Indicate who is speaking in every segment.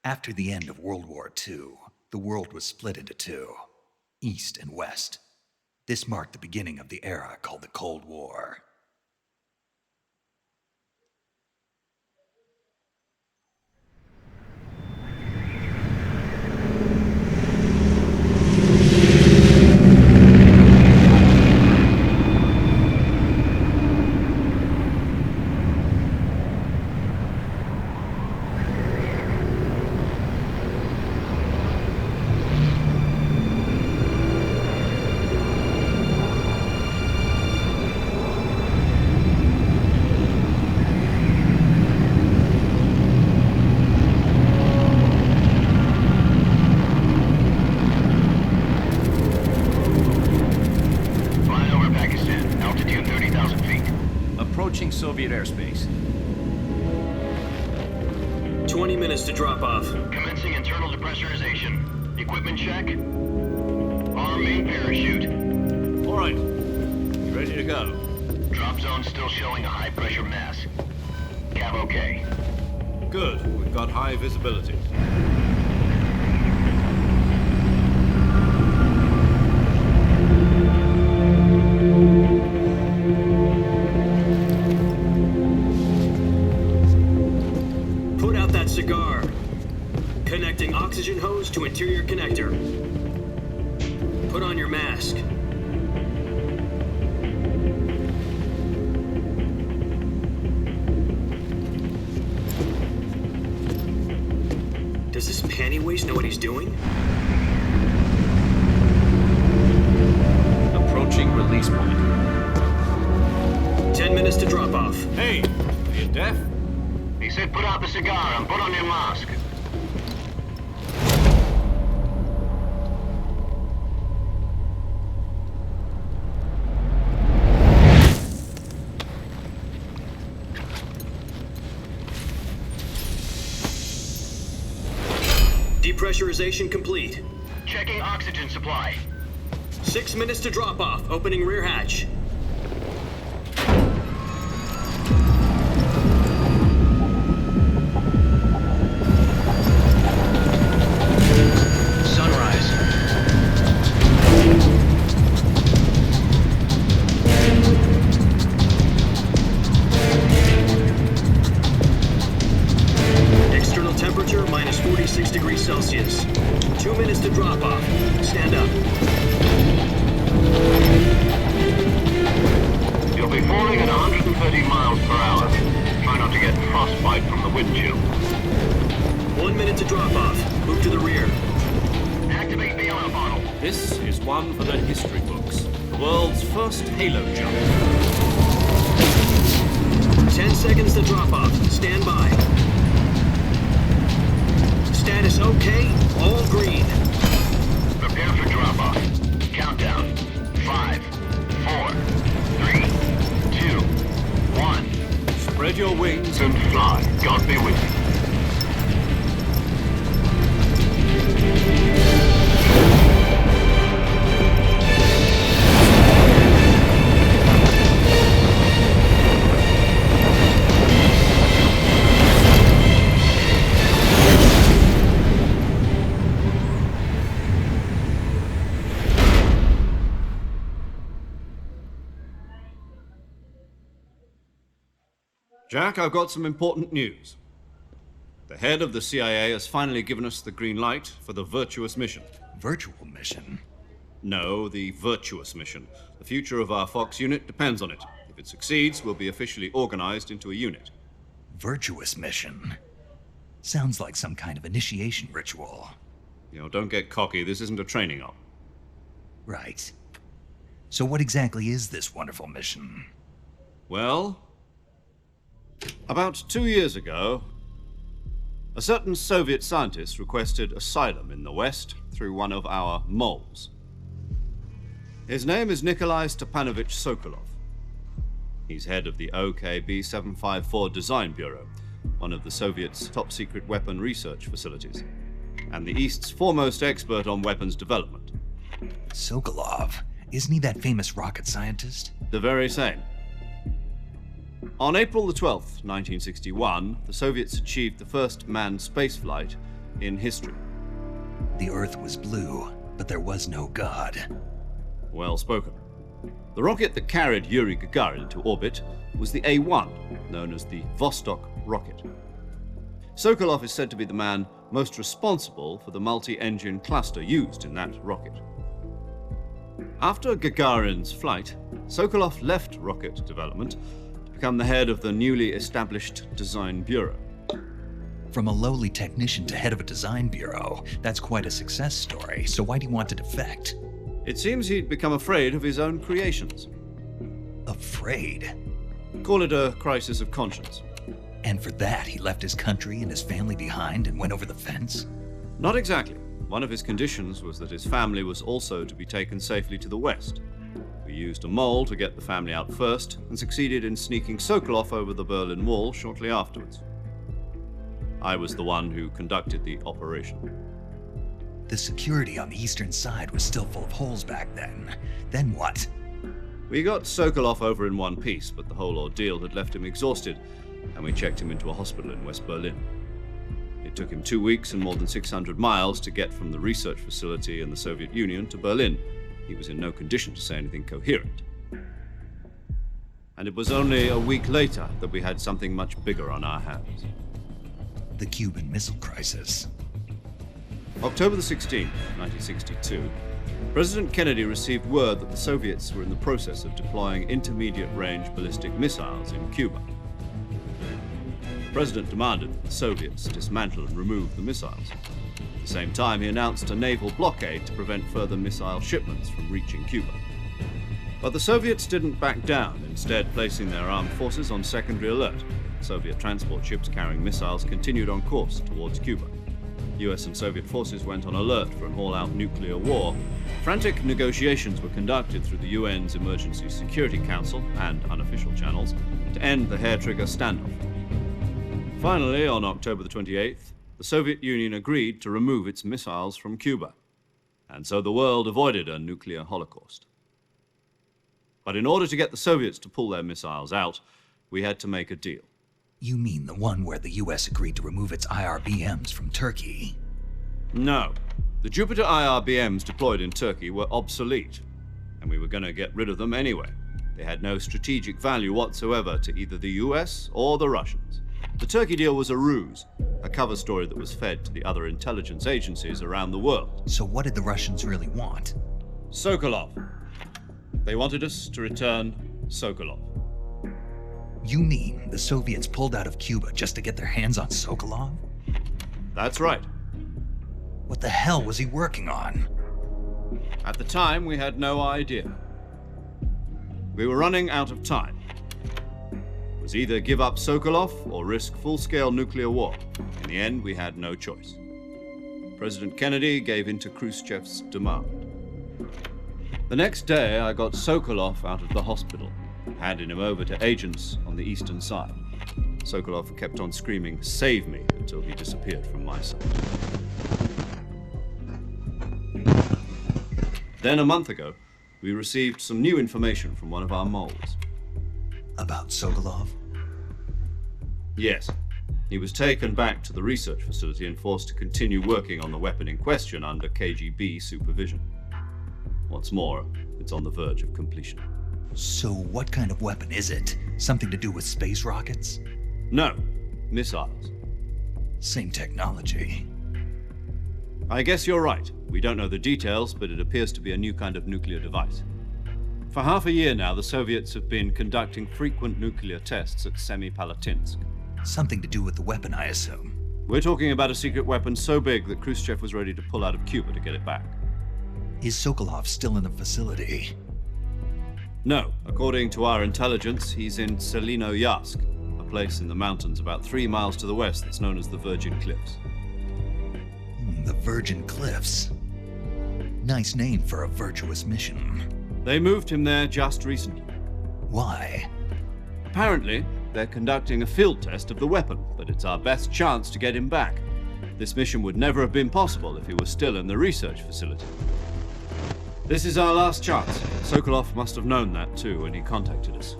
Speaker 1: After the end of World War II, the world was split into two, East and West. This marked the beginning of the era called the Cold War.
Speaker 2: Soviet airspace.
Speaker 3: 20 minutes to drop off.
Speaker 4: Commencing internal depressurization. Equipment check. Arm main parachute.
Speaker 2: All right. You ready to go?
Speaker 4: Drop zone still showing a high pressure mass. Cav okay.
Speaker 2: Good. We've got high visibility.
Speaker 3: Cigar. Connecting oxygen hose to interior connector. Put on your mask. Does this panty waste know what he's doing?
Speaker 2: Approaching release point.
Speaker 3: 10 minutes to drop off.
Speaker 2: Hey, are you deaf?
Speaker 4: He said put out the cigar and put on your mask.
Speaker 3: Depressurization complete.
Speaker 4: Checking oxygen supply.
Speaker 3: 6 minutes to drop off. Opening rear hatch. Temperature minus 46 degrees Celsius. 2 minutes to drop off. Stand up.
Speaker 4: You'll be falling at 130 miles per hour. Try not to get frostbite from the wind chill.
Speaker 3: 1 minute to drop off. Move to the rear.
Speaker 4: Activate the oil bottle.
Speaker 2: This is one for the history books. The world's first halo jump.
Speaker 3: 10 seconds to drop off. Stand by. Status okay, all green.
Speaker 4: Prepare for drop-off. Countdown. 5, 4, 3, 2, 1.
Speaker 2: Spread your wings
Speaker 4: And fly. God be with you.
Speaker 2: Jack, I've got some important news. The head of the CIA has finally given us the green light for the Virtuous mission.
Speaker 1: Virtual mission?
Speaker 2: No, the Virtuous mission. The future of our Fox unit depends on it. If it succeeds, we'll be officially organized into a unit.
Speaker 1: Virtuous mission? Sounds like some kind of initiation ritual.
Speaker 2: You know, don't get cocky. This isn't a training op.
Speaker 1: Right. So what exactly is this wonderful mission?
Speaker 2: Well, about 2 years ago, a certain Soviet scientist requested asylum in the West through one of our moles. His name is Nikolai Stepanovich Sokolov. He's head of the OKB-754 Design Bureau, one of the Soviets' top-secret weapon research facilities, and the East's foremost expert on weapons development.
Speaker 1: Sokolov? Isn't he that famous rocket scientist?
Speaker 2: The very same. On April the 12th, 1961, the Soviets achieved the first manned spaceflight in history.
Speaker 1: The Earth was blue, but there was no God.
Speaker 2: Well spoken. The rocket that carried Yuri Gagarin to orbit was the A-1, known as the Vostok rocket. Sokolov is said to be the man most responsible for the multi-engine cluster used in that rocket. After Gagarin's flight, Sokolov left rocket development to become the head of the newly established Design Bureau.
Speaker 1: From a lowly technician to head of a design bureau, that's quite a success story, so why do you want to defect?
Speaker 2: It seems he'd become afraid of his own creations.
Speaker 1: Afraid?
Speaker 2: Call it a crisis of conscience.
Speaker 1: And for that, he left his country and his family behind and went over the fence?
Speaker 2: Not exactly. One of his conditions was that his family was also to be taken safely to the west. We used a mole to get the family out first and succeeded in sneaking Sokolov over the Berlin Wall shortly afterwards. I was the one who conducted the operation.
Speaker 1: The security on the eastern side was still full of holes back then. Then what?
Speaker 2: We got Sokolov over in one piece, but the whole ordeal had left him exhausted, and we checked him into a hospital in West Berlin. It took him 2 weeks and more than 600 miles to get from the research facility in the Soviet Union to Berlin. He was in no condition to say anything coherent. And it was only a week later that we had something much bigger on our hands.
Speaker 1: The Cuban Missile Crisis.
Speaker 2: October the 16th, 1962, President Kennedy received word that the Soviets were in the process of deploying intermediate-range ballistic missiles in Cuba. The President demanded that the Soviets dismantle and remove the missiles. At the same time, he announced a naval blockade to prevent further missile shipments from reaching Cuba. But the Soviets didn't back down, instead placing their armed forces on secondary alert. Soviet transport ships carrying missiles continued on course towards Cuba. US and Soviet forces went on alert for an all-out nuclear war. Frantic negotiations were conducted through the UN's Emergency Security Council and unofficial channels to end the hair-trigger standoff. Finally, on October the 28th, the Soviet Union agreed to remove its missiles from Cuba, and so the world avoided a nuclear holocaust. But in order to get the Soviets to pull their missiles out, we had to make a deal.
Speaker 1: You mean the one where the US agreed to remove its IRBMs from Turkey?
Speaker 2: No. The Jupiter IRBMs deployed in Turkey were obsolete, and we were going to get rid of them anyway. They had no strategic value whatsoever to either the US or the Russians. The Turkey deal was a ruse, a cover story that was fed to the other intelligence agencies around the world.
Speaker 1: So what did the Russians really want?
Speaker 2: Sokolov. They wanted us to return Sokolov.
Speaker 1: You mean the Soviets pulled out of Cuba just to get their hands on Sokolov?
Speaker 2: That's right.
Speaker 1: What the hell was he working on?
Speaker 2: At the time, we had no idea. We were running out of time. It was either give up Sokolov or risk full-scale nuclear war. In the end, we had no choice. President Kennedy gave in to Khrushchev's demand. The next day, I got Sokolov out of the hospital, handing him over to agents on the eastern side. Sokolov kept on screaming, "Save me," until he disappeared from my sight. Then a month ago, we received some new information from one of our moles.
Speaker 1: About Sokolov?
Speaker 2: Yes. He was taken back to the research facility and forced to continue working on the weapon in question under KGB supervision. What's more, it's on the verge of completion.
Speaker 1: So what kind of weapon is it? Something to do with space rockets?
Speaker 2: No, missiles.
Speaker 1: Same technology.
Speaker 2: I guess you're right. We don't know the details, but it appears to be a new kind of nuclear device. For half a year now, the Soviets have been conducting frequent nuclear tests at Semipalatinsk.
Speaker 1: Something to do with the weapon, I assume.
Speaker 2: We're talking about a secret weapon so big that Khrushchev was ready to pull out of Cuba to get it back.
Speaker 1: Is Sokolov still in the facility?
Speaker 2: No. According to our intelligence, he's in Selinoyarsk, a place in the mountains about 3 miles to the west that's known as the Virgin Cliffs.
Speaker 1: The Virgin Cliffs. Nice name for a virtuous mission.
Speaker 2: They moved him there just recently.
Speaker 1: Why?
Speaker 2: Apparently, they're conducting a field test of the weapon, but it's our best chance to get him back. This mission would never have been possible if he was still in the research facility. This is our last chance. Sokolov must have known that too when he contacted us.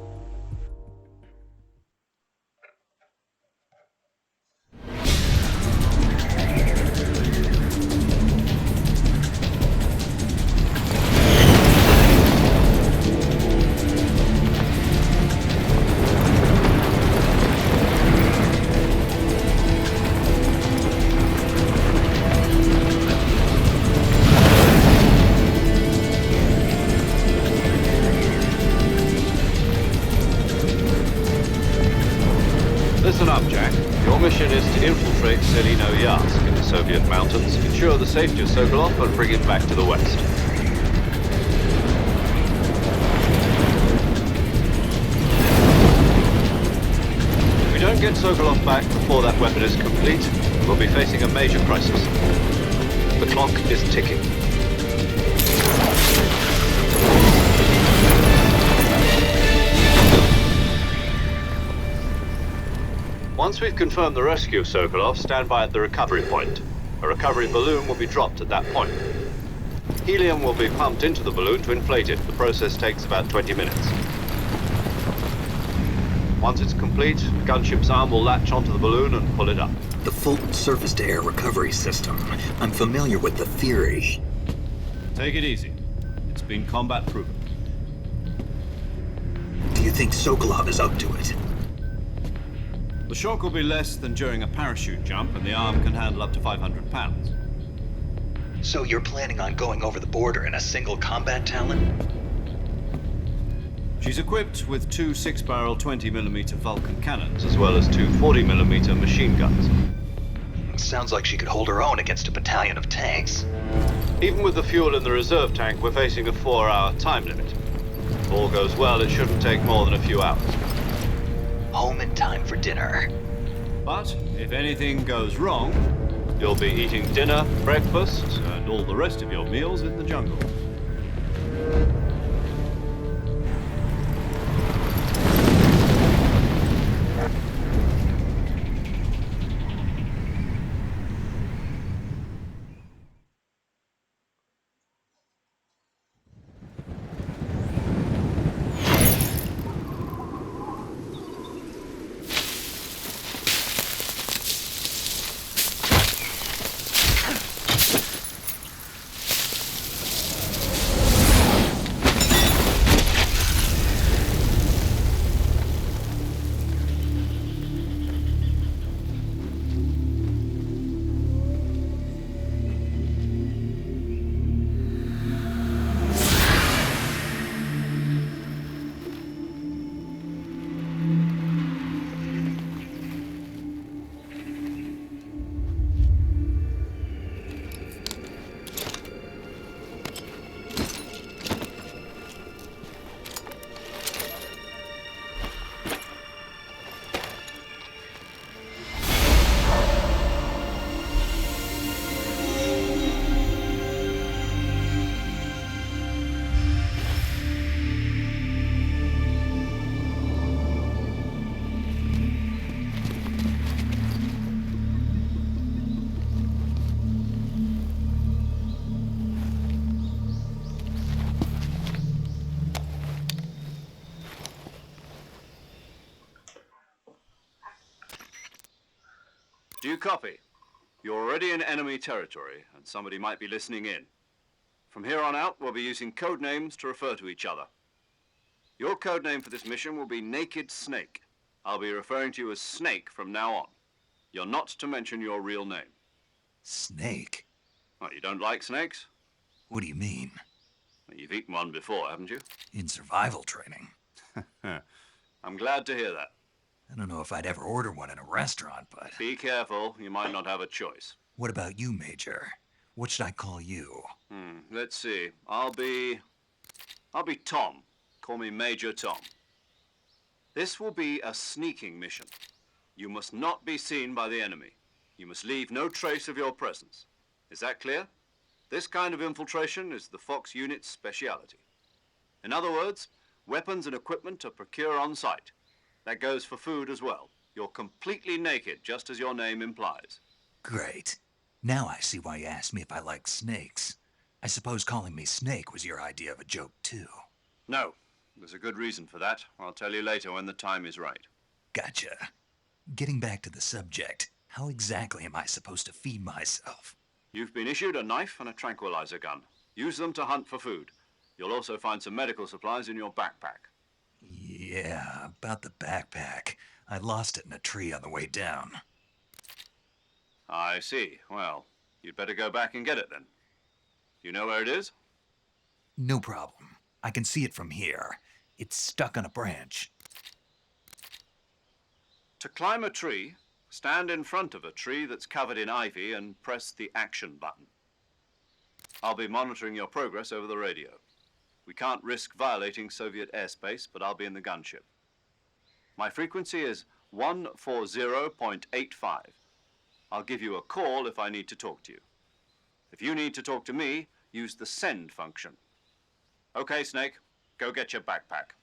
Speaker 2: Listen up, Jack. Your mission is to infiltrate Selino Yask in the Soviet mountains, ensure the safety of Sokolov, and bring him back to the West. If we don't get Sokolov back before that weapon is complete, we'll be facing a major crisis. The clock is ticking. Once we've confirmed the rescue of Sokolov, stand by at the recovery point. A recovery balloon will be dropped at that point. Helium will be pumped into the balloon to inflate it. The process takes about 20 minutes. Once it's complete, the gunship's arm will latch onto the balloon and pull it up.
Speaker 3: The Fulton surface-to-air recovery system. I'm familiar with the theory.
Speaker 2: Take it easy. It's been combat-proven.
Speaker 3: Do you think Sokolov is up to it?
Speaker 2: The shock will be less than during a parachute jump, and the arm can handle up to 500 pounds.
Speaker 1: So you're planning on going over the border in a single combat Talon?
Speaker 2: She's equipped with two 6-barrel 20mm Vulcan cannons, as well as two 40mm machine guns.
Speaker 1: Sounds like she could hold her own against a battalion of tanks.
Speaker 2: Even with the fuel in the reserve tank, we're facing a 4-hour time limit. If all goes well, it shouldn't take more than a few hours.
Speaker 1: Home in time for dinner.
Speaker 2: But if anything goes wrong, you'll be eating dinner, breakfast, and all the rest of your meals in the jungle. Do you copy? You're already in enemy territory, and somebody might be listening in. From here on out, we'll be using code names to refer to each other. Your code name for this mission will be Naked Snake. I'll be referring to you as Snake from now on. You're not to mention your real name.
Speaker 1: Snake?
Speaker 2: Well, you don't like snakes?
Speaker 1: What do you mean?
Speaker 2: Well, you've eaten one before, haven't you?
Speaker 1: In survival training.
Speaker 2: I'm glad to hear that.
Speaker 1: I don't know if I'd ever order one in a restaurant, but...
Speaker 2: Be careful, you might not have a choice.
Speaker 1: What about you, Major? What should I call you?
Speaker 2: Let's see. I'll be Tom. Call me Major Tom. This will be a sneaking mission. You must not be seen by the enemy. You must leave no trace of your presence. Is that clear? This kind of infiltration is the Fox unit's speciality. In other words, weapons and equipment are procured on site. That goes for food as well. You're completely naked, just as your name implies.
Speaker 1: Great. Now I see why you asked me if I like snakes. I suppose calling me Snake was your idea of a joke, too.
Speaker 2: No, there's a good reason for that. I'll tell you later when the time is right.
Speaker 1: Gotcha. Getting back to the subject, how exactly am I supposed to feed myself?
Speaker 2: You've been issued a knife and a tranquilizer gun. Use them to hunt for food. You'll also find some medical supplies in your backpack.
Speaker 1: Yeah, about the backpack. I lost it in a tree on the way down.
Speaker 2: I see. Well, you'd better go back and get it then. You know where it is?
Speaker 1: No problem. I can see it from here. It's stuck on a branch.
Speaker 2: To climb a tree, stand in front of a tree that's covered in ivy and press the action button. I'll be monitoring your progress over the radio. We can't risk violating Soviet airspace, but I'll be in the gunship. My frequency is 140.85. I'll give you a call if I need to talk to you. If you need to talk to me, use the send function. Okay, Snake, go get your backpack.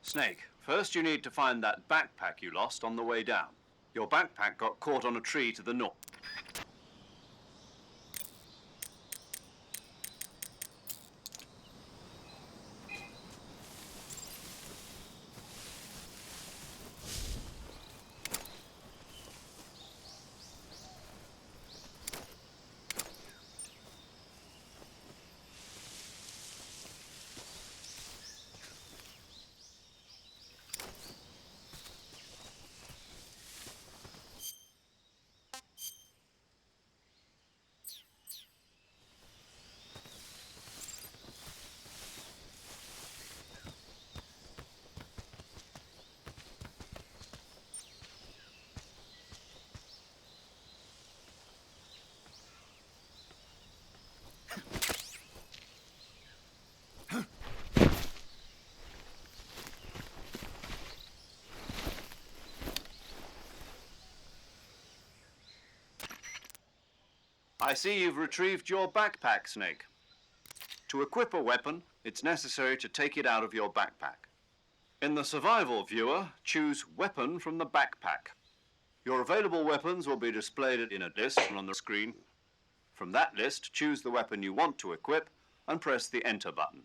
Speaker 2: Snake, first you need to find that backpack you lost on the way down. Your backpack got caught on a tree to the north. I see you've retrieved your backpack, Snake. To equip a weapon, it's necessary to take it out of your backpack. In the survival viewer, choose Weapon from the backpack. Your available weapons will be displayed in a list on the screen. From that list, choose the weapon you want to equip and press the Enter button.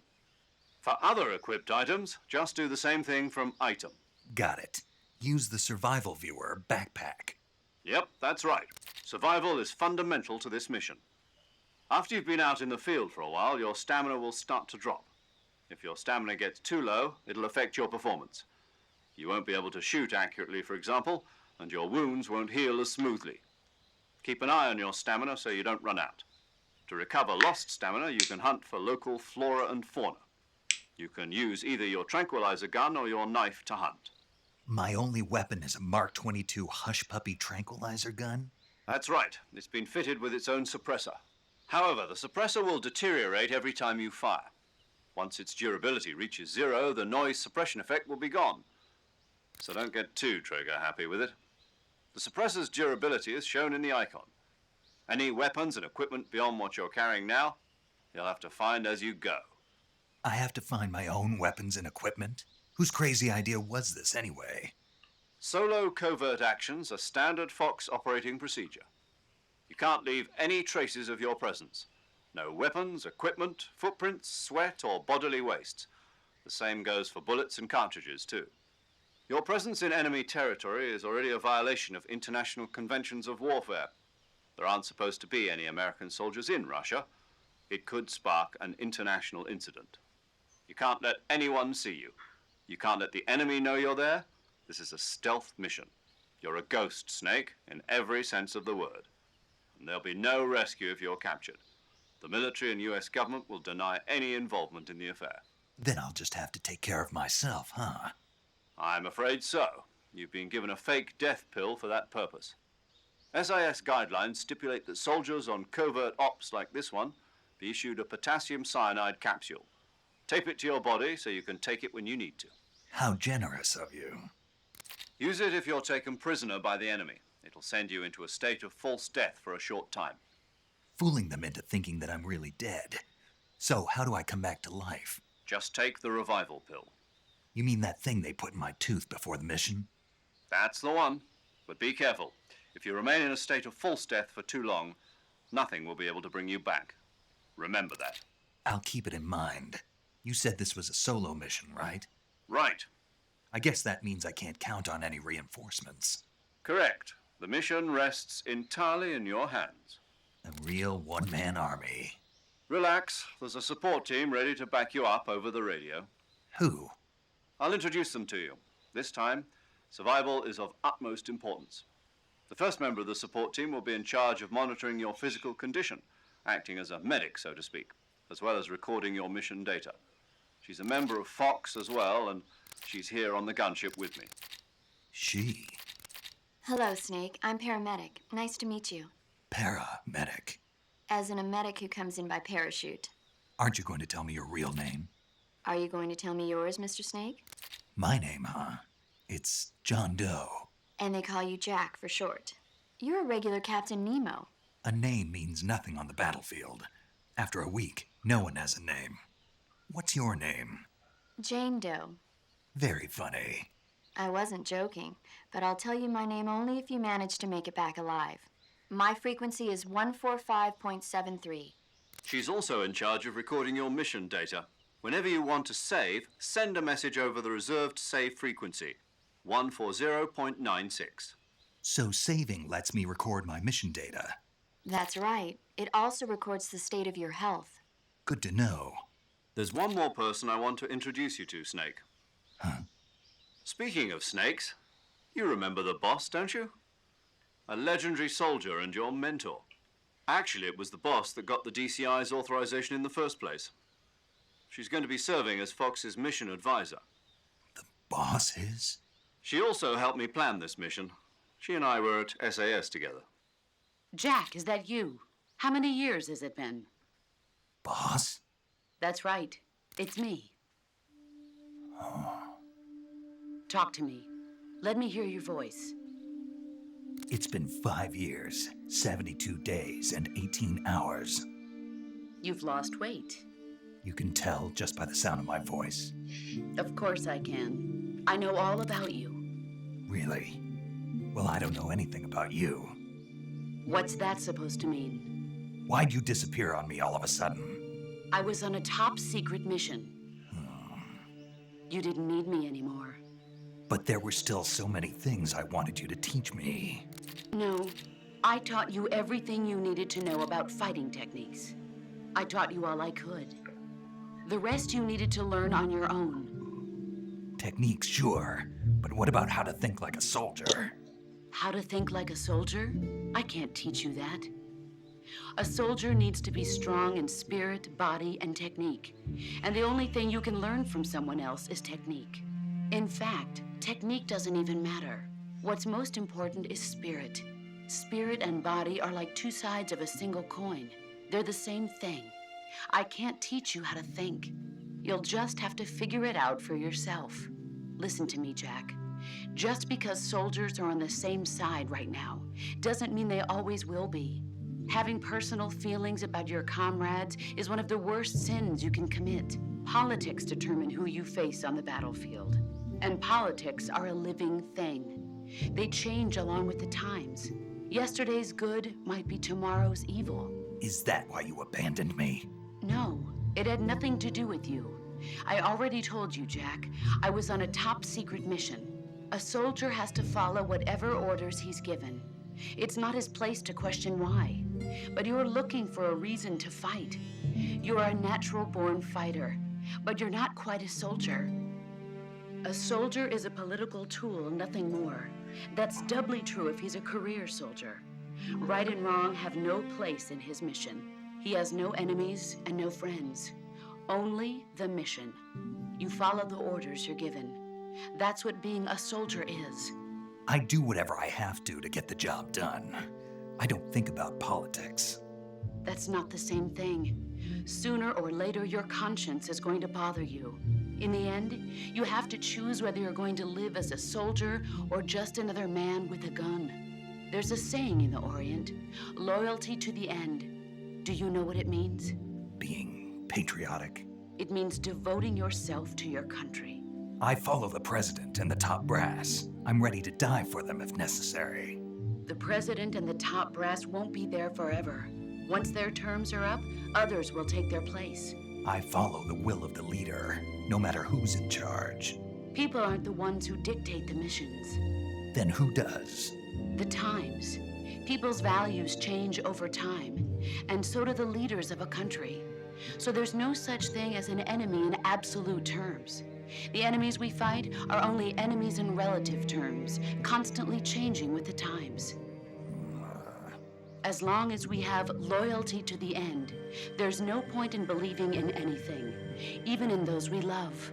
Speaker 2: For other equipped items, just do the same thing from Item.
Speaker 1: Got it. Use the survival viewer backpack.
Speaker 2: Yep, that's right. Survival is fundamental to this mission. After you've been out in the field for a while, your stamina will start to drop. If your stamina gets too low, it'll affect your performance. You won't be able to shoot accurately, for example, and your wounds won't heal as smoothly. Keep an eye on your stamina so you don't run out. To recover lost stamina, you can hunt for local flora and fauna. You can use either your tranquilizer gun or your knife to hunt.
Speaker 1: My only weapon is a Mark 22 Hush Puppy tranquilizer gun?
Speaker 2: That's right. It's been fitted with its own suppressor. However, the suppressor will deteriorate every time you fire. Once its durability reaches 0, the noise suppression effect will be gone. So don't get too trigger happy with it. The suppressor's durability is shown in the icon. Any weapons and equipment beyond what you're carrying now, you'll have to find as you go.
Speaker 1: I have to find my own weapons and equipment? Whose crazy idea was this anyway?
Speaker 2: Solo covert actions are standard Fox operating procedure. You can't leave any traces of your presence. No weapons, equipment, footprints, sweat, or bodily waste. The same goes for bullets and cartridges, too. Your presence in enemy territory is already a violation of international conventions of warfare. There aren't supposed to be any American soldiers in Russia. It could spark an international incident. You can't let anyone see you. You can't let the enemy know you're there. This is a stealth mission. You're a ghost, Snake, in every sense of the word. And there'll be no rescue if you're captured. The military and US government will deny any involvement in the affair.
Speaker 1: Then I'll just have to take care of myself, huh?
Speaker 2: I'm afraid so. You've been given a fake death pill for that purpose. SIS guidelines stipulate that soldiers on covert ops like this one be issued a potassium cyanide capsule. Tape it to your body so you can take it when you need to.
Speaker 1: How generous of you.
Speaker 2: Use it if you're taken prisoner by the enemy. It'll send you into a state of false death for a short time.
Speaker 1: Fooling them into thinking that I'm really dead. So, how do I come back to life?
Speaker 2: Just take the revival pill.
Speaker 1: You mean that thing they put in my tooth before the mission?
Speaker 2: That's the one. But be careful. If you remain in a state of false death for too long, nothing will be able to bring you back. Remember that.
Speaker 1: I'll keep it in mind. You said this was a solo mission, right?
Speaker 2: Right.
Speaker 1: I guess that means I can't count on any reinforcements.
Speaker 2: Correct. The mission rests entirely in your hands.
Speaker 1: A real one-man army.
Speaker 2: Relax. There's a support team ready to back you up over the radio.
Speaker 1: Who?
Speaker 2: I'll introduce them to you. This time, survival is of utmost importance. The first member of the support team will be in charge of monitoring your physical condition, acting as a medic, so to speak, as well as recording your mission data. She's a member of Fox as well, and she's here on the gunship with me.
Speaker 1: She.
Speaker 5: Hello, Snake. I'm paramedic. Nice to meet you.
Speaker 1: Paramedic.
Speaker 5: As in a medic who comes in by parachute.
Speaker 1: Aren't you going to tell me your real name?
Speaker 5: Are you going to tell me yours, Mr. Snake?
Speaker 1: My name, huh? It's John Doe.
Speaker 5: And they call you Jack for short. You're a regular Captain Nemo.
Speaker 1: A name means nothing on the battlefield. After a week, no one has a name. What's your name?
Speaker 5: Jane Doe.
Speaker 1: Very funny.
Speaker 5: I wasn't joking, but I'll tell you my name only if you manage to make it back alive. My frequency is 145.73.
Speaker 2: She's also in charge of recording your mission data. Whenever you want to save, send a message over the reserved save frequency, 140.96.
Speaker 1: So saving lets me record my mission data.
Speaker 5: That's right. It also records the state of your health.
Speaker 1: Good to know.
Speaker 2: There's one more person I want to introduce you to, Snake.
Speaker 1: Huh?
Speaker 2: Speaking of snakes, you remember the boss, don't you? A legendary soldier and your mentor. Actually, it was the boss that got the DCI's authorization in the first place. She's going to be serving as Fox's mission advisor.
Speaker 1: The boss is?
Speaker 2: She also helped me plan this mission. She and I were at SAS together.
Speaker 6: Jack, is that you? How many years has it been?
Speaker 1: Boss?
Speaker 6: That's right. It's me. Talk to me. Let me hear your voice.
Speaker 1: It's been 5 years, 72 days, and 18 hours.
Speaker 6: You've lost weight.
Speaker 1: You can tell just by the sound of my voice.
Speaker 6: Of course I can. I know all about you.
Speaker 1: Really? Well, I don't know anything about you.
Speaker 6: What's that supposed to mean?
Speaker 1: Why'd you disappear on me all of a sudden?
Speaker 6: I was on a top secret mission. You didn't need me anymore.
Speaker 1: But there were still so many things I wanted you to teach me.
Speaker 6: No, I taught you everything you needed to know about fighting techniques. I taught you all I could. The rest you needed to learn on your own.
Speaker 1: Techniques, sure. But what about how to think like a soldier?
Speaker 6: How to think like a soldier? I can't teach you that. A soldier needs to be strong in spirit, body, and technique. And the only thing you can learn from someone else is technique. In fact, technique doesn't even matter. What's most important is spirit. Spirit and body are like two sides of a single coin. They're the same thing. I can't teach you how to think. You'll just have to figure it out for yourself. Listen to me, Jack. Just because soldiers are on the same side right now doesn't mean they always will be. Having personal feelings about your comrades is one of the worst sins you can commit. Politics determine who you face on the battlefield. And politics are a living thing. They change along with the times. Yesterday's good might be tomorrow's evil.
Speaker 1: Is that why you abandoned me?
Speaker 6: No, it had nothing to do with you. I already told you, Jack. I was on a top secret mission. A soldier has to follow whatever orders he's given. It's not his place to question why. But you're looking for a reason to fight. You're a natural-born fighter, but you're not quite a soldier. A soldier is a political tool, nothing more. That's doubly true if he's a career soldier. Right and wrong have no place in his mission. He has no enemies and no friends. Only the mission. You follow the orders you're given. That's what being a soldier is.
Speaker 1: I do whatever I have to get the job done. I don't think about politics.
Speaker 6: That's not the same thing. Sooner or later, your conscience is going to bother you. In the end, you have to choose whether you're going to live as a soldier or just another man with a gun. There's a saying in the Orient, loyalty to the end. Do you know what it means?
Speaker 1: Being patriotic.
Speaker 6: It means devoting yourself to your country.
Speaker 1: I follow the president and the top brass. I'm ready to die for them if necessary.
Speaker 6: The president and the top brass won't be there forever. Once their terms are up, others will take their place.
Speaker 1: I follow the will of the leader, no matter who's in charge.
Speaker 6: People aren't the ones who dictate the missions.
Speaker 1: Then who does?
Speaker 6: The times. People's values change over time, and so do the leaders of a country. So there's no such thing as an enemy in absolute terms. The enemies we fight are only enemies in relative terms, constantly changing with the times. As long as we have loyalty to the end, there's no point in believing in anything, even in those we love.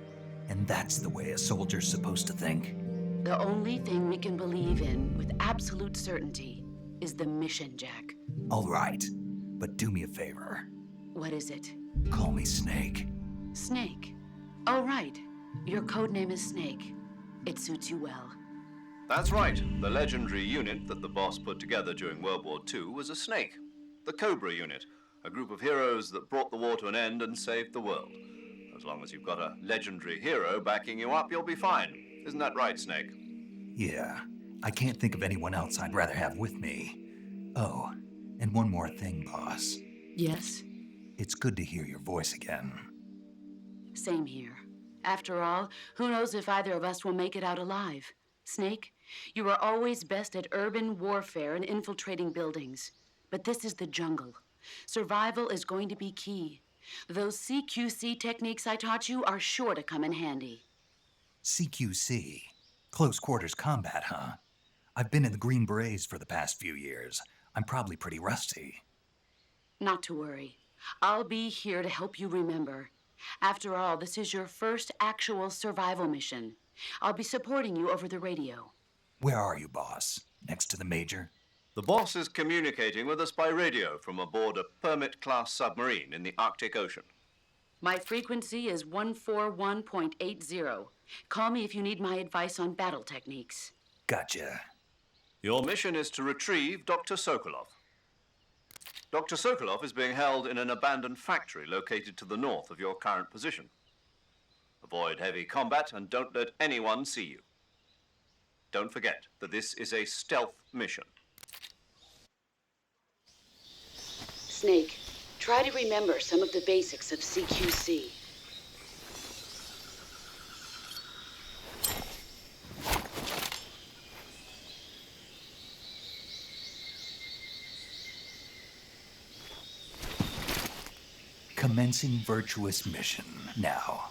Speaker 1: And that's the way a soldier's supposed to think?
Speaker 6: The only thing we can believe in with absolute certainty is the mission, Jack.
Speaker 1: All right, but do me a favor.
Speaker 6: What is it?
Speaker 1: Call me Snake.
Speaker 6: Snake. Oh, right. Your codename is Snake. It suits you well.
Speaker 2: That's right. The legendary unit that the boss put together during World War II was a snake. The Cobra unit, a group of heroes that brought the war to an end and saved the world. As long as you've got a legendary hero backing you up, you'll be fine. Isn't that right, Snake?
Speaker 1: Yeah, I can't think of anyone else I'd rather have with me. Oh, and one more thing, boss.
Speaker 6: Yes?
Speaker 1: It's good to hear your voice again.
Speaker 6: Same here. After all, who knows if either of us will make it out alive? Snake, you are always best at urban warfare and infiltrating buildings. But this is the jungle. Survival is going to be key. Those CQC techniques I taught you are sure to come in handy.
Speaker 1: CQC? Close quarters combat, huh? I've been in the Green Berets for the past few years. I'm probably pretty rusty.
Speaker 6: Not to worry. I'll be here to help you remember. After all, this is your first actual survival mission. I'll be supporting you over the radio.
Speaker 1: Where are you, boss? Next to the Major?
Speaker 2: The boss is communicating with us by radio from aboard a Permit-class submarine in the Arctic Ocean.
Speaker 6: My frequency is 141.80. Call me if you need my advice on battle techniques.
Speaker 1: Gotcha.
Speaker 2: Your mission is to retrieve Dr. Sokolov. Dr. Sokolov is being held in an abandoned factory located to the north of your current position. Avoid heavy combat and don't let anyone see you. Don't forget that this is a stealth mission.
Speaker 6: Snake, try to remember some of the basics of CQC.
Speaker 1: Commencing virtuous mission now.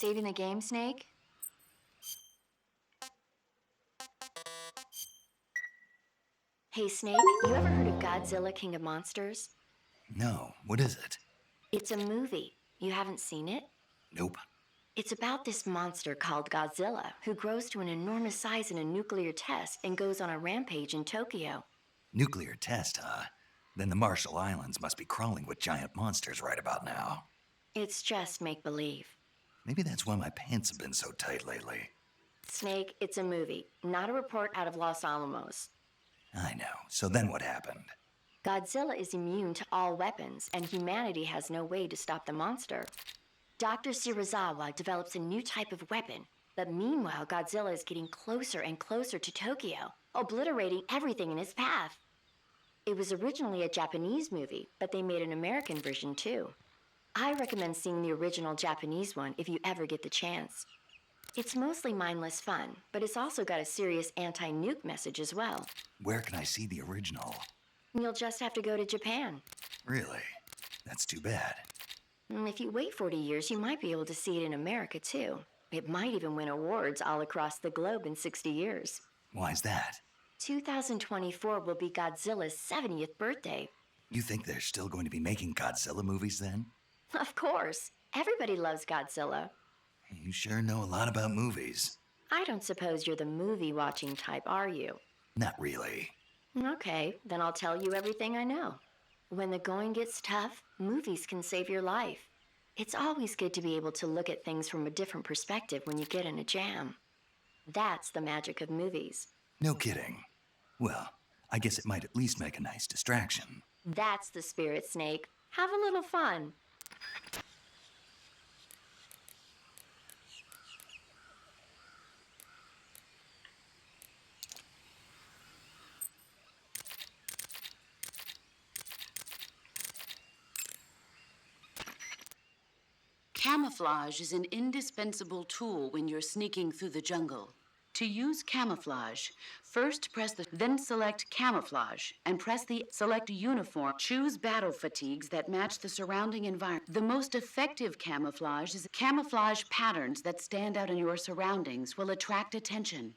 Speaker 5: Saving the game, Snake? Hey, Snake, you ever heard of Godzilla King of Monsters?
Speaker 1: No, what is it?
Speaker 5: It's a movie. You haven't seen it?
Speaker 1: Nope.
Speaker 5: It's about this monster called Godzilla who grows to an enormous size in a nuclear test and goes on a rampage in Tokyo.
Speaker 1: Nuclear test, huh? Then the Marshall Islands must be crawling with giant monsters right about now.
Speaker 5: It's just make-believe.
Speaker 1: Maybe that's why my pants have been so tight lately.
Speaker 5: Snake, it's a movie, not a report out of Los Alamos.
Speaker 1: I know. So then what happened?
Speaker 5: Godzilla is immune to all weapons, and humanity has no way to stop the monster. Dr. Shirazawa develops a new type of weapon, but meanwhile, Godzilla is getting closer and closer to Tokyo, obliterating everything in his path. It was originally a Japanese movie, but they made an American version too. I recommend seeing the original Japanese one if you ever get the chance. It's mostly mindless fun, but it's also got a serious anti-nuke message as well.
Speaker 1: Where can I see the original?
Speaker 5: You'll just have to go to Japan.
Speaker 1: Really? That's too bad.
Speaker 5: If you wait 40 years, you might be able to see it in America too. It might even win awards all across the globe in 60 years.
Speaker 1: Why's that?
Speaker 5: 2024 will be Godzilla's 70th birthday.
Speaker 1: You think they're still going to be making Godzilla movies then?
Speaker 5: Of course. Everybody loves Godzilla.
Speaker 1: You sure know a lot about movies.
Speaker 5: I don't suppose you're the movie-watching type, are you?
Speaker 1: Not really.
Speaker 5: Okay, then I'll tell you everything I know. When the going gets tough, movies can save your life. It's always good to be able to look at things from a different perspective when you get in a jam. That's the magic of movies.
Speaker 1: No kidding. Well, I guess it might at least make a nice distraction.
Speaker 5: That's the spirit, Snake. Have a little fun.
Speaker 6: Camouflage is an indispensable tool when you're sneaking through the jungle. To use camouflage, first then select camouflage and press the select uniform. Choose battle fatigues that match the surrounding environment. The most effective camouflage is camouflage patterns that stand out in your surroundings will attract attention.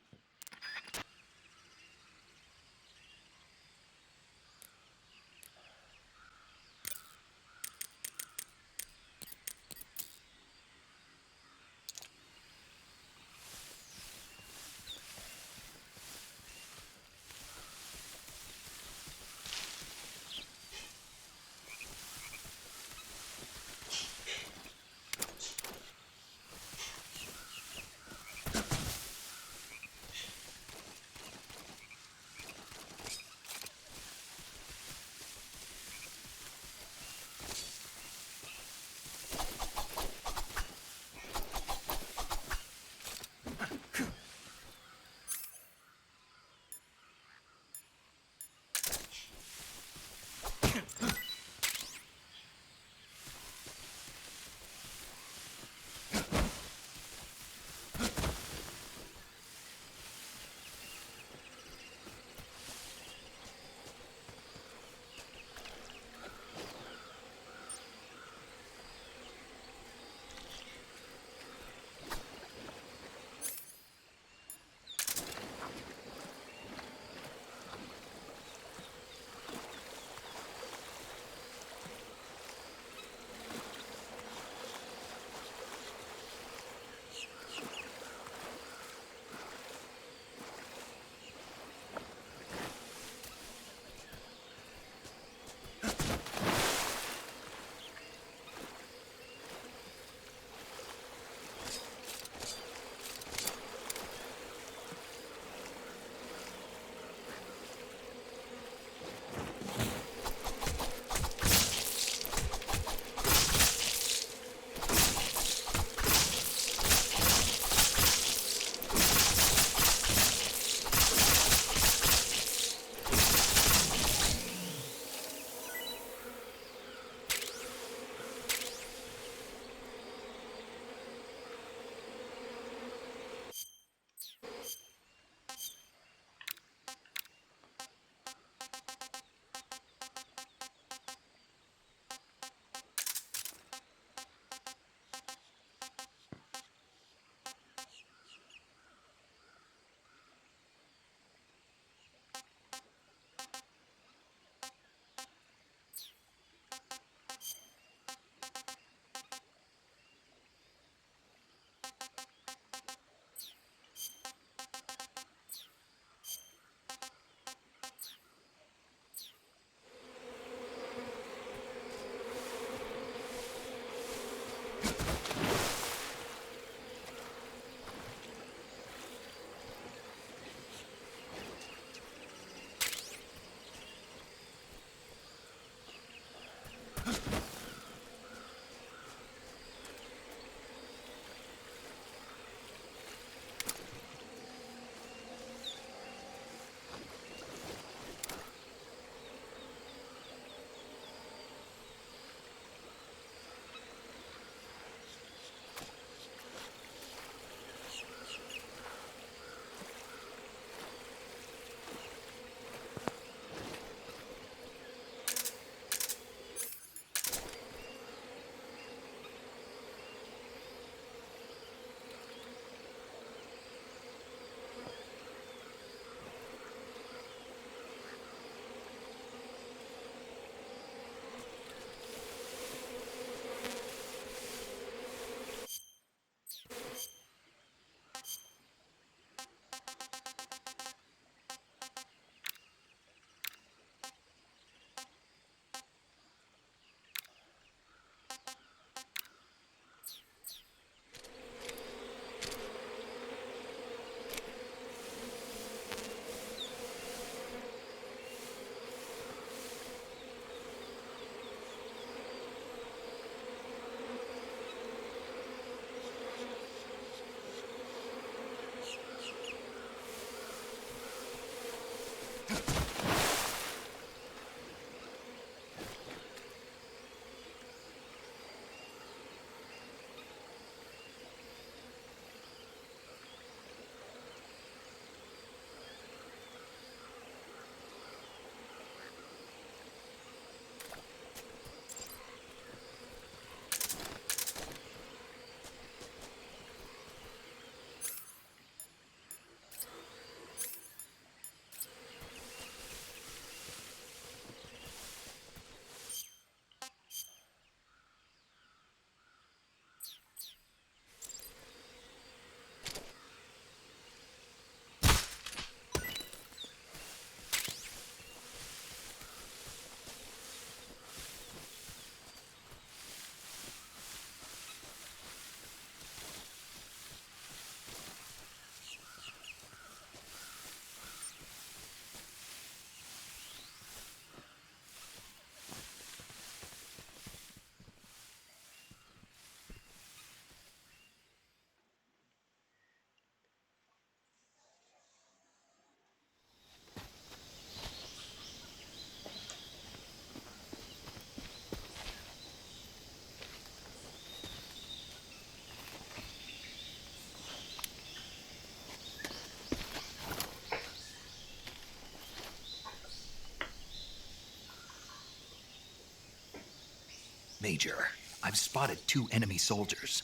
Speaker 1: Major, I've spotted 2 enemy soldiers.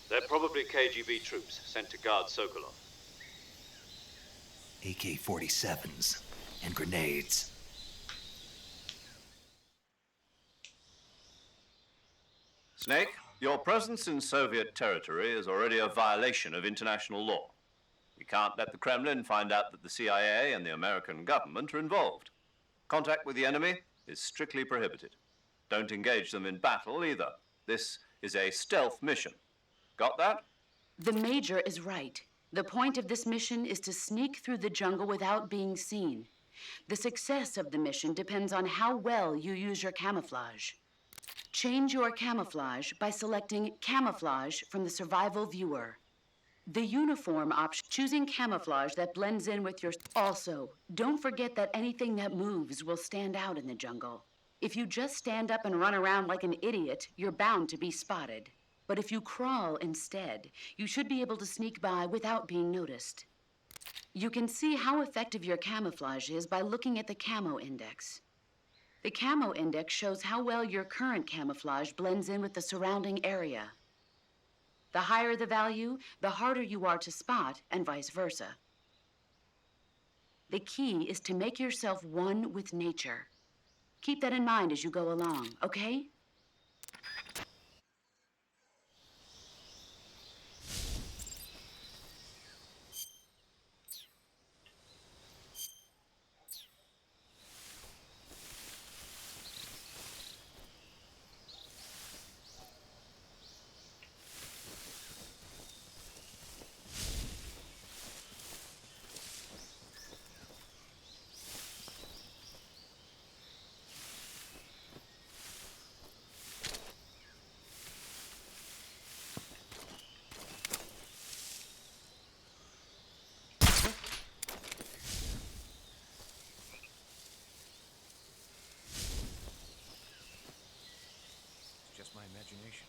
Speaker 2: They're probably KGB troops sent to guard Sokolov.
Speaker 1: AK-47s and grenades.
Speaker 2: Snake, your presence in Soviet territory is already a violation of international law. We can't let the Kremlin find out that the CIA and the American government are involved. Contact with the enemy is strictly prohibited. Don't engage them in battle either. This is a stealth mission. Got that?
Speaker 6: The Major is right. The point of this mission is to sneak through the jungle without being seen. The success of the mission depends on how well you use your camouflage. Change your camouflage by selecting Camouflage from the Survival Viewer. The uniform option, choosing camouflage that blends in with your... Also, don't forget that anything that moves will stand out in the jungle. If you just stand up and run around like an idiot, you're bound to be spotted. But if you crawl instead, you should be able to sneak by without being noticed. You can see how effective your camouflage is by looking at the camo index. The camo index shows how well your current camouflage blends in with the surrounding area. The higher the value, the harder you are to spot, and vice versa. The key is to make yourself one with nature. Keep that in mind as you go along, okay?
Speaker 7: Just my imagination.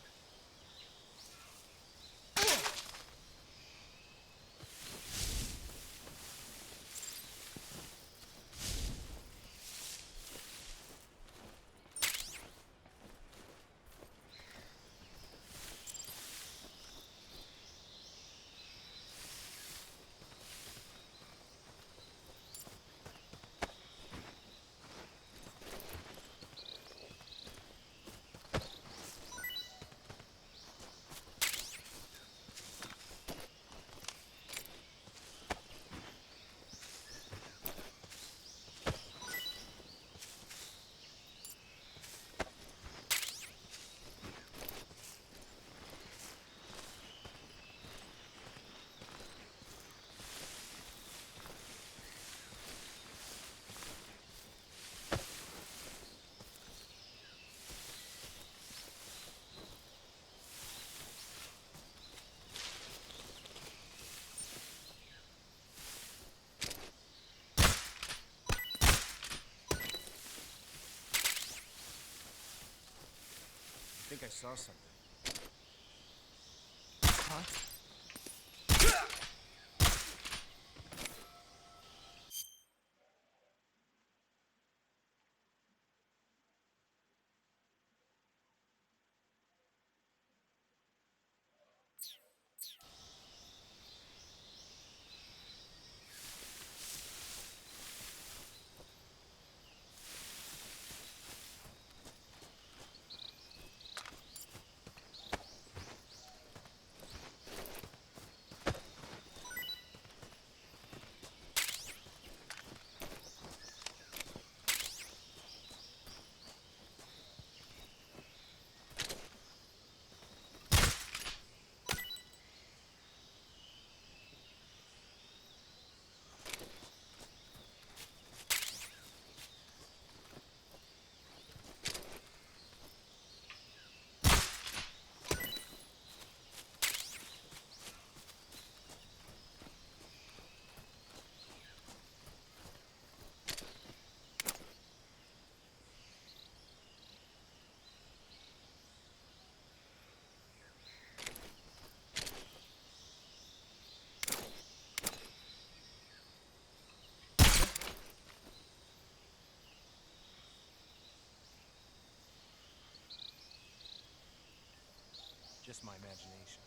Speaker 7: I think I saw something. Huh? just my imagination.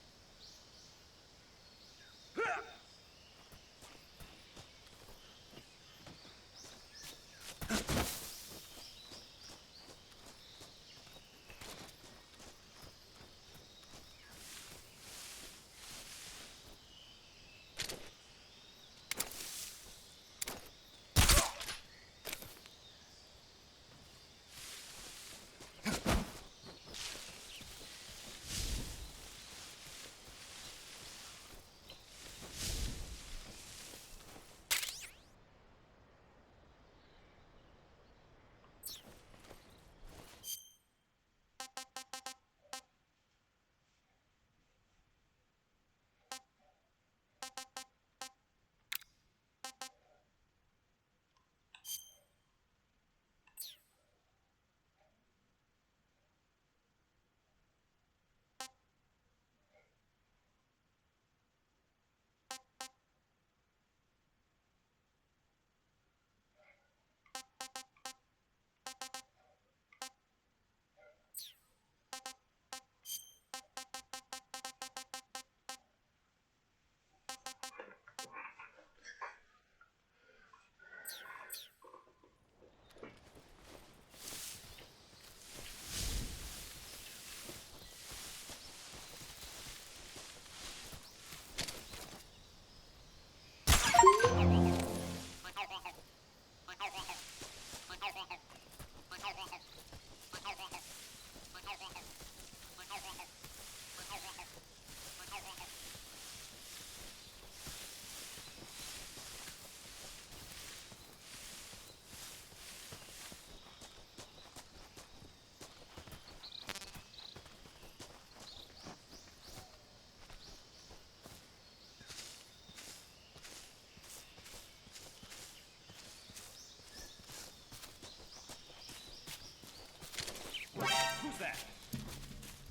Speaker 8: Who's that?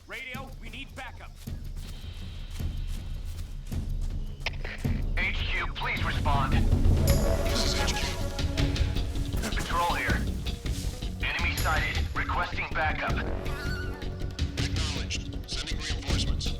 Speaker 8: Radio, we need backup.
Speaker 4: HQ, please respond. This is HQ. Patrol here. Enemy sighted. Requesting backup. Acknowledged. Sending reinforcements.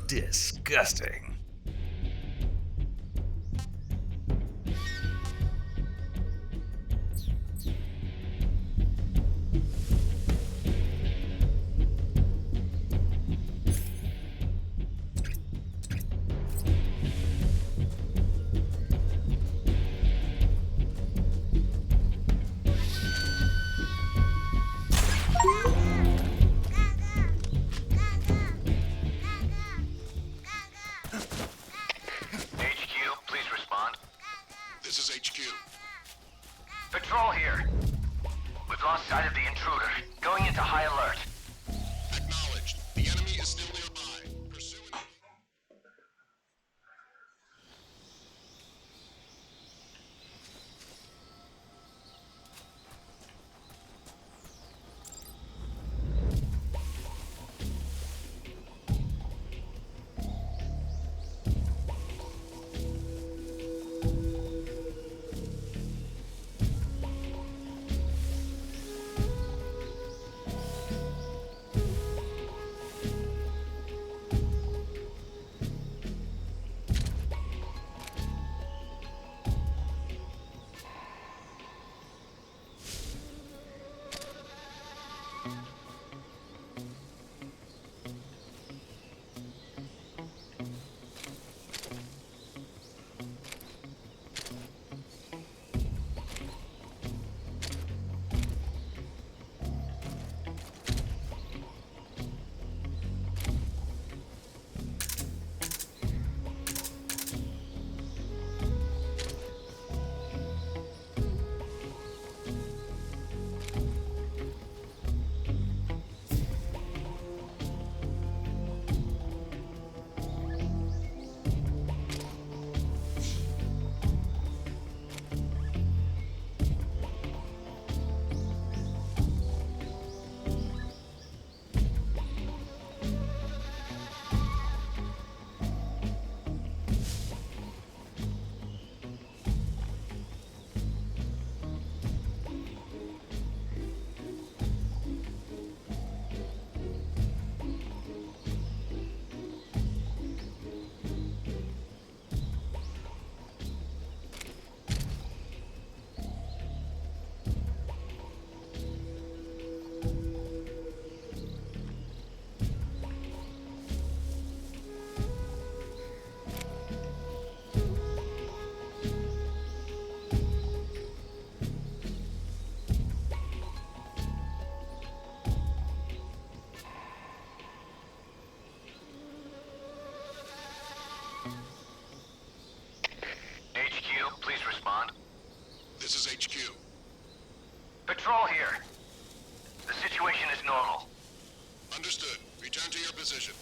Speaker 1: Disgusting.
Speaker 4: Patrol here. We've lost sight of the intruder. Going into high alert.
Speaker 9: Acknowledged. The enemy is still nearby. Pursuing... This is HQ.
Speaker 4: Patrol here. The situation is normal.
Speaker 9: Understood. Return to your position.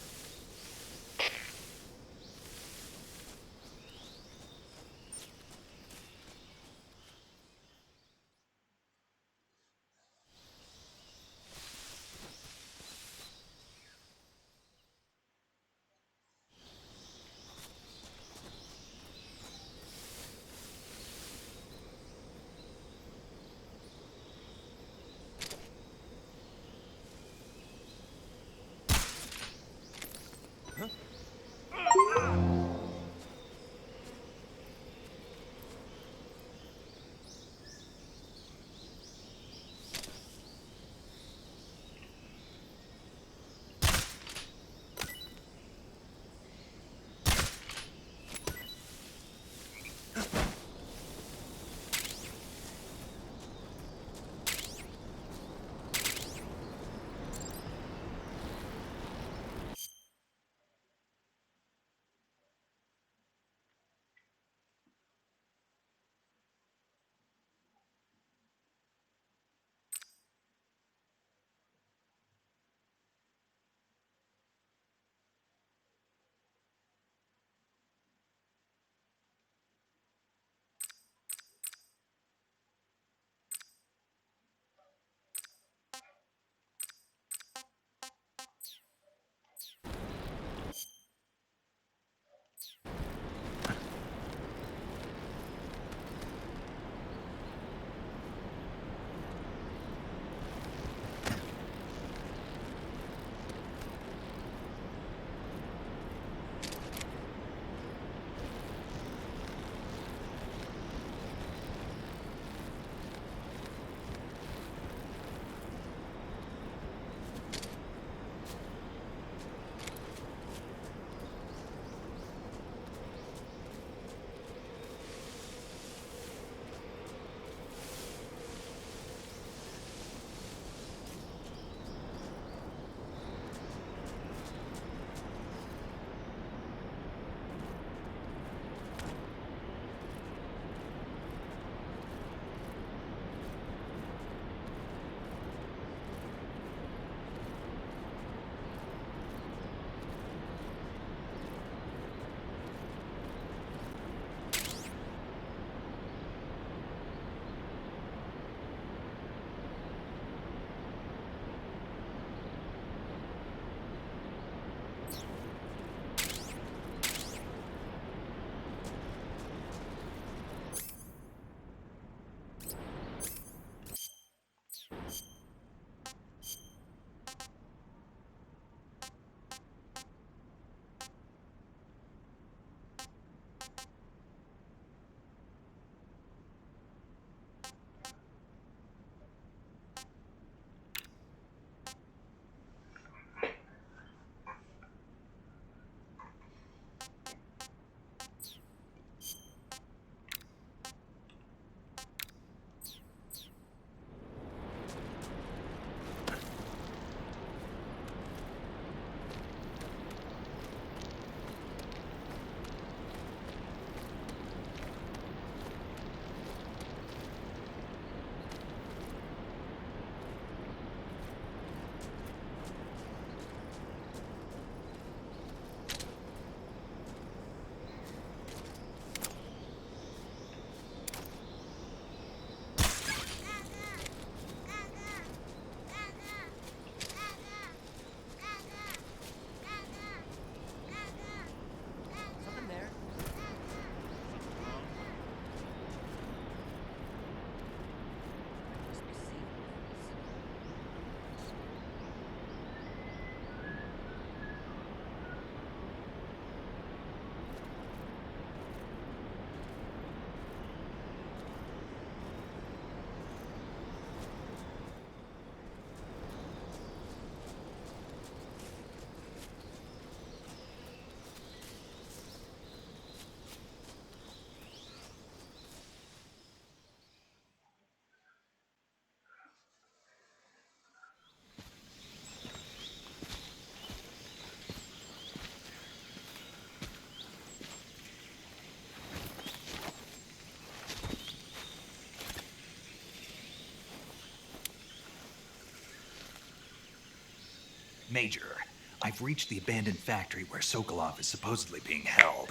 Speaker 1: Major, I've reached the abandoned factory where Sokolov is supposedly being held.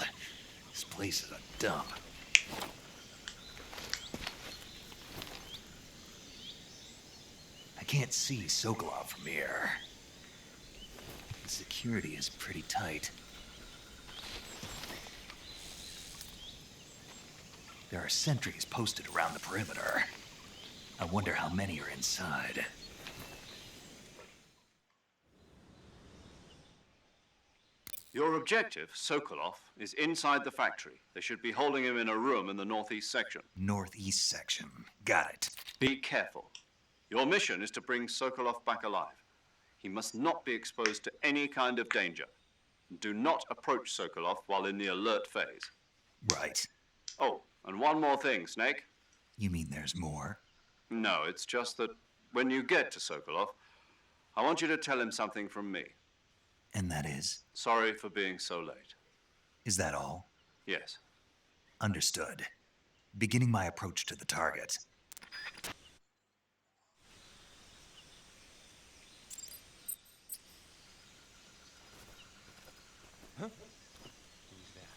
Speaker 1: This place is a dump. I can't see Sokolov from here. The security is pretty tight. There are sentries posted around the perimeter. I wonder how many are inside.
Speaker 2: Your objective, Sokolov, is inside the factory. They should be holding him in a room in the northeast section.
Speaker 1: Northeast section. Got it.
Speaker 2: Be careful. Your mission is to bring Sokolov back alive. He must not be exposed to any kind of danger. Do not approach Sokolov while in the alert phase.
Speaker 1: Right.
Speaker 2: Oh, and one more thing, Snake.
Speaker 1: You mean there's more?
Speaker 2: No, it's just that when you get to Sokolov, I want you to tell him something from me.
Speaker 1: And that is?
Speaker 2: Sorry for being so late.
Speaker 1: Is that all?
Speaker 2: Yes.
Speaker 1: Understood. Beginning my approach to the target.
Speaker 8: Huh? Who's that?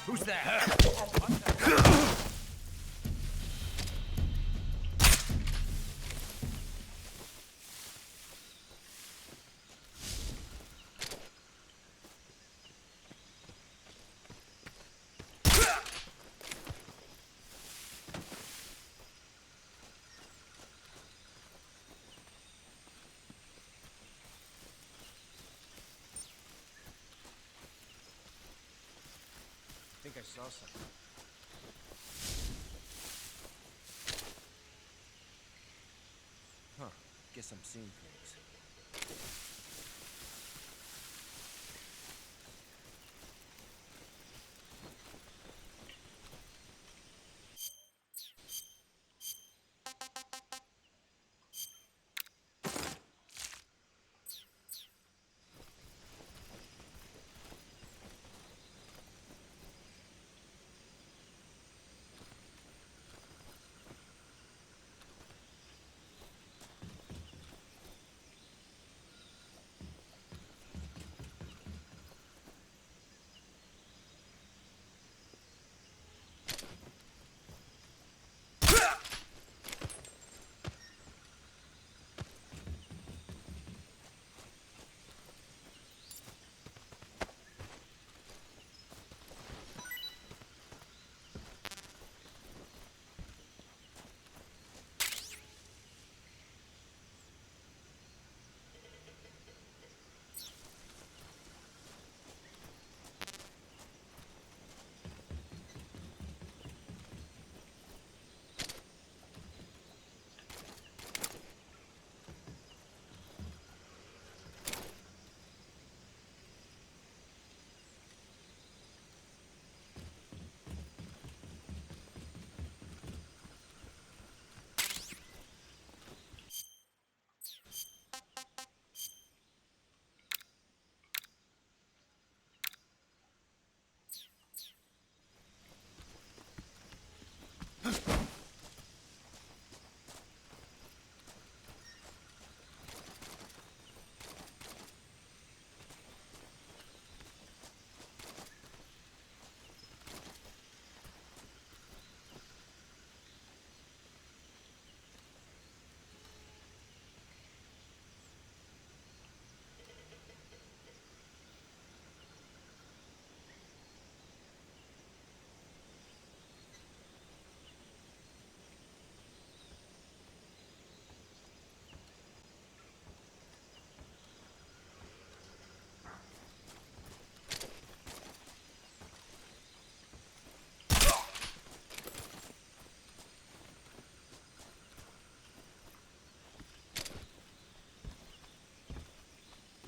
Speaker 8: Who's that? I think I saw something. Huh. Guess I'm seeing things.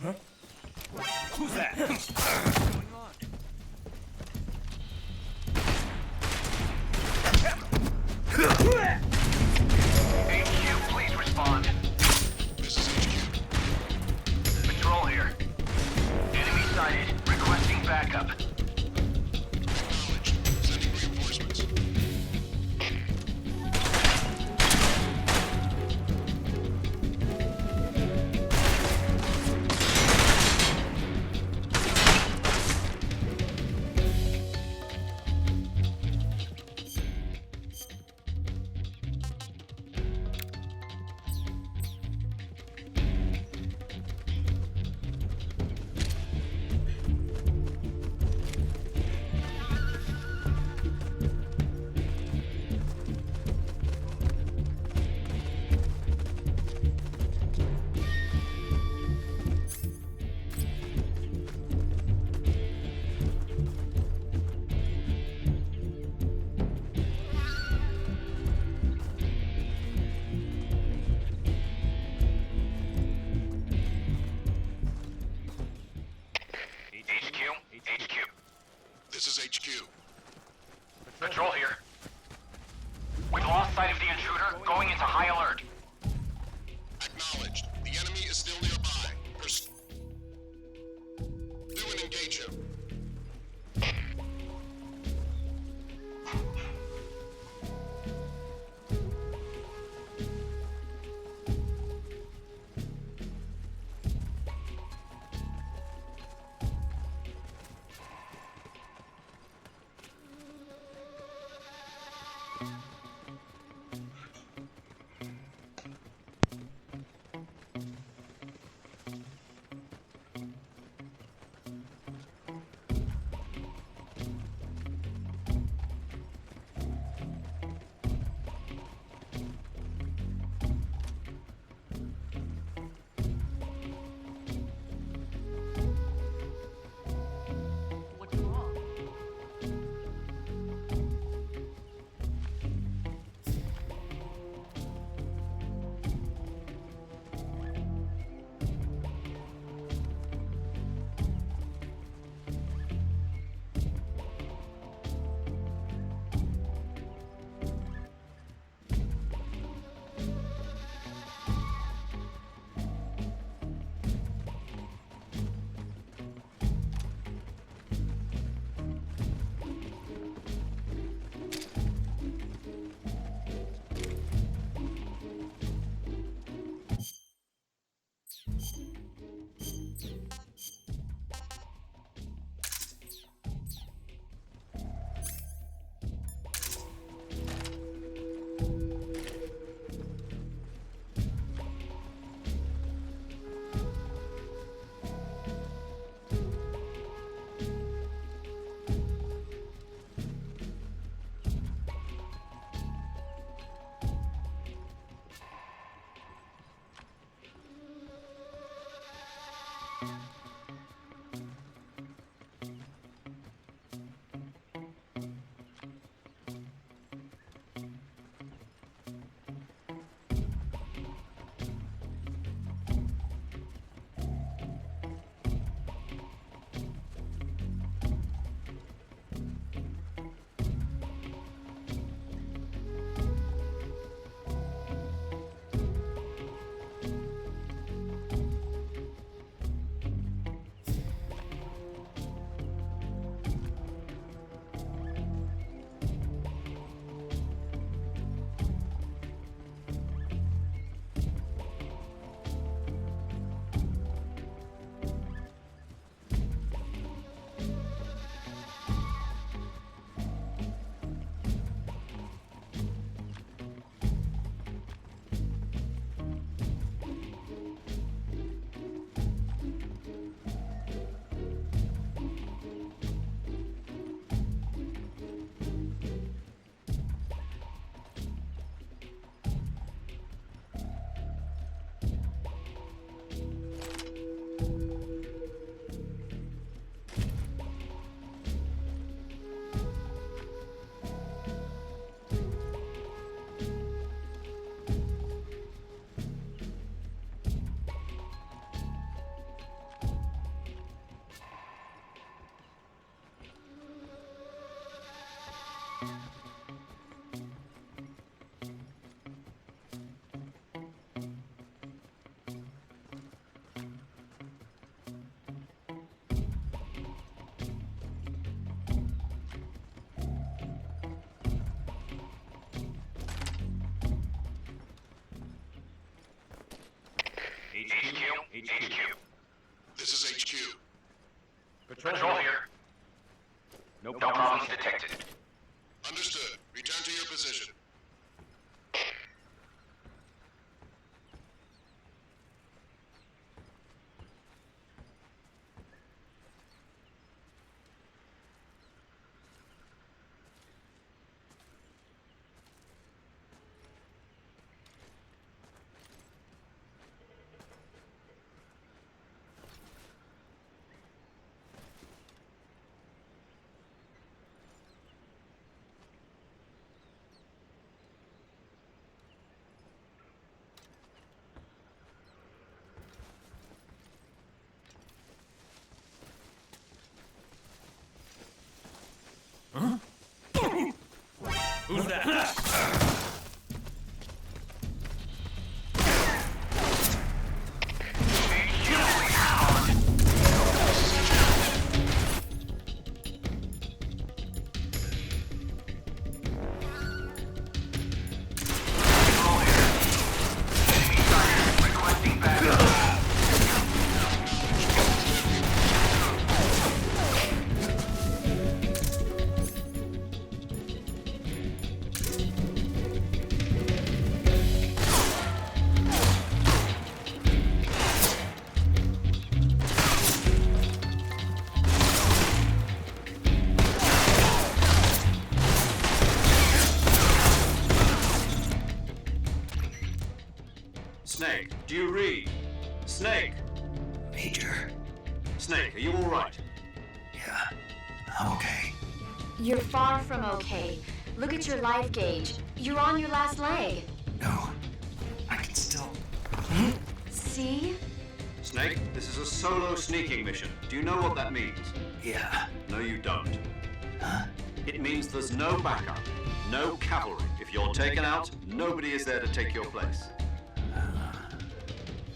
Speaker 8: Huh? Who's that? What's going on?
Speaker 4: backup.
Speaker 9: Acknowledged. Sending reinforcements.
Speaker 4: HQ.
Speaker 9: This is HQ.
Speaker 4: Patrol here. We've lost sight of the intruder, going into high alert.
Speaker 9: Acknowledged. The enemy is still nearby. Pursue and engage him.
Speaker 4: HQ.
Speaker 9: This is HQ.
Speaker 4: Patrol here. No problems detected.
Speaker 9: Understood. Return to your position.
Speaker 8: Who's that?
Speaker 4: Requesting backup.
Speaker 2: Snake, do you read? Snake!
Speaker 1: Major.
Speaker 2: Snake, are you alright?
Speaker 1: Yeah, I'm okay.
Speaker 5: You're far from okay. Look at your life gauge. You're on your last leg.
Speaker 1: No, I can still.
Speaker 5: See?
Speaker 2: Snake, this is a solo sneaking mission. Do you know what that means?
Speaker 1: Yeah.
Speaker 2: No, you don't.
Speaker 1: Huh?
Speaker 2: It means there's no backup, no cavalry. If you're taken out, nobody is there to take your place.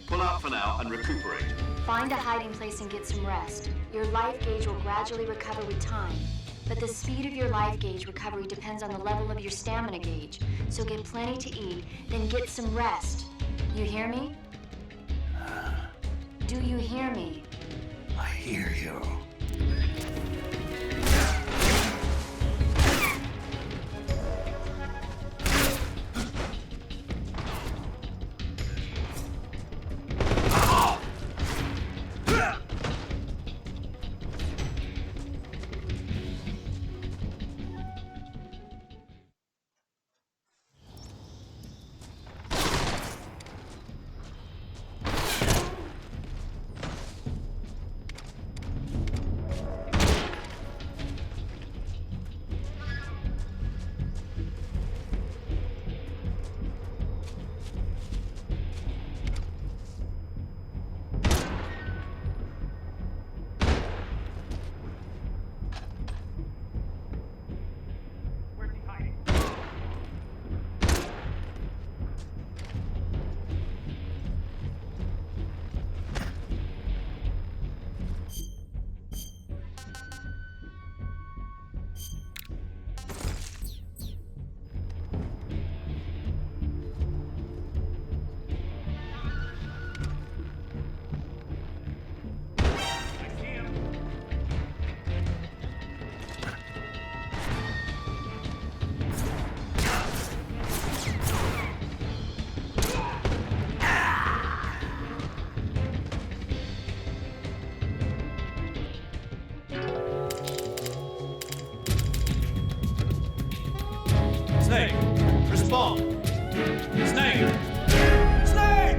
Speaker 2: Pull out for now and recuperate.
Speaker 5: Find a hiding place and get some rest. Your life gauge will gradually recover with time. But the speed of your life gauge recovery depends on the level of your stamina gauge. So get plenty to eat, then get some rest. You hear me? Do you hear me?
Speaker 1: I hear you.
Speaker 8: Snake! Respond! Snake! Snake!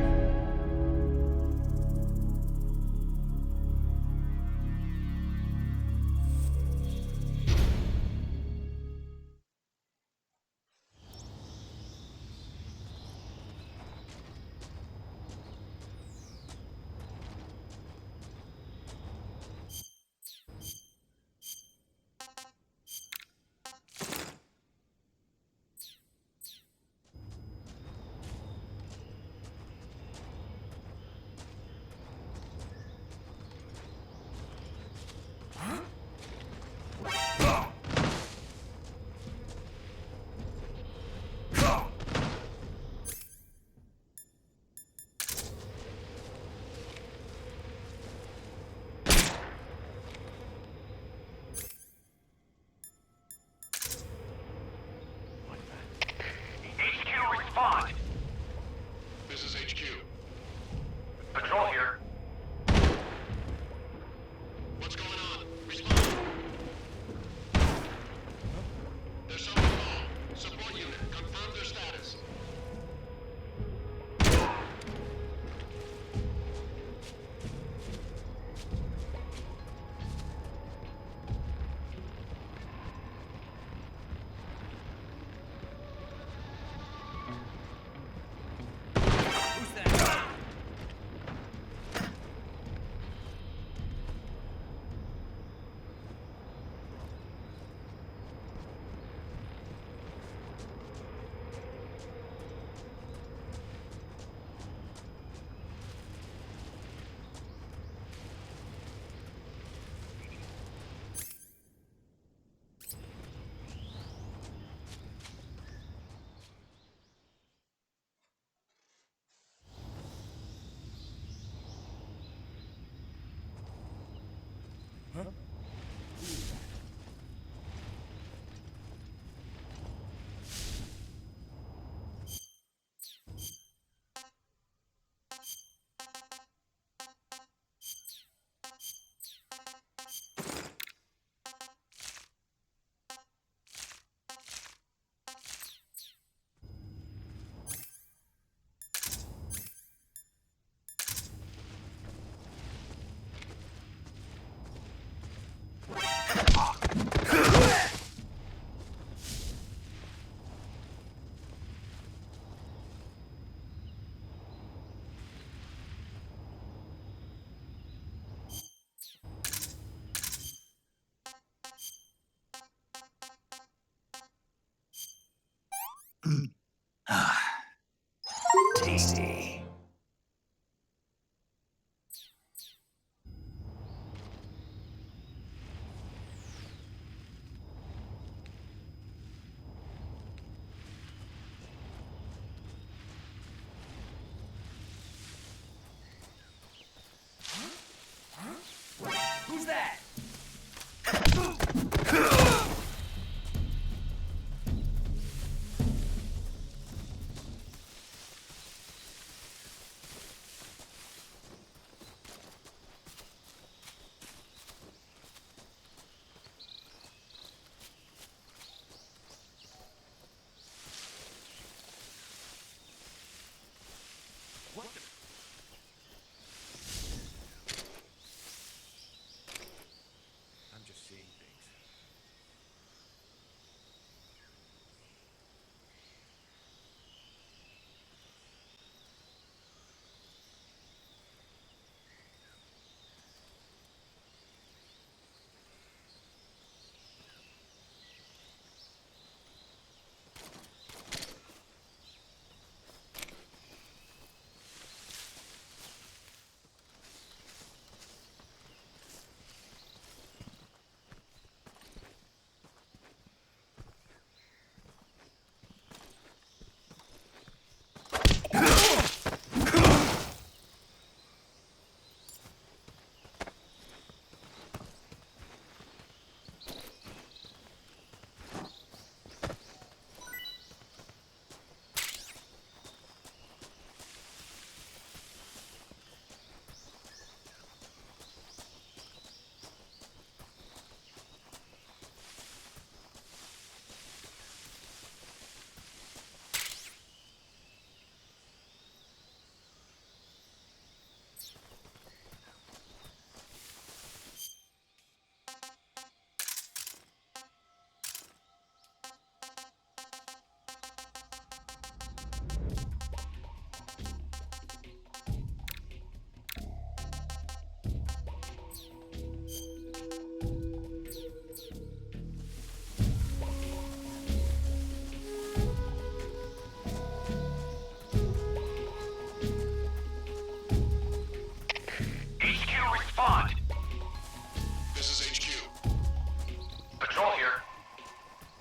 Speaker 1: Tasty.
Speaker 8: Who's that? I'm just seeing things.
Speaker 4: HQ, respond.
Speaker 9: This is HQ.
Speaker 4: Patrol here.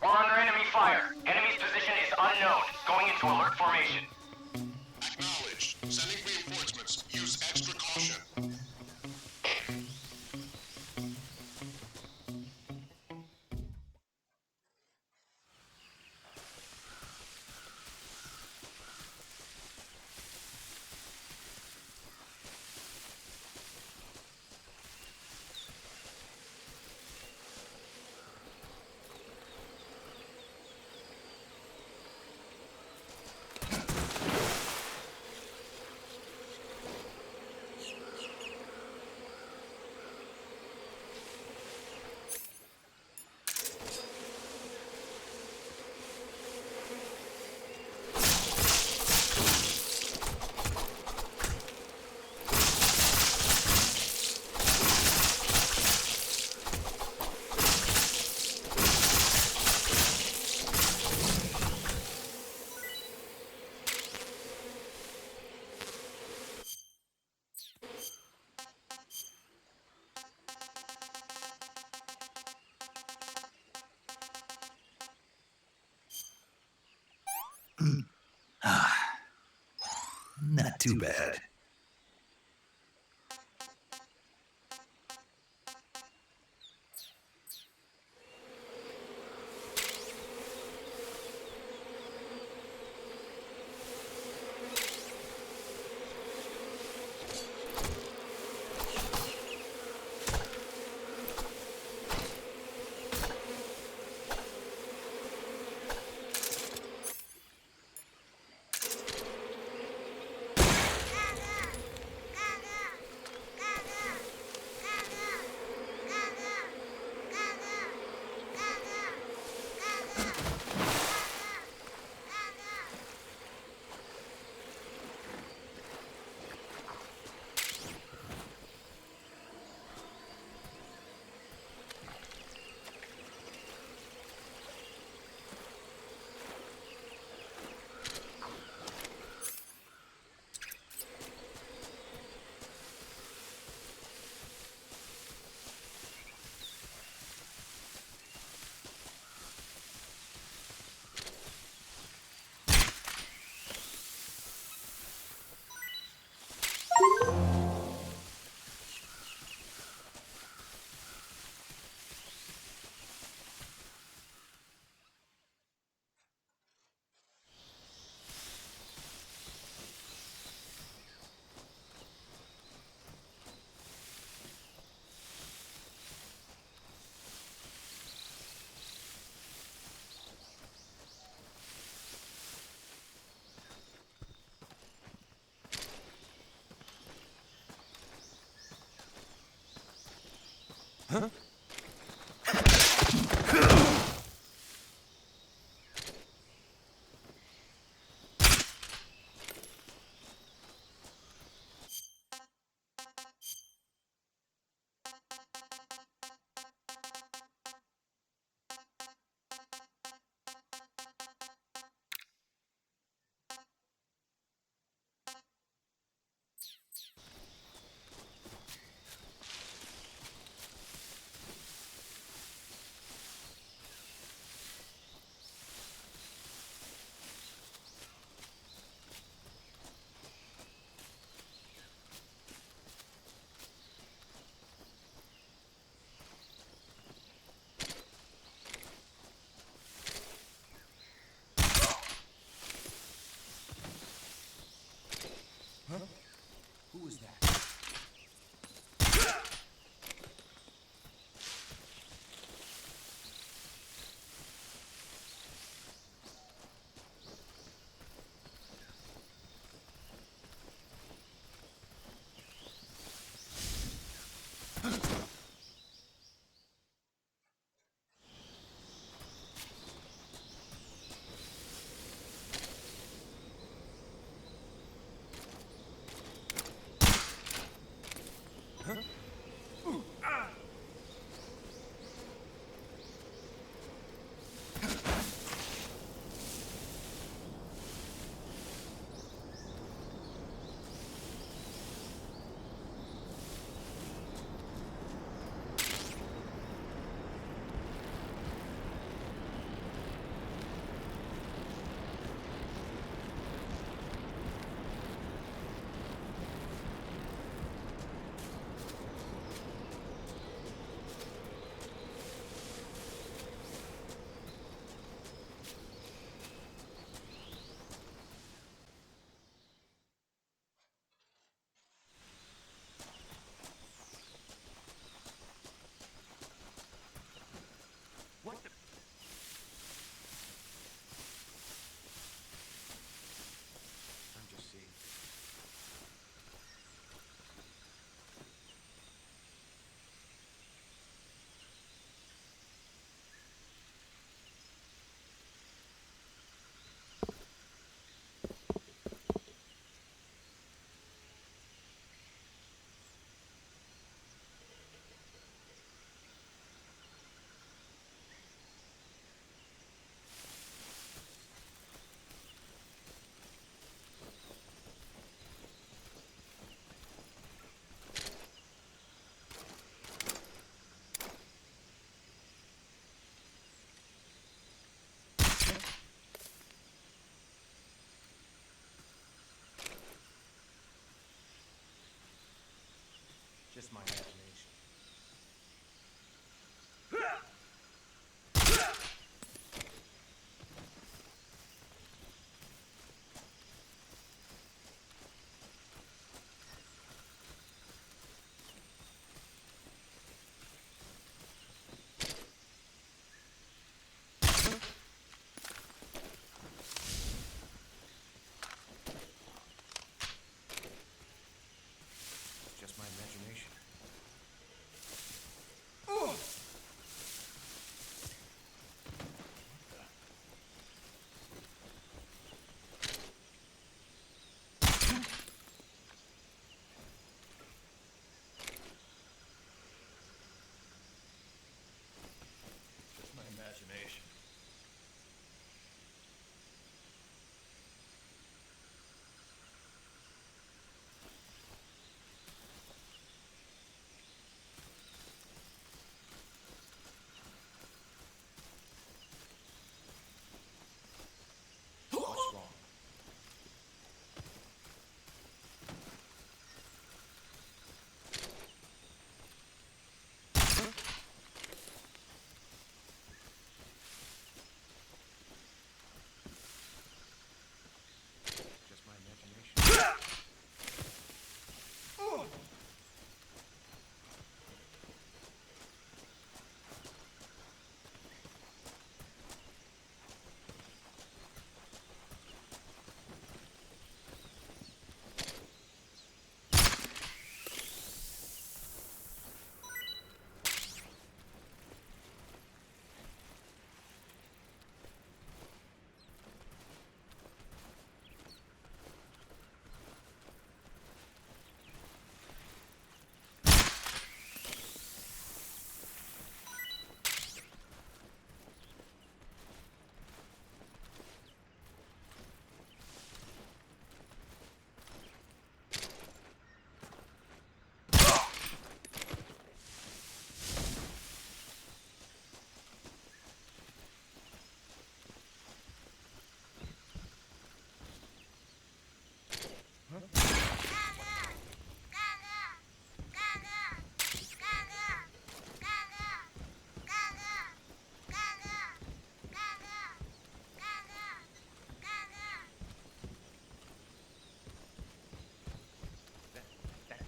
Speaker 4: We're under enemy fire. Enemy's position is unknown. Going into alert formation.
Speaker 9: Acknowledged. Sending reinforcements. Use extra caution.
Speaker 1: Not too bad.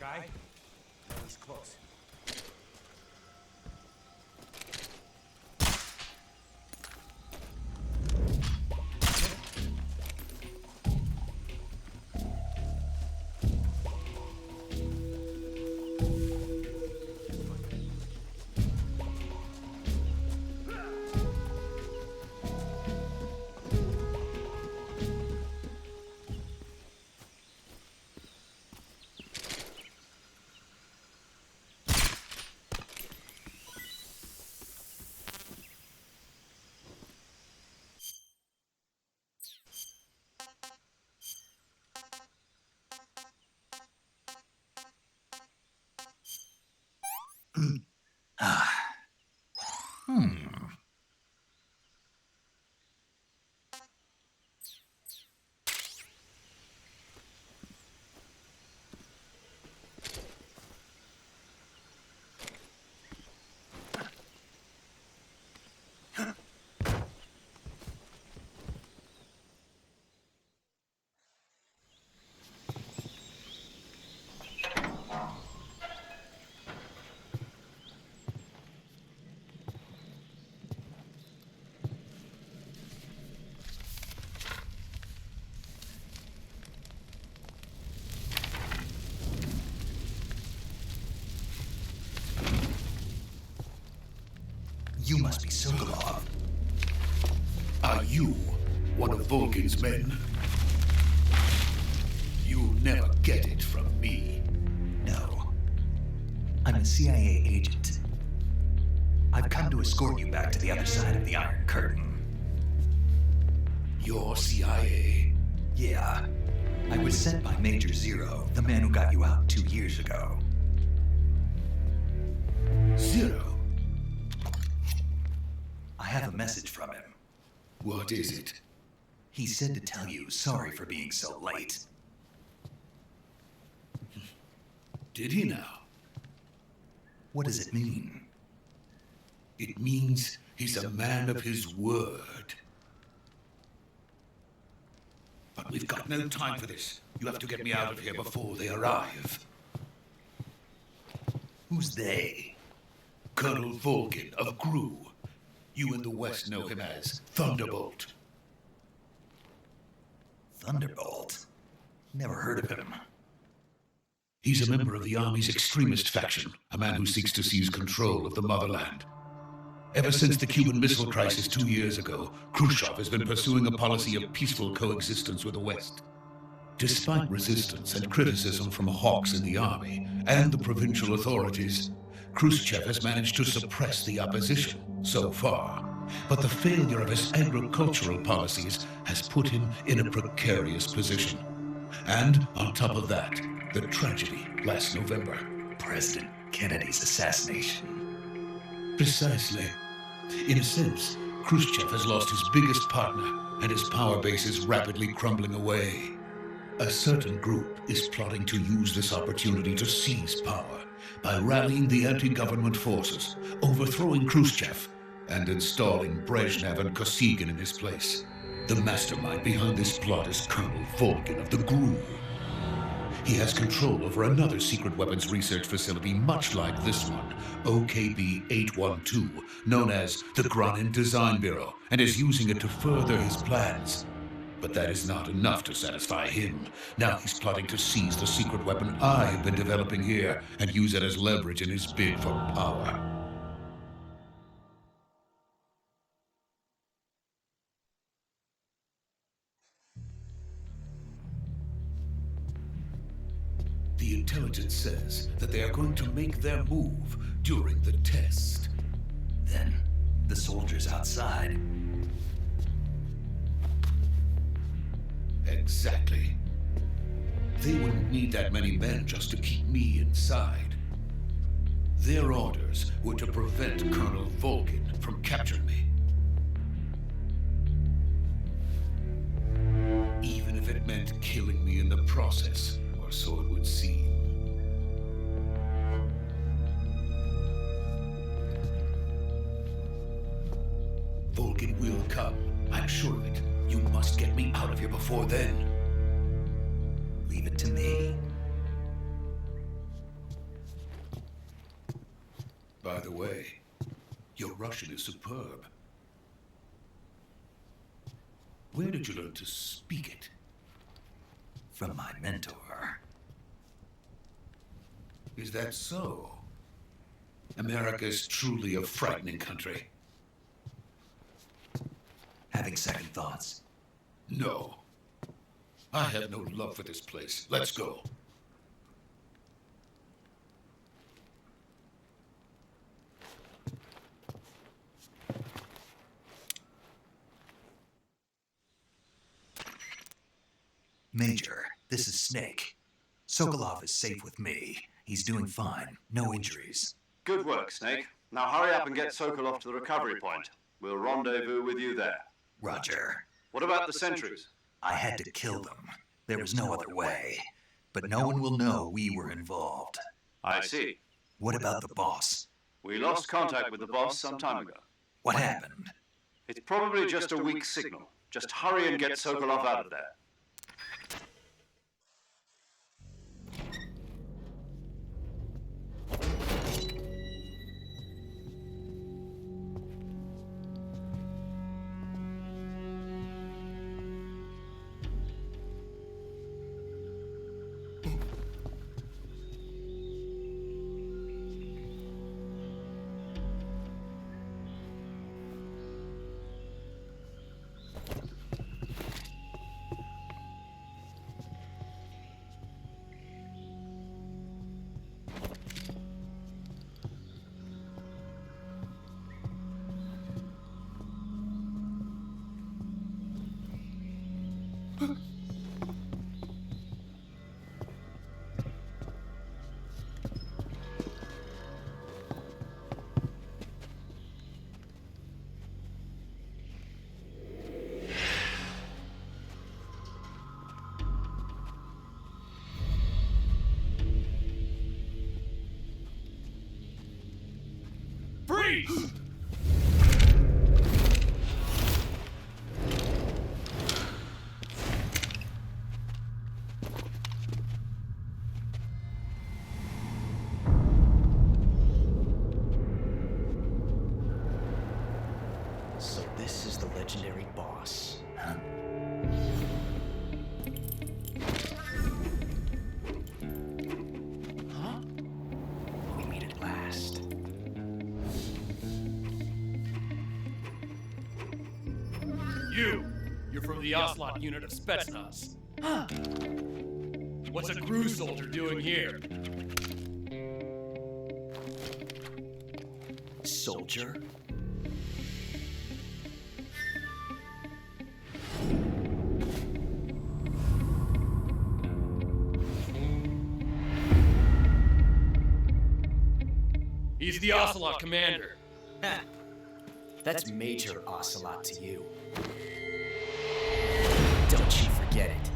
Speaker 8: guy? No, he's close.
Speaker 1: You must be Sokolov.
Speaker 10: Are you one of Volgin's men? You'll never get it from me.
Speaker 1: No. I'm a CIA agent. I've come to escort you back to the other side of the Iron Curtain.
Speaker 10: You're CIA?
Speaker 1: Yeah. I was sent by Major Zero, the man who got you out 2 years ago.
Speaker 10: Zero?
Speaker 1: I have a message from him.
Speaker 10: What is it?
Speaker 1: He said to tell you sorry for being so late.
Speaker 10: Did he now?
Speaker 1: What does it mean?
Speaker 10: It means he's a man of his word. But we've got no time for this. You have to get me out of here before they arrive.
Speaker 1: Who's they?
Speaker 10: Colonel Volgin of GRU. You in the West know him as Thunderbolt.
Speaker 1: Thunderbolt? Never heard of him.
Speaker 10: He's a member of the Army's extremist faction, a man who seeks to seize control of the motherland. Ever since the Cuban Missile Crisis 2 years ago, Khrushchev has been pursuing a policy of peaceful coexistence with the West. Despite resistance and criticism from hawks in the army and the provincial authorities, Khrushchev has managed to suppress the opposition so far. But the failure of his agricultural policies has put him in a precarious position. And on top of that, the tragedy last November.
Speaker 1: President Kennedy's assassination.
Speaker 10: Precisely. In a sense, Khrushchev has lost his biggest partner, and his power base is rapidly crumbling away. A certain group is plotting to use this opportunity to seize power by rallying the anti-government forces, overthrowing Khrushchev, and installing Brezhnev and Kosygin in his place. The mastermind behind this plot is Colonel Volgin of the GRU. He has control over another secret weapons research facility much like this one, OKB-812, known as the Granin Design Bureau, and is using it to further his plans. But that is not enough to satisfy him. Now he's plotting to seize the secret weapon I've been developing here and use it as leverage in his bid for power. The intelligence says that they are going to make their move during the test.
Speaker 1: Then, the soldiers outside.
Speaker 10: Exactly. They wouldn't need that many men just to keep me inside. Their orders were to prevent Colonel Volgin from capturing me. Even if it meant killing me in the process, or so it would seem. Volgin will come. I'm sure of it. You must get me out of here before then.
Speaker 1: Leave it to me.
Speaker 10: the way. Your Russian is superb. Where did you learn to speak it?
Speaker 1: From my mentor.
Speaker 10: Is that so? America is truly a frightening country.
Speaker 1: Having second thoughts.
Speaker 10: No. I have no love for this place. Let's go.
Speaker 1: Major, this is Snake. Sokolov is safe with me. He's doing fine. No injuries.
Speaker 2: Good work, Snake. Now hurry up and get Sokolov to the recovery point. We'll rendezvous with you there.
Speaker 1: Roger.
Speaker 2: What about the sentries?
Speaker 1: I had to kill them. There was no other way. But no one will know we were involved.
Speaker 2: I see.
Speaker 1: What about the boss?
Speaker 2: We lost contact with the boss some time ago.
Speaker 1: What happened?
Speaker 2: It's probably just a weak signal. Just hurry and get Sokolov out of there.
Speaker 11: Freeze!
Speaker 3: So this is the legendary boss.
Speaker 1: Huh?
Speaker 3: Huh? We meet at last.
Speaker 11: You're from the Ocelot unit of Spetsnaz. Huh. What's a GRU soldier doing here?
Speaker 3: Soldier?
Speaker 11: He's the Ocelot commander.
Speaker 3: Ha! That's Major Ocelot to you. Don't you forget it.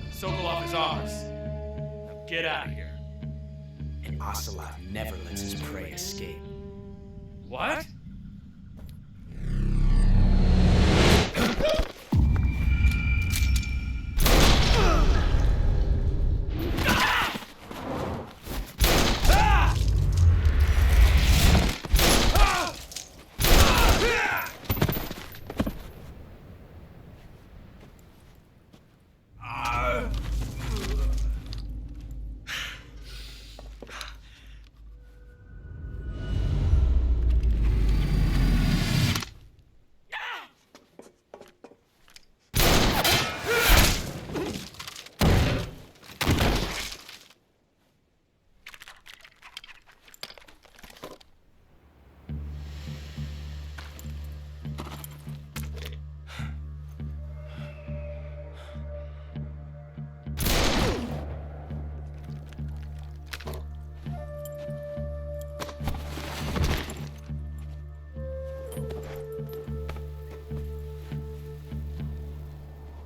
Speaker 11: Sokolov is ours. Now get out of here.
Speaker 3: And Ocelot never lets his prey escape.
Speaker 11: What?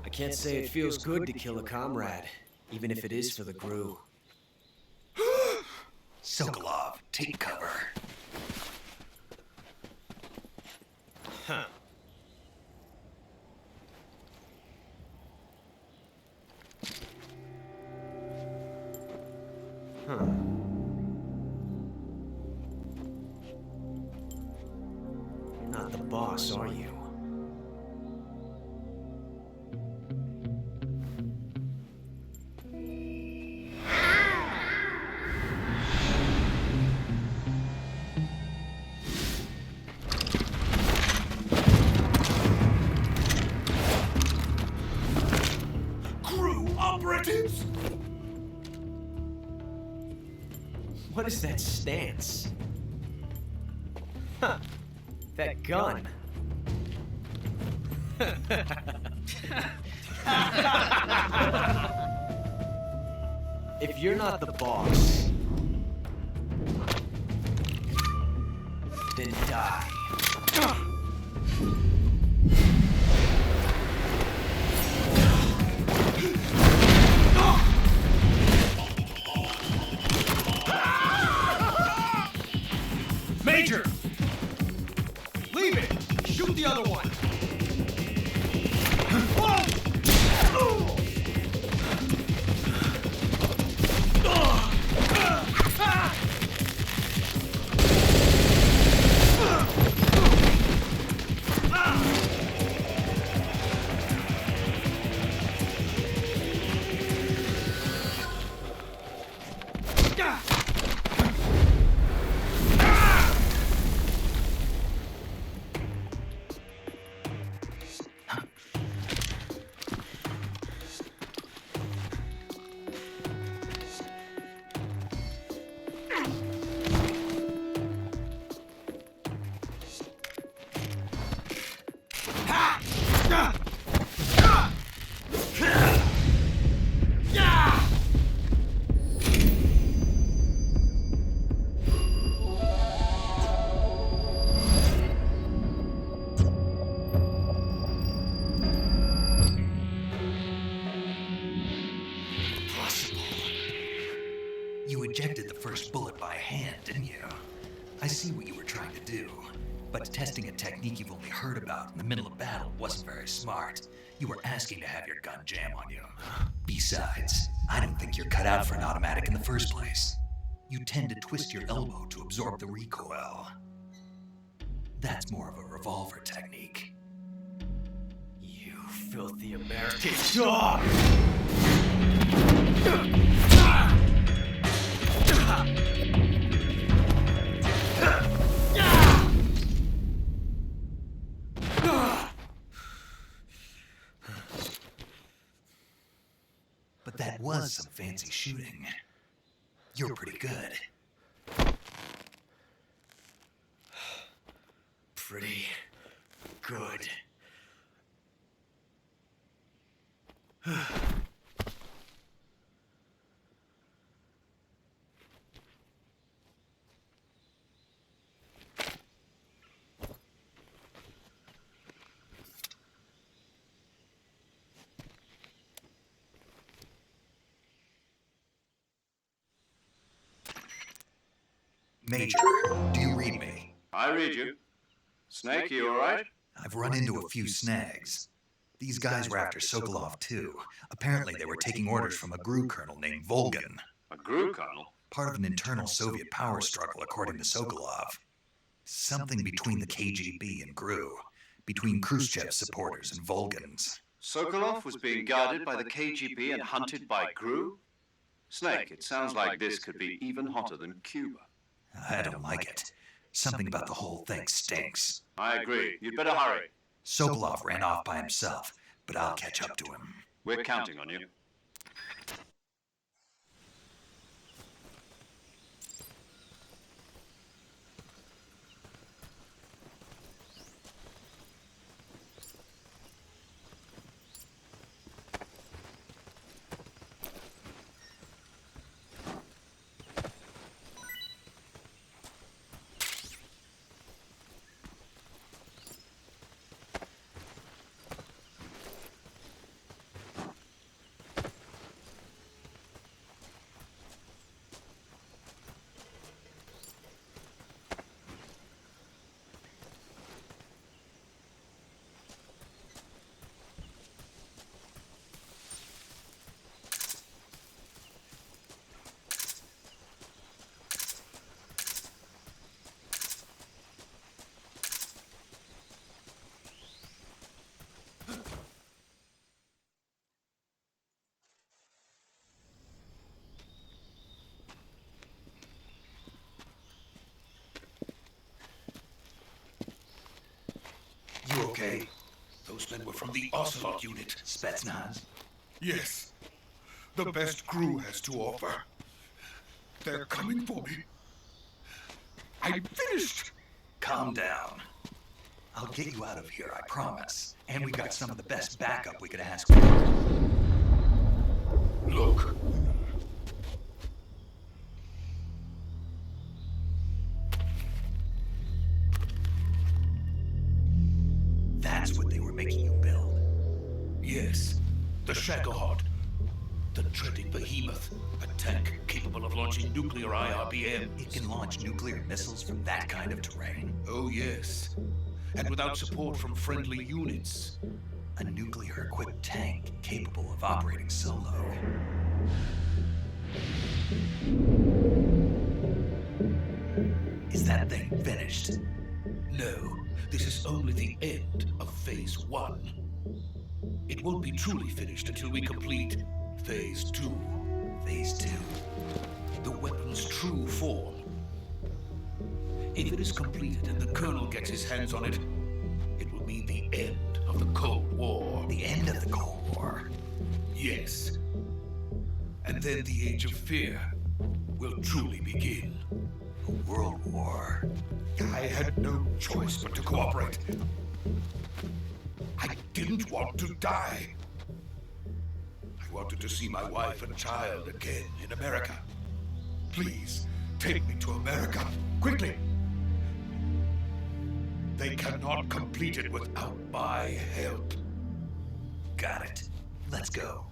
Speaker 3: I can't say it feels good to kill a comrade, even if it is for the GRU.
Speaker 1: Sokolov, take cover.
Speaker 3: Huh.
Speaker 7: You're not the boss, are you?
Speaker 8: Crew operatives!
Speaker 7: What is that stance? Huh. That gun. If you're not the boss, then die.
Speaker 11: Major! Leave it! Shoot the other one!
Speaker 1: You ejected the first bullet by hand, didn't you? I see what you were trying to do. But testing a technique you've only heard about in the middle of battle wasn't very smart. You were asking to have your gun jam on you. Besides, I don't think you're cut out for an automatic in the first place. You tend to twist your elbow to absorb the recoil. That's more of a revolver technique.
Speaker 7: You filthy American dog!
Speaker 1: But that was some fancy shooting. You're pretty good.
Speaker 7: Pretty good.
Speaker 1: Major, do you read me?
Speaker 2: I read you. Snake, you alright?
Speaker 1: I've run into a few snags. These guys were after Sokolov too. Apparently they were taking orders from a GRU colonel named Volgin.
Speaker 2: A GRU colonel?
Speaker 1: Part of an internal Soviet power struggle, according to Sokolov. Something between the KGB and GRU. Between Khrushchev's supporters and Volgin's.
Speaker 2: Sokolov was being guarded by the KGB and hunted by GRU? Snake, it sounds like this could be even hotter than Cuba.
Speaker 1: I don't like it. Something about the whole thing stinks.
Speaker 2: I agree. You'd better hurry.
Speaker 1: Sokolov ran off by himself, but I'll catch up to him.
Speaker 2: We're counting on you.
Speaker 10: okay? Those men were from the Ocelot unit.
Speaker 1: Spetsnaz?
Speaker 10: Yes. The best crew has to offer. They're coming for me. I'm finished!
Speaker 1: Calm down. I'll get you out of here, I promise. And we got some of the best backup we could ask for.
Speaker 10: Look.
Speaker 1: That's what they were making you build.
Speaker 10: Yes. The Shagohod. The dreaded behemoth. A tank capable of launching nuclear IRBM.
Speaker 1: It can launch nuclear missiles from that kind of terrain.
Speaker 10: Oh, yes. And without support from friendly units.
Speaker 1: A nuclear-equipped tank capable of operating solo. Is that thing finished?
Speaker 10: No, this is only the end of Phase 1. It won't be truly finished until we complete Phase 2.
Speaker 1: Phase 2?
Speaker 10: The weapon's true form. If it is completed and the Colonel gets his hands on it, it will mean the end of the Cold War.
Speaker 1: The end of the Cold War?
Speaker 10: Yes. And then the Age of Fear will truly begin.
Speaker 1: A world war?
Speaker 10: I had no choice but to cooperate. I didn't want to die. I wanted to see my wife and child again in America. Please, take me to America, quickly. They cannot complete it without my help.
Speaker 1: Got it. Let's go.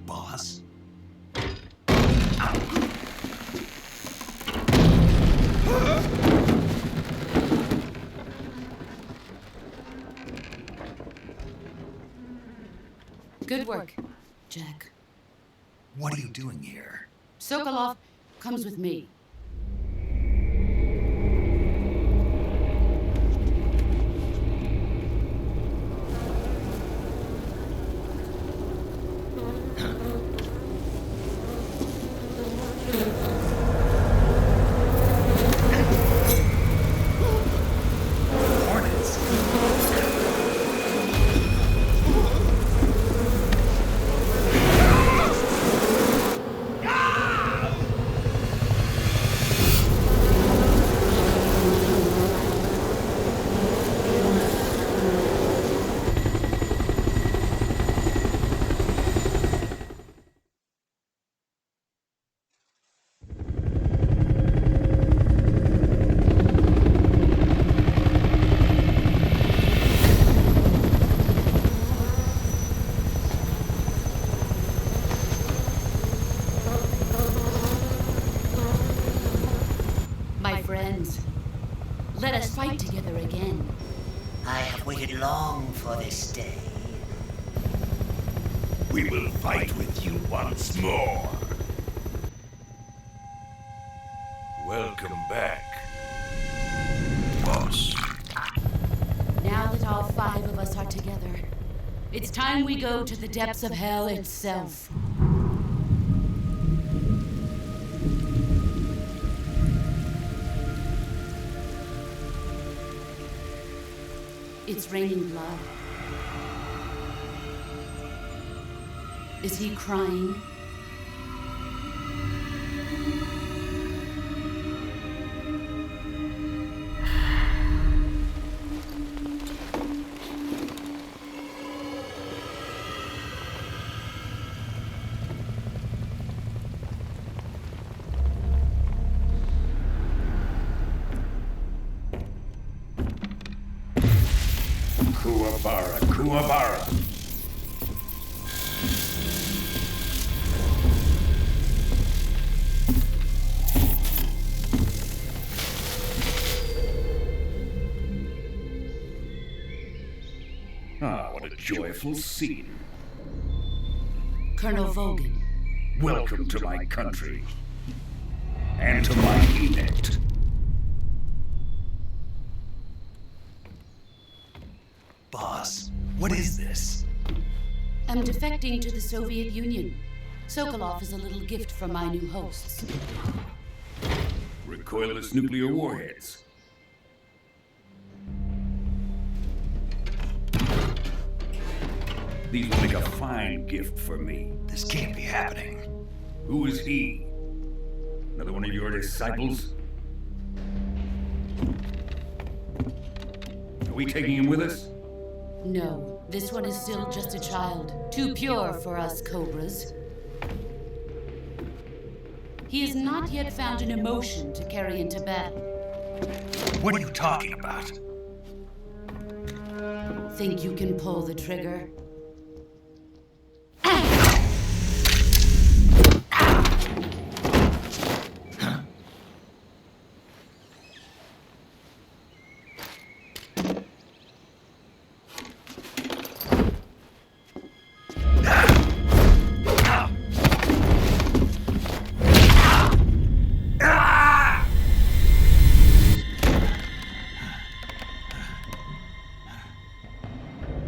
Speaker 1: Boss?
Speaker 6: Good work, Jack.
Speaker 1: What are you doing here?
Speaker 6: Sokolov comes with me. Let us fight together again.
Speaker 12: I have waited long for this day.
Speaker 8: We will fight with you once more. Welcome back, boss.
Speaker 6: Now that all 5 of us are together, it's time we go to the depths of hell itself. It's raining blood. Is he crying?
Speaker 8: Kuwabara, Kuwabara. Ah, what a joyful scene.
Speaker 6: Colonel Vogan.
Speaker 8: Welcome to my country. And to my Edict.
Speaker 1: Boss, what is this?
Speaker 6: I'm defecting to the Soviet Union. Sokolov is a little gift from my new hosts.
Speaker 8: Recoilless nuclear warheads. These will make a fine gift for me.
Speaker 1: This can't be happening.
Speaker 8: Who is he? Another one of your disciples? Are we taking him with us?
Speaker 6: No, this one is still just a child. Too pure for us Cobras. He has not yet found an emotion to carry into battle.
Speaker 1: What are you talking about?
Speaker 6: Think you can pull the trigger?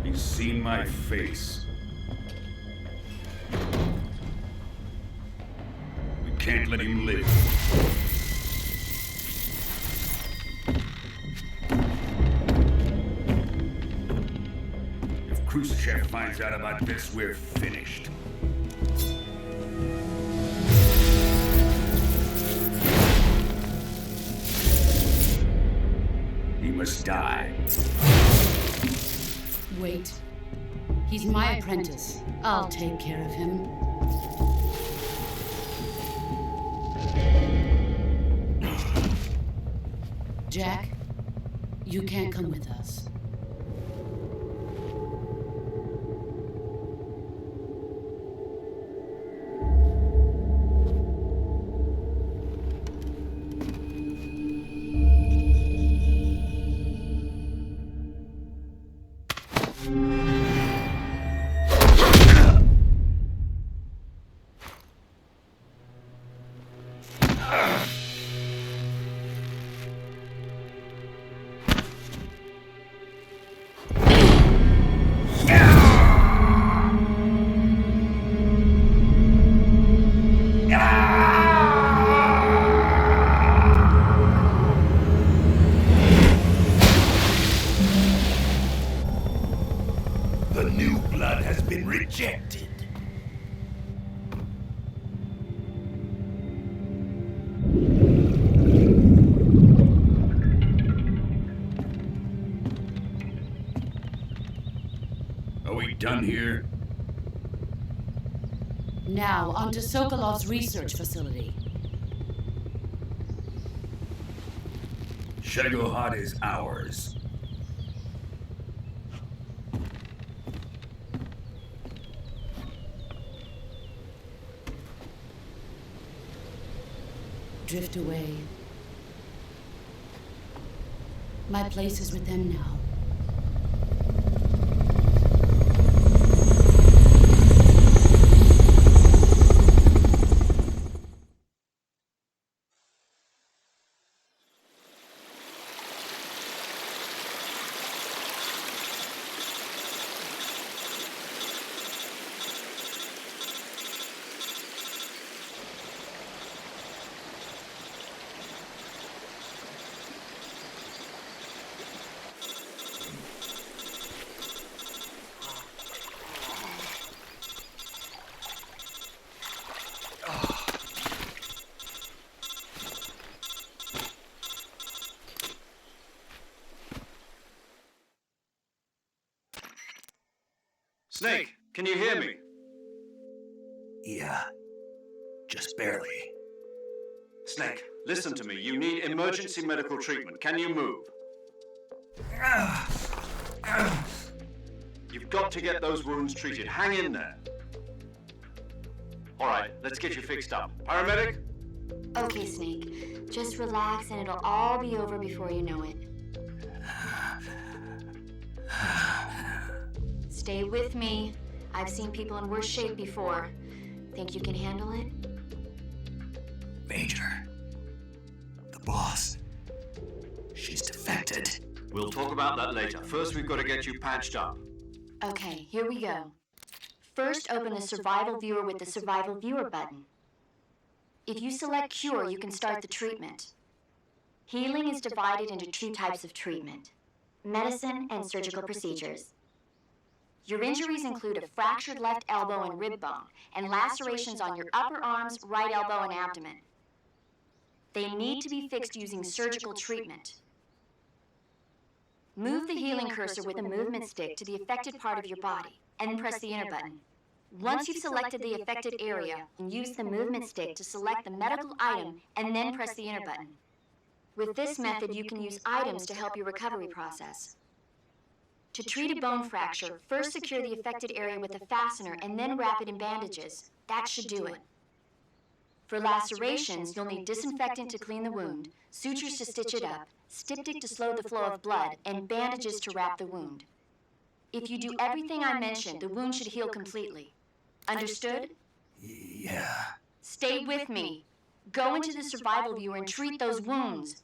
Speaker 8: He's seen my face. We can't let him live. If Khrushchev finds out about this, we're finished. He must die.
Speaker 6: Wait. He's my apprentice. I'll take care of him. Jack, you can't come with us.
Speaker 8: The new blood has been rejected. Are we done here?
Speaker 6: Now, onto Sokolov's research facility.
Speaker 8: Shagohod is ours.
Speaker 6: Drift away. My place is with them now.
Speaker 2: Snake, can you hear me?
Speaker 1: Yeah. Just barely.
Speaker 2: Snake, listen to me. You need emergency medical treatment. Can you move? You've got to get those wounds treated. Hang in there. All right, let's get you fixed up. Paramedic?
Speaker 5: Okay, Snake. Just relax and it'll all be over before you know it. Stay with me. I've seen people in worse shape before. Think you can handle it?
Speaker 1: Major. The boss. She's defected.
Speaker 2: We'll talk about that later. First, we've got to get you patched up.
Speaker 5: Okay, here we go. First, open the Survival Viewer with the Survival Viewer button. If you select Cure, you can start the treatment. Healing is divided into two types of treatment: medicine and surgical procedures. Your injuries include a fractured left elbow and rib bone, and lacerations on your upper arms, right elbow, and abdomen. They need to be fixed using surgical treatment. Move the healing cursor with the movement stick to the affected part of your body, and press the enter button. Once you've selected the affected area, use the movement stick to select the medical item, and then press the enter button. With this method, you can use items to help your recovery process. To treat a bone fracture, first secure the affected area with a fastener and then wrap it in bandages. That should do it. For lacerations, you'll need disinfectant to clean the wound, sutures to stitch it up, styptic to slow the flow of blood, and bandages to wrap the wound. If you do everything I mentioned, the wound should heal completely. Understood?
Speaker 1: Yeah.
Speaker 5: Stay with me. Go into the Survival Viewer and treat those wounds.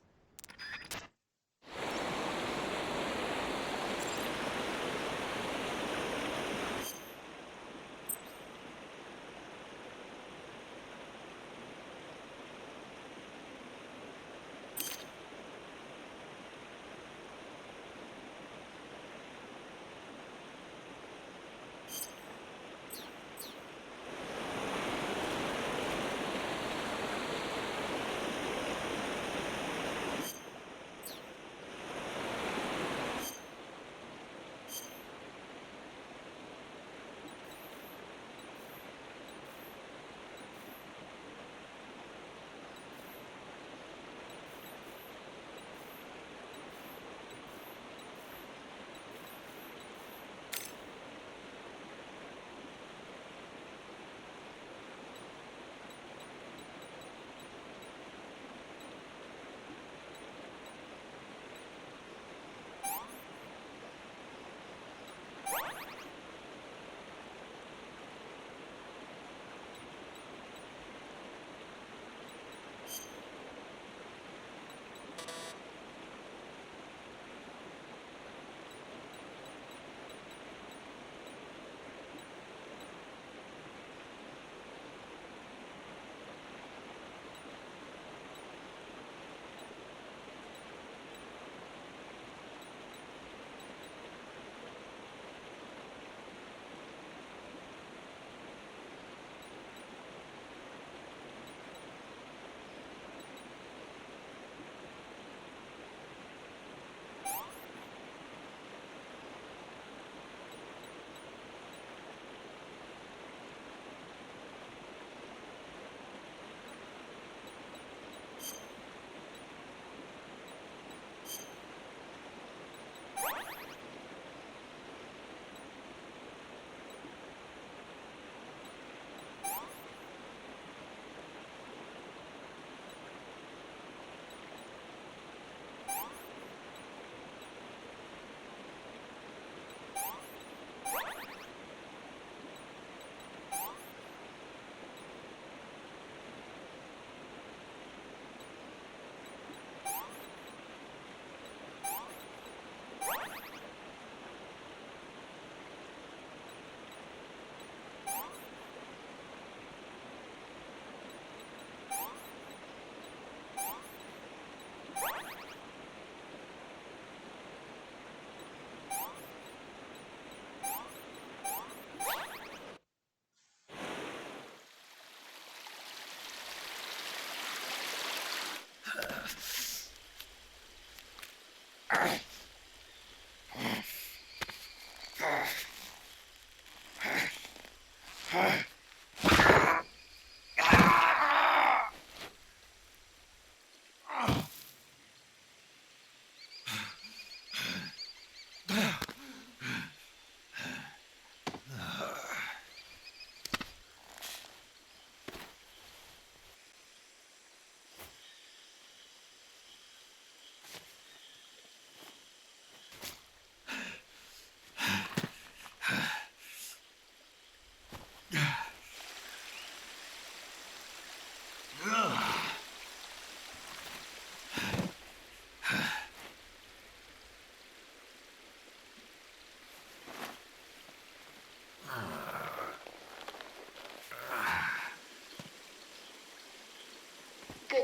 Speaker 5: Good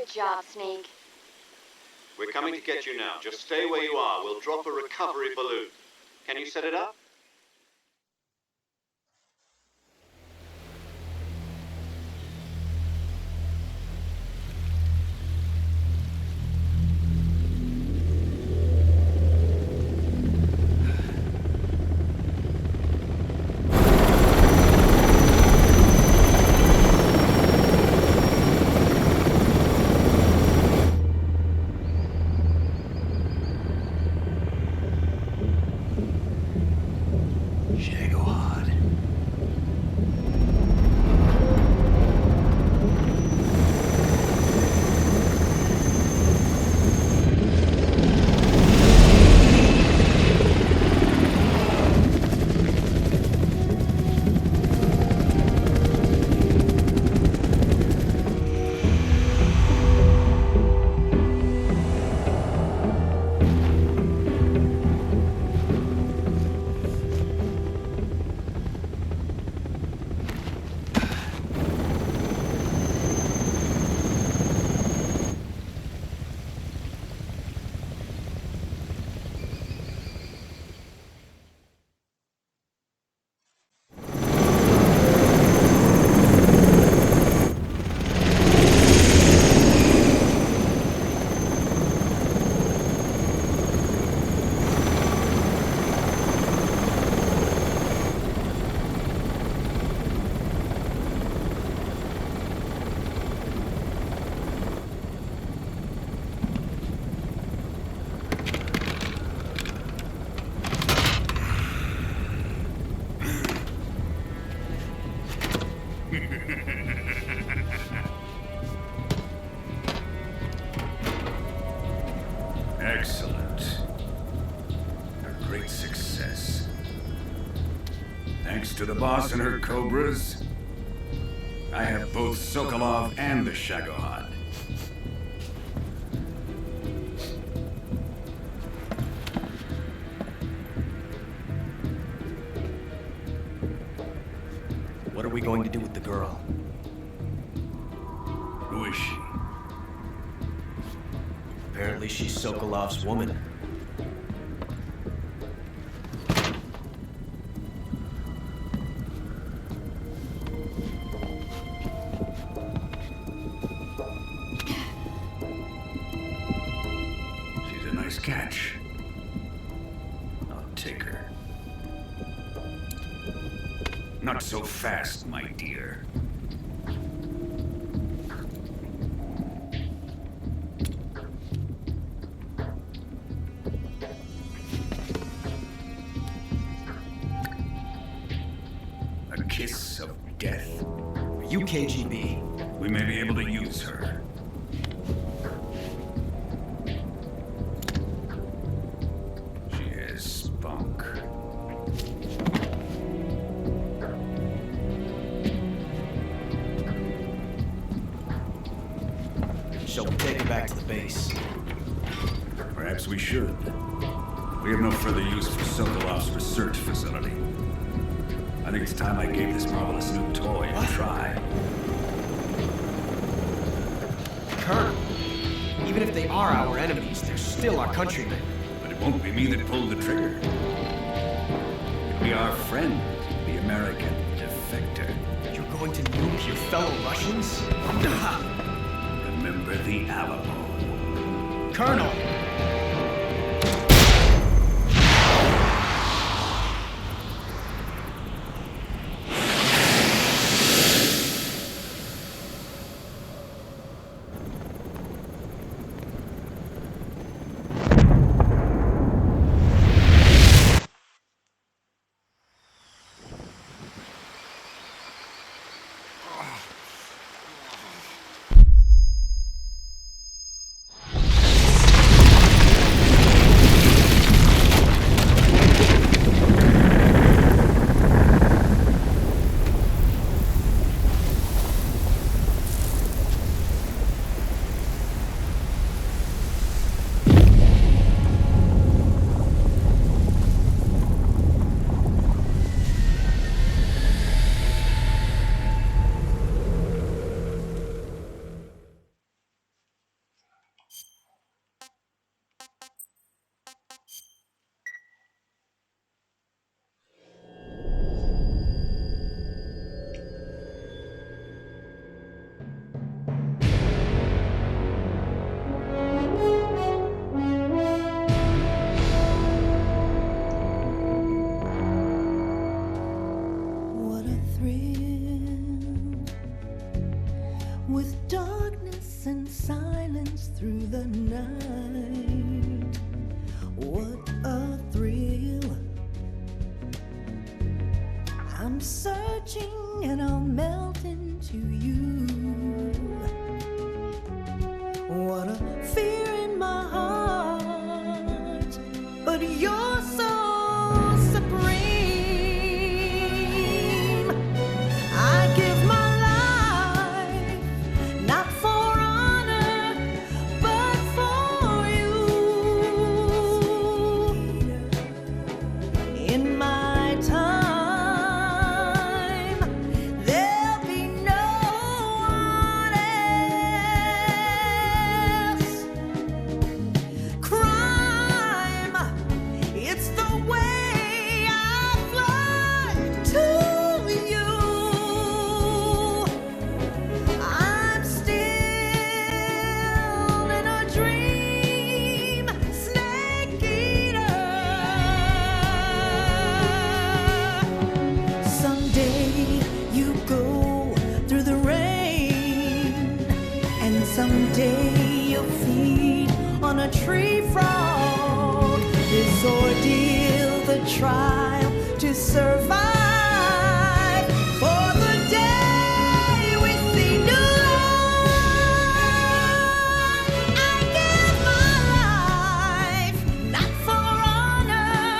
Speaker 5: job, Snake.
Speaker 2: We're coming to get you now. Just stay where you are. We'll drop a recovery balloon. Can you set it up?
Speaker 8: Excellent. A great success. Thanks to the boss and her Cobras, I have both Sokolov and the Shagohod.
Speaker 3: What are we going to do with the girl?
Speaker 8: Who is she?
Speaker 3: Apparently she's Sokolov's woman.
Speaker 8: She's a nice catch. I'll take her. Not so fast, my dear. A kiss of death.
Speaker 3: You KGB.
Speaker 8: We may be able to use her. She has spunk.
Speaker 3: Shall we take her back to the base?
Speaker 8: Perhaps we should. We have no further use for Sokolov's research facility. I think it's time I gave this marvelous new toy a try.
Speaker 3: Colonel, even if they are our enemies, they're still our countrymen.
Speaker 8: But it won't be me that pulled the trigger. It'll be our friend, the American defector.
Speaker 3: You're going to nuke your fellow Russians?
Speaker 8: Remember the Alamo.
Speaker 3: Colonel!
Speaker 7: darkness and silence through the night. What a thrill. I'm searching and I'll melt into you. What a fear in my heart, but you're so supreme. I give my life, not for honor, but for you. In my time, there'll be no one else. Crime, it's the way I fly to you. I'm still in a dream, snake eater. Someday you go through the rain, and someday you'll feed on a tree frog. This ordeal, the trial to survive, for the day we see new light. I give my life, not for honor,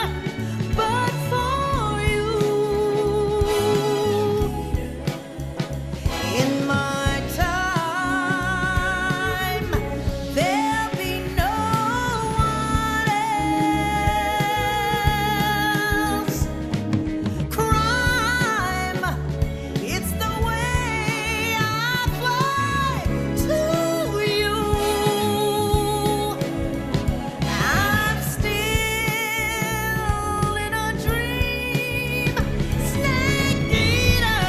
Speaker 7: but for you. In my time, there'll be no one else. Crime, it's the way I fly to you. I'm still in a dream, snake eater.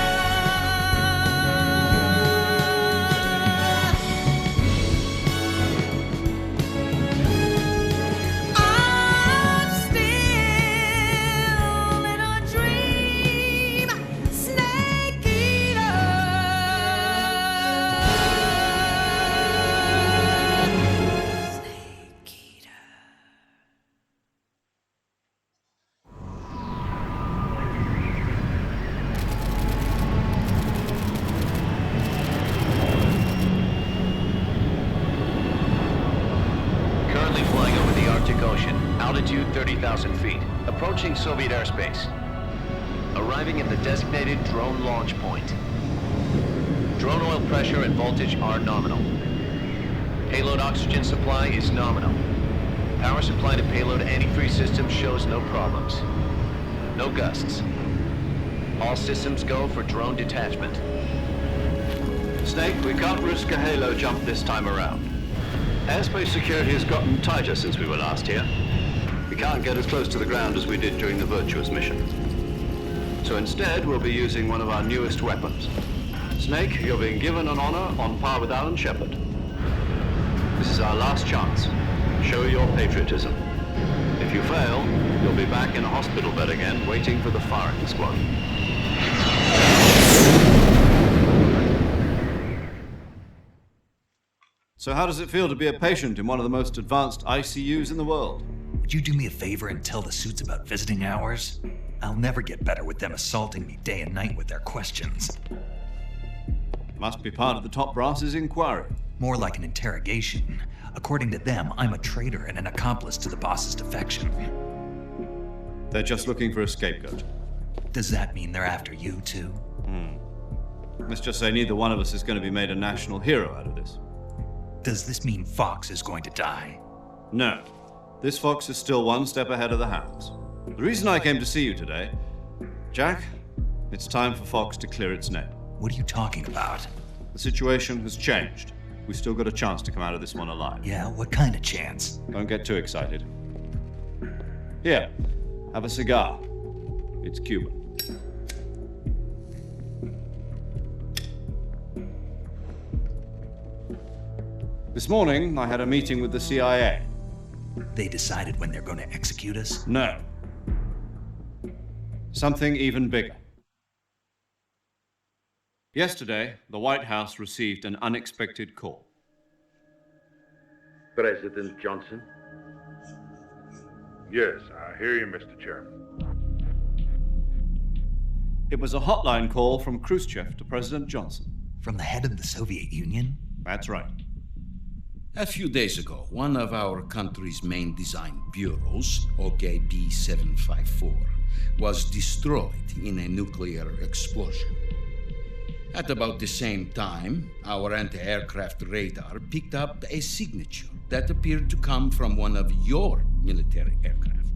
Speaker 7: I'm still in a dream, snake eater. Snake eater.
Speaker 4: Currently flying over the Arctic Ocean, altitude 30,000 feet, approaching Soviet airspace. Arriving at the designated drone launch point. Drone oil pressure and voltage are nominal. Payload oxygen supply is nominal. Power supply to payload antifreeze system shows no problems. No gusts. All systems go for drone detachment.
Speaker 2: Snake, we can't risk a halo jump this time around. Airspace security has gotten tighter since we were last here. We can't get as close to the ground as we did during the Virtuous mission. So instead, we'll be using one of our newest weapons. Snake, you're being given an honor on par with Alan Shepard. This is our last chance. Show your patriotism. If you fail, you'll be back in a hospital bed again, waiting for the firing squad. So how does it feel to be a patient in one of the most advanced ICUs in the world?
Speaker 1: Would you do me a favor and tell the suits about visiting hours? I'll never get better with them assaulting me day and night with their questions.
Speaker 2: Must be part of the top brass's inquiry.
Speaker 1: More like an interrogation. According to them, I'm a traitor and an accomplice to the boss's defection.
Speaker 2: They're just looking for a scapegoat.
Speaker 1: Does that mean they're after you, too?
Speaker 2: Let's just say neither one of us is going to be made a national hero out of this.
Speaker 1: Does this mean Fox is going to die?
Speaker 2: No. This Fox is still one step ahead of the Hounds. The reason I came to see you today, Jack, it's time for Fox to clear its name.
Speaker 1: What are you talking about?
Speaker 2: The situation has changed. We've still got a chance to come out of this one alive.
Speaker 1: Yeah, what kind of chance?
Speaker 2: Don't get too excited. Here, have a cigar. It's Cuban. This morning, I had a meeting with the CIA.
Speaker 1: They decided when they're going to execute us?
Speaker 2: No. Something even bigger. Yesterday, the White House received an unexpected call.
Speaker 13: President Johnson?
Speaker 14: Yes, I hear you, Mr. Chairman.
Speaker 2: It was a hotline call from Khrushchev to President Johnson.
Speaker 1: From the head of the Soviet Union?
Speaker 2: That's right.
Speaker 10: A few days ago, one of our country's main design bureaus, OKB 754, was destroyed in a nuclear explosion. At about the same time, our anti-aircraft radar picked up a signature that appeared to come from one of your military aircraft.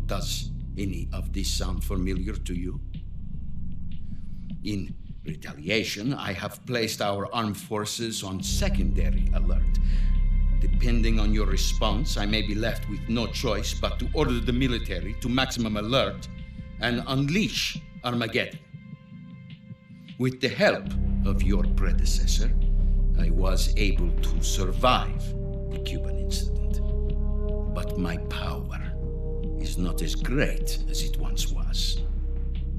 Speaker 10: Does any of this sound familiar to you? In retaliation, I have placed our armed forces on secondary alert. Depending on your response, I may be left with no choice but to order the military to maximum alert and unleash Armageddon. With the help of your predecessor, I was able to survive the Cuban incident. But my power is not as great as it once was.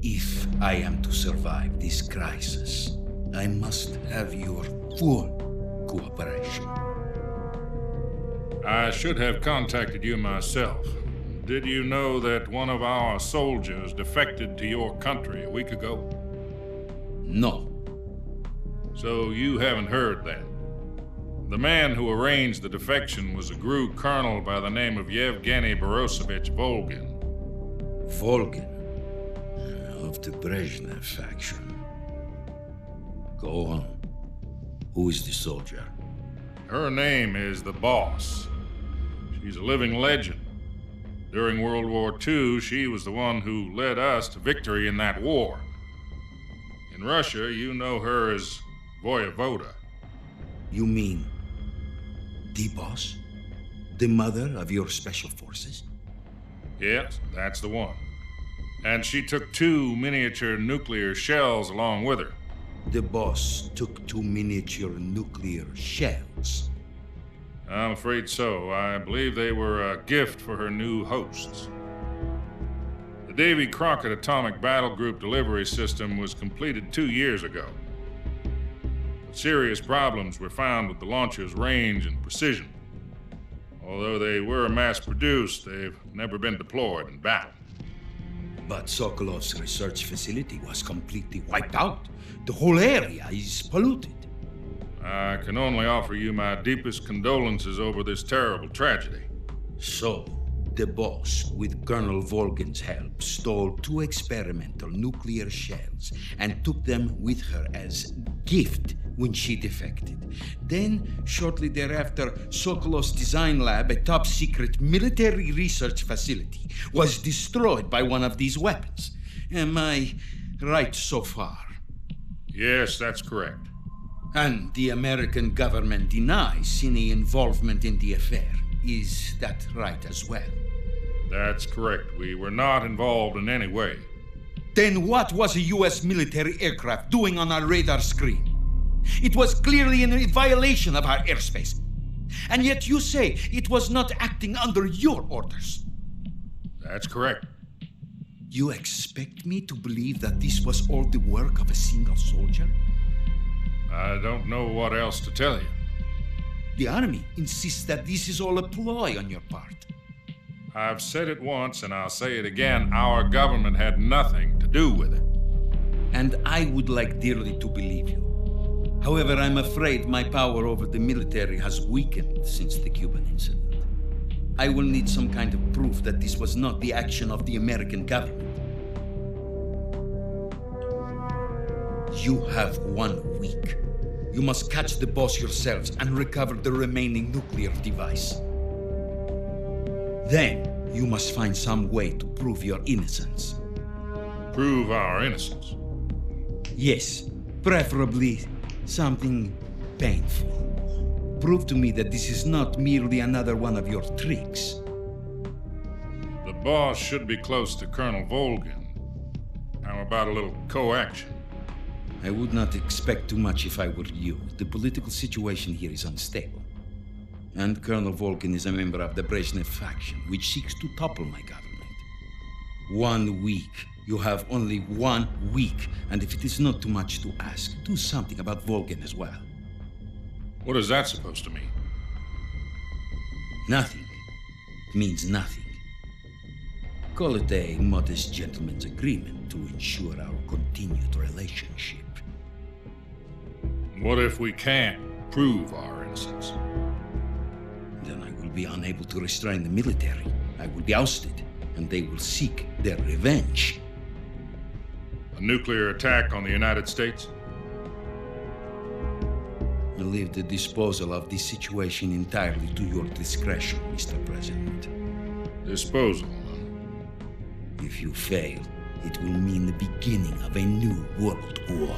Speaker 10: If I am to survive this crisis, I must have your full cooperation.
Speaker 14: I should have contacted you myself. Did you know that one of our soldiers defected to your country a week ago?
Speaker 10: No.
Speaker 14: So you haven't heard that. The man who arranged the defection was a GRU colonel by the name of Yevgeny Borosovich Volgin.
Speaker 10: Volgin? Of the Brezhnev faction. Go on. Who is the soldier?
Speaker 14: Her name is the Boss. She's a living legend. During World War II, she was the one who led us to victory in that war. In Russia, you know her as Voyevoda.
Speaker 10: You mean the Boss? The mother of your special forces?
Speaker 14: Yes, that's the one. And she took 2 miniature nuclear shells along with her.
Speaker 10: The Boss took 2 miniature nuclear shells?
Speaker 14: I'm afraid so. I believe they were a gift for her new hosts. The Davy Crockett Atomic Battle Group delivery system was completed 2 years ago. But serious problems were found with the launcher's range and precision. Although they were mass-produced, they've never been deployed in battle.
Speaker 10: But Sokolov's research facility was completely wiped out. The whole area is polluted.
Speaker 14: I can only offer you my deepest condolences over this terrible tragedy.
Speaker 10: So, the Boss, with Colonel Volgin's help, stole 2 experimental nuclear shells and took them with her as gift when she defected. Then, shortly thereafter, Sokolov's design lab, a top-secret military research facility, was destroyed by one of these weapons. Am I right so far?
Speaker 14: Yes, that's correct.
Speaker 10: And the American government denies any involvement in the affair. Is that right as well?
Speaker 14: That's correct. We were not involved in any way.
Speaker 10: Then what was a U.S. military aircraft doing on our radar screen? It was clearly in violation of our airspace. And yet you say it was not acting under your orders.
Speaker 14: That's correct.
Speaker 10: You expect me to believe that this was all the work of a single soldier?
Speaker 14: I don't know what else to tell you.
Speaker 10: The Army insists that this is all a ploy on your part.
Speaker 14: I've said it once and I'll say it again. Our government had nothing to do with it.
Speaker 10: And I would like dearly to believe you. However, I'm afraid my power over the military has weakened since the Cuban incident. I will need some kind of proof that this was not the action of the American government. You have 1 week. You must catch the Boss yourselves and recover the remaining nuclear device. Then, you must find some way to prove your innocence.
Speaker 14: Prove our innocence?
Speaker 10: Yes, preferably something painful. Prove to me that this is not merely another one of your tricks.
Speaker 14: The Boss should be close to Colonel Volgin. How about a little co-action?
Speaker 10: I would not expect too much if I were you. The political situation here is unstable. And Colonel Volgin is a member of the Brezhnev faction, which seeks to topple my government. 1 week You have only 1 week, and if it is not too much to ask, do something about Volgin as well.
Speaker 14: What is that supposed to mean?
Speaker 10: Nothing. It means nothing. Call it a modest gentleman's agreement to ensure our continued relationship.
Speaker 14: What if we can't prove our innocence?
Speaker 10: Then I will be unable to restrain the military. I will be ousted, and they will seek their revenge.
Speaker 14: A nuclear attack on the United States?
Speaker 10: I leave the disposal of this situation entirely to your discretion, Mr. President.
Speaker 14: Disposal?
Speaker 10: If you fail, it will mean the beginning of a new world war.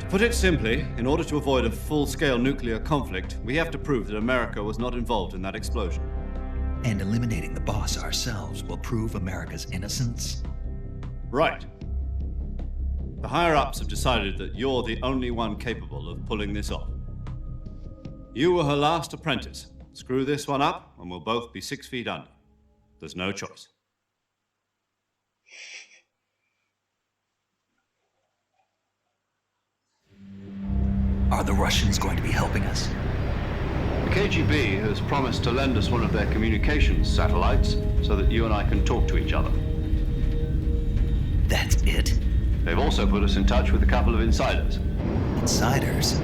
Speaker 2: To put it simply, in order to avoid a full-scale nuclear conflict, we have to prove that America was not involved in that explosion.
Speaker 1: And eliminating the boss ourselves will prove America's innocence?
Speaker 2: Right. The higher-ups have decided that you're the only one capable of pulling this off. You were her last apprentice. Screw this one up, and we'll both be 6 feet under. There's no choice.
Speaker 1: Are the Russians going to be helping us?
Speaker 2: The KGB has promised to lend us one of their communications satellites so that you and I can talk to each other.
Speaker 1: That's it?
Speaker 2: They've also put us in touch with a couple of insiders.
Speaker 1: Insiders?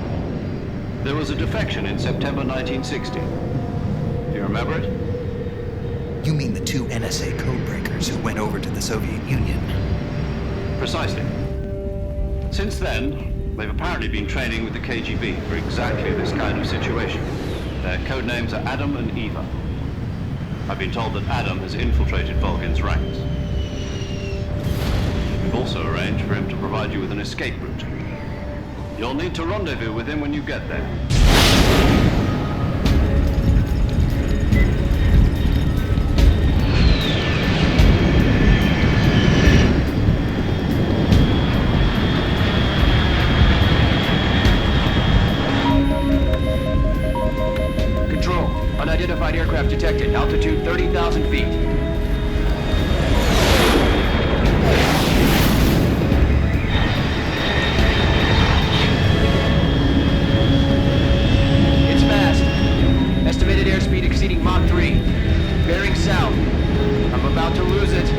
Speaker 2: There was a defection in September 1960. Do you remember it?
Speaker 1: You mean the 2 NSA codebreakers who went over to the Soviet Union?
Speaker 2: Precisely. Since then, they've apparently been training with the KGB for exactly this kind of situation. Their codenames are Adam and Eva. I've been told that Adam has infiltrated Volgin's ranks. We've also arranged for him to provide you with an escape route. You'll need to rendezvous with him when you get there.
Speaker 3: Control, unidentified aircraft detected. Altitude 30,000 feet. It's fast. Estimated airspeed exceeding Mach 3. Bearing south. I'm about to lose it.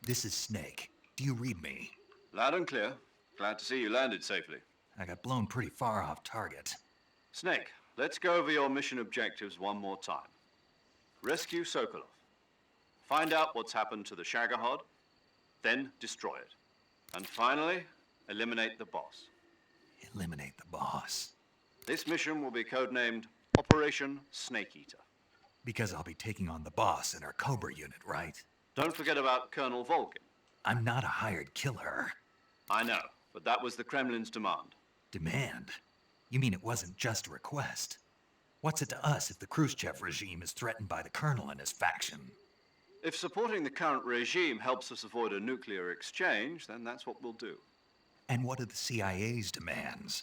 Speaker 1: This is Snake. Do you read me?
Speaker 2: Loud and clear. Glad to see you landed safely.
Speaker 1: I got blown pretty far off target.
Speaker 2: Snake, let's go over your mission objectives one more time. Rescue Sokolov. Find out what's happened to the Shagohod, then destroy it. And finally, eliminate the boss.
Speaker 1: Eliminate the boss?
Speaker 2: This mission will be codenamed Operation Snake Eater.
Speaker 1: Because I'll be taking on the boss in our Cobra unit, right?
Speaker 2: Don't forget about Colonel Volgin.
Speaker 1: I'm not a hired killer.
Speaker 2: I know, but that was the Kremlin's demand.
Speaker 1: Demand? You mean it wasn't just a request? What's it to us if the Khrushchev regime is threatened by the Colonel and his faction?
Speaker 2: If supporting the current regime helps us avoid a nuclear exchange, then that's what we'll do.
Speaker 1: And what are the CIA's demands?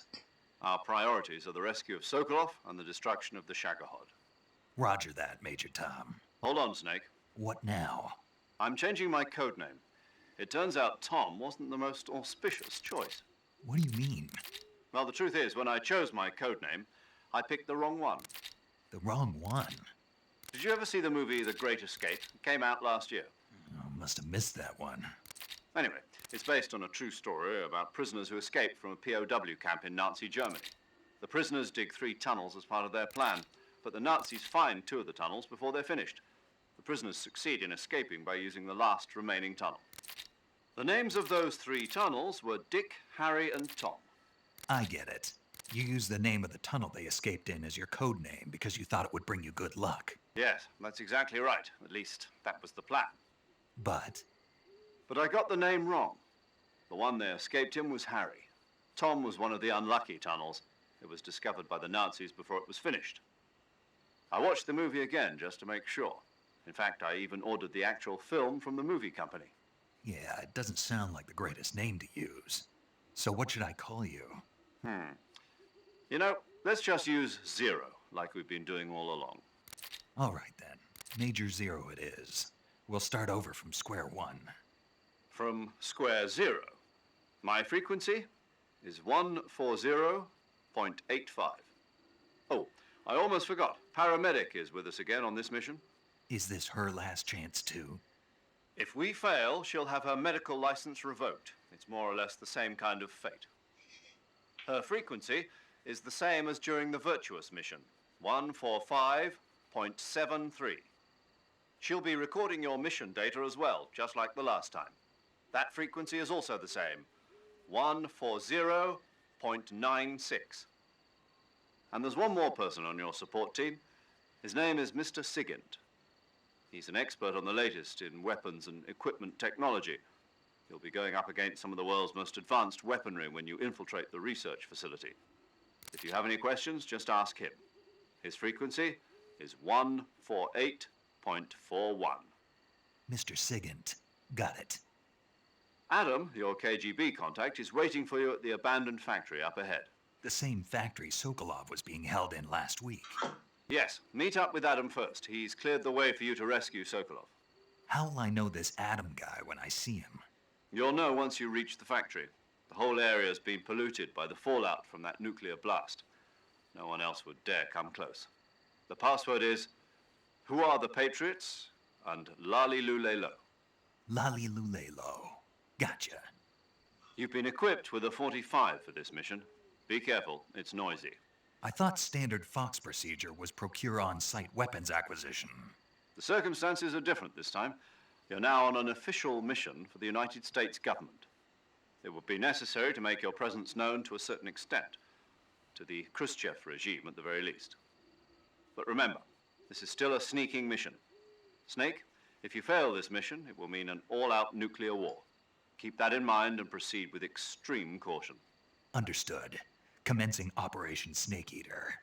Speaker 2: Our priorities are the rescue of Sokolov and the destruction of the Shagohod.
Speaker 1: Roger that, Major Tom.
Speaker 2: Hold on, Snake.
Speaker 1: What now?
Speaker 2: I'm changing my code name. It turns out Tom wasn't the most auspicious choice.
Speaker 1: What do you mean?
Speaker 2: Well, the truth is, when I chose my code name, I picked the wrong one.
Speaker 1: The wrong one?
Speaker 2: Did you ever see the movie The Great Escape? It came out last year.
Speaker 1: Oh, must have missed that one.
Speaker 2: Anyway, it's based on a true story about prisoners who escaped from a POW camp in Nazi Germany. The prisoners dig 3 tunnels as part of their plan, but the Nazis find 2 of the tunnels before they're finished. The prisoners succeed in escaping by using the last remaining tunnel. The names of those 3 tunnels were Dick, Harry, and Tom.
Speaker 1: I get it. You used the name of the tunnel they escaped in as your code name because you thought it would bring you good luck.
Speaker 2: Yes, that's exactly right. At least, that was the plan.
Speaker 1: But
Speaker 2: I got the name wrong. The one they escaped in was Harry. Tom was one of the unlucky tunnels. It was discovered by the Nazis before it was finished. I watched the movie again just to make sure. In fact, I even ordered the actual film from the movie company.
Speaker 1: yeah, it doesn't sound like the greatest name to use. So what should I call you?
Speaker 2: You know, let's just use Zero, like we've been doing all along.
Speaker 1: All right then. Major Zero it is. We'll start over from square one.
Speaker 2: From square 0. My frequency is 140.85. Oh, I almost forgot. Paramedic is with us again on this mission.
Speaker 1: Is this her last chance too?
Speaker 2: If we fail, she'll have her medical license revoked. It's more or less the same kind of fate. Her frequency is the same as during the Virtuous mission, 145.73. She'll be recording your mission data as well, just like the last time. That frequency is also the same, 140.96. And there's one more person on your support team. His name is Mr. Sigint. He's an expert on the latest in weapons and equipment technology. You'll be going up against some of the world's most advanced weaponry when you infiltrate the research facility. If you have any questions, just ask him. His frequency is 148.41.
Speaker 1: Mr. Sigint. Got it.
Speaker 2: Adam, your KGB contact, is waiting for you at the abandoned factory up ahead.
Speaker 1: The same factory Sokolov was being held in last week.
Speaker 2: Yes, meet up with Adam first. He's cleared the way for you to rescue Sokolov.
Speaker 1: How'll I know this Adam guy when I see him?
Speaker 2: You'll know once you reach the factory. The whole area's been polluted by the fallout from that nuclear blast. No one else would dare come close. The password is, "Who are the Patriots?" and Lali Lulelo.
Speaker 1: Lali Lulelo. Gotcha.
Speaker 2: You've been equipped with a 45 for this mission. Be careful, it's noisy.
Speaker 1: I thought standard Fox procedure was procure on-site weapons acquisition.
Speaker 2: The circumstances are different this time. You're now on an official mission for the United States government. It would be necessary to make your presence known to a certain extent, to the Khrushchev regime at the very least. But remember, this is still a sneaking mission. Snake, if you fail this mission, it will mean an all-out nuclear war. Keep that in mind and proceed with extreme caution.
Speaker 1: Understood. Commencing Operation Snake Eater.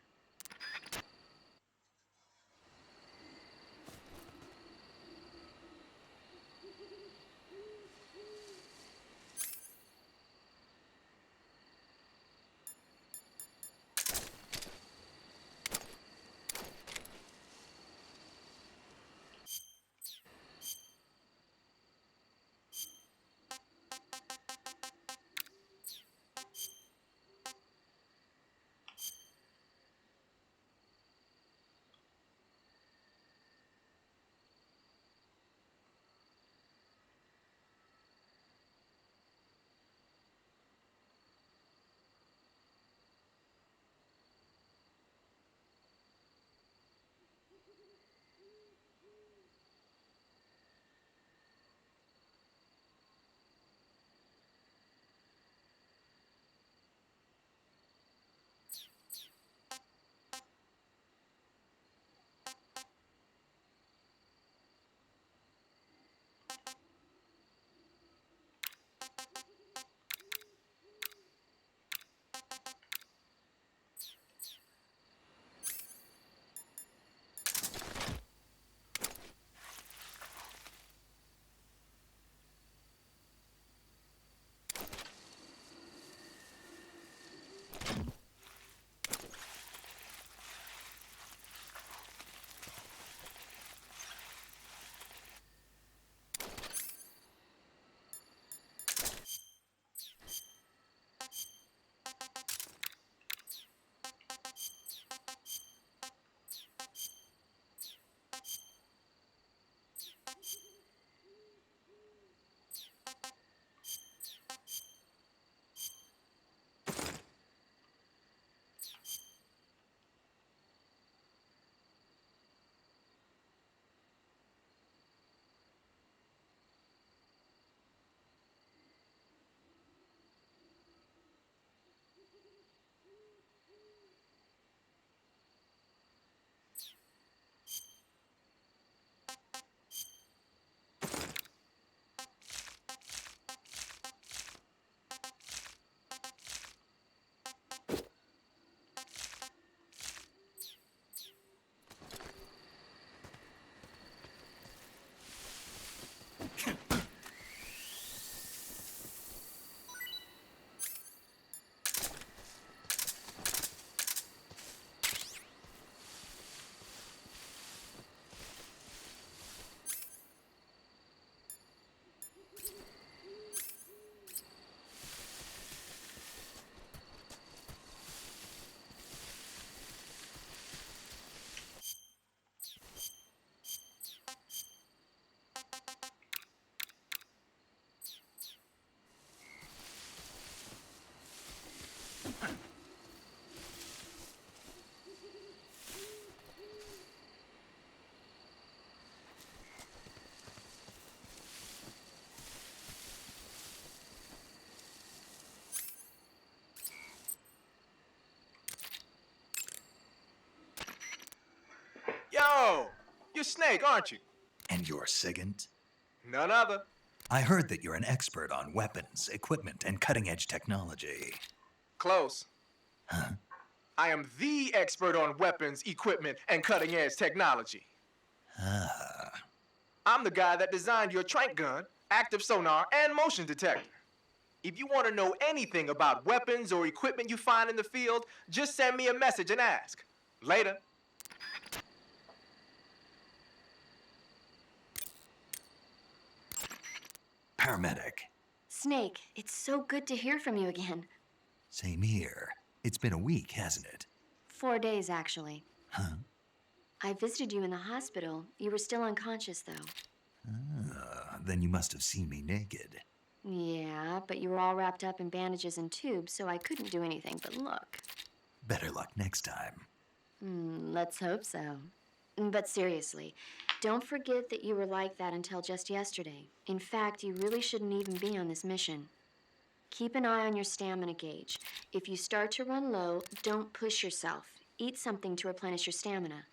Speaker 13: You're Snake, aren't you?
Speaker 1: And you're Sigint?
Speaker 13: None other.
Speaker 1: I heard that you're an expert on weapons, equipment, and cutting-edge technology.
Speaker 13: Close.
Speaker 1: Huh?
Speaker 13: I am the expert on weapons, equipment, and cutting-edge technology.
Speaker 1: Ah.
Speaker 13: I'm the guy that designed your trank gun, active sonar, and motion detector. If you want to know anything about weapons or equipment you find in the field, just send me a message and ask. Later.
Speaker 1: Paramedic.
Speaker 5: Snake, it's so good to hear from you again.
Speaker 1: Same here. It's been a week, hasn't it?
Speaker 5: 4 days, actually.
Speaker 1: Huh?
Speaker 5: I visited you in the hospital. You were still unconscious, though.
Speaker 1: Then you must have seen me naked.
Speaker 5: Yeah, but you were all wrapped up in bandages and tubes, so I couldn't do anything but look.
Speaker 1: Better luck next time.
Speaker 5: Let's hope so. But seriously, don't forget that you were like that until just yesterday. In fact, you really shouldn't even be on this mission. Keep an eye on your stamina gauge. If you start to run low, don't push yourself. Eat something to replenish your stamina.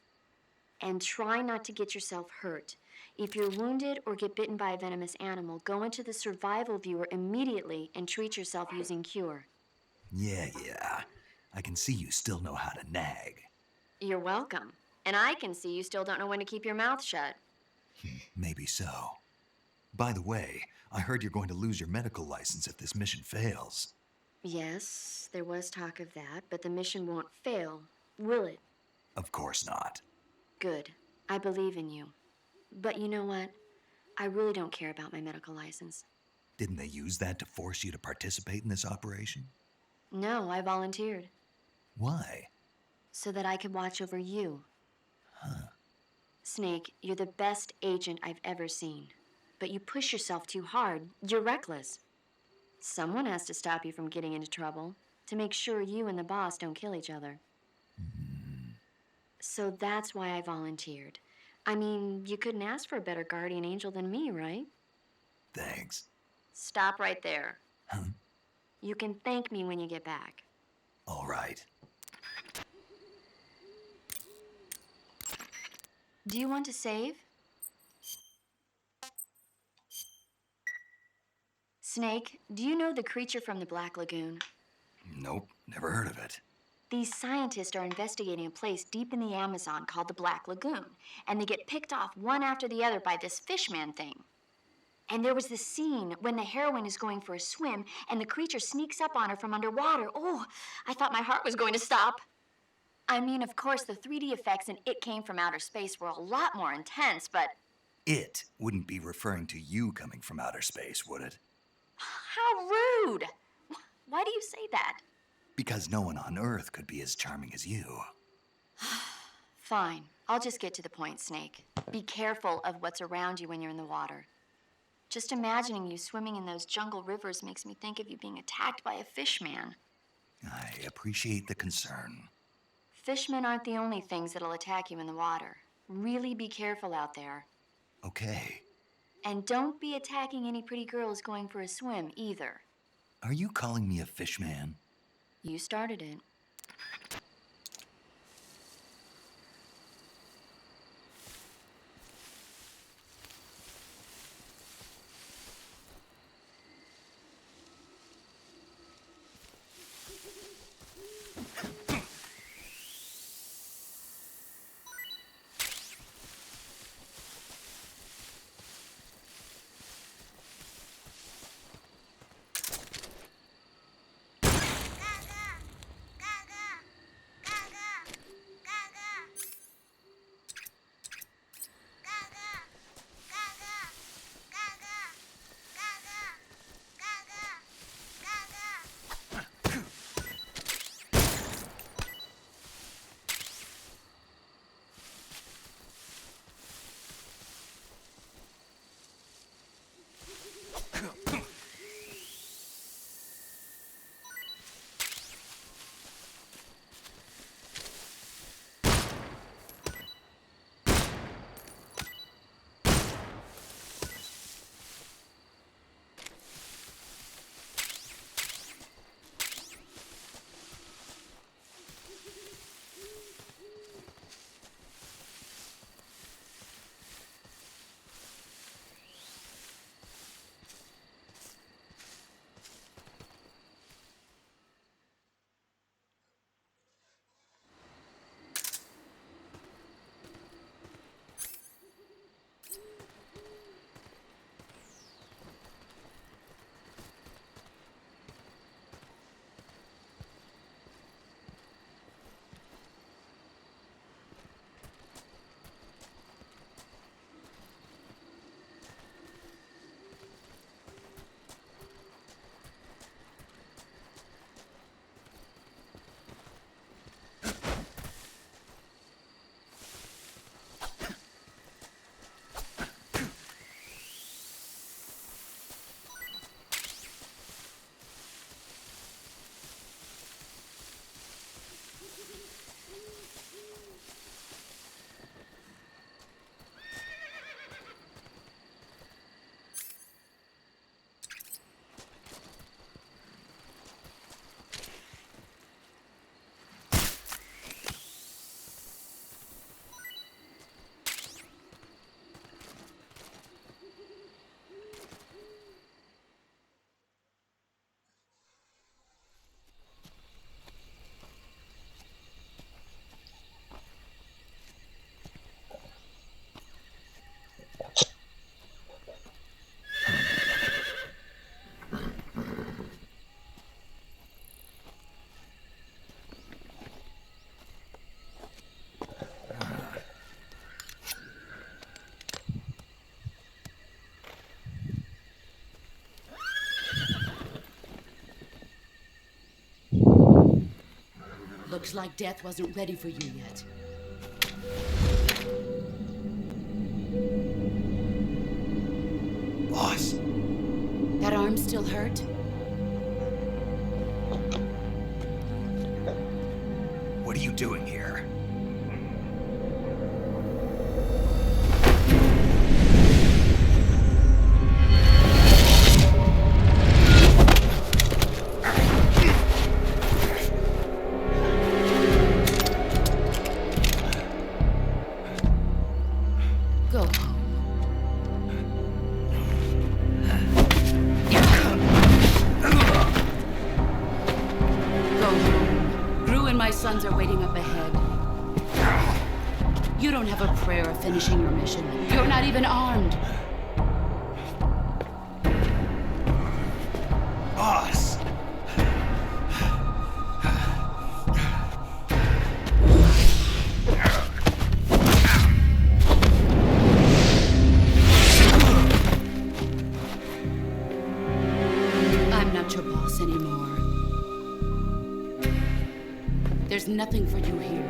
Speaker 5: And try not to get yourself hurt. If you're wounded or get bitten by a venomous animal, go into the survival viewer immediately and treat yourself using Cure.
Speaker 1: Yeah. I can see you still know how to nag.
Speaker 5: You're welcome. And I can see you still don't know when to keep your mouth shut.
Speaker 1: Maybe so. By the way, I heard you're going to lose your medical license if this mission fails.
Speaker 5: Yes, there was talk of that, but the mission won't fail, will it?
Speaker 1: Of course not.
Speaker 5: Good. I believe in you. But you know what? I really don't care about my medical license.
Speaker 1: Didn't they use that to force you to participate in this operation?
Speaker 5: No, I volunteered.
Speaker 1: Why?
Speaker 5: So that I could watch over you.
Speaker 1: Huh.
Speaker 5: Snake, you're the best agent I've ever seen. But you push yourself too hard. You're reckless. Someone has to stop you from getting into trouble, to make sure you and the boss don't kill each other. So that's why I volunteered. I mean, you couldn't ask for a better guardian angel than me, right?
Speaker 1: Thanks.
Speaker 5: Stop right there.
Speaker 1: Huh?
Speaker 5: You can thank me when you get back.
Speaker 1: All right.
Speaker 5: Do you want to save? Snake, do you know the creature from the Black Lagoon?
Speaker 1: Nope, never heard of it.
Speaker 5: These scientists are investigating a place deep in the Amazon called the Black Lagoon, and they get picked off one after the other by this fishman thing. And there was this scene when the heroine is going for a swim, and the creature sneaks up on her from underwater. Oh, I thought my heart was going to stop. I mean, of course, the 3D effects in It Came from Outer Space were a lot more intense, but...
Speaker 1: It wouldn't be referring to you coming from outer space, would it?
Speaker 5: How rude! Why do you say that?
Speaker 1: Because no one on Earth could be as charming as you.
Speaker 5: Fine. I'll just get to the point, Snake. Be careful of what's around you when you're in the water. Just imagining you swimming in those jungle rivers makes me think of you being attacked by a fishman.
Speaker 1: I appreciate the concern.
Speaker 5: Fishmen aren't the only things that'll attack you in the water. Really be careful out there.
Speaker 1: Okay.
Speaker 5: And don't be attacking any pretty girls going for a swim, either.
Speaker 1: Are you calling me a fishman?
Speaker 5: You started it.
Speaker 6: Looks like death wasn't ready for you yet.
Speaker 1: Boss.
Speaker 6: That arm still hurt?
Speaker 1: What are you doing here?
Speaker 6: Go home. Go home. Gru and my sons are waiting up ahead. You don't have a prayer of finishing your mission. You're not even armed.
Speaker 1: Boss!
Speaker 6: I'm not your boss anymore. There's nothing for you here.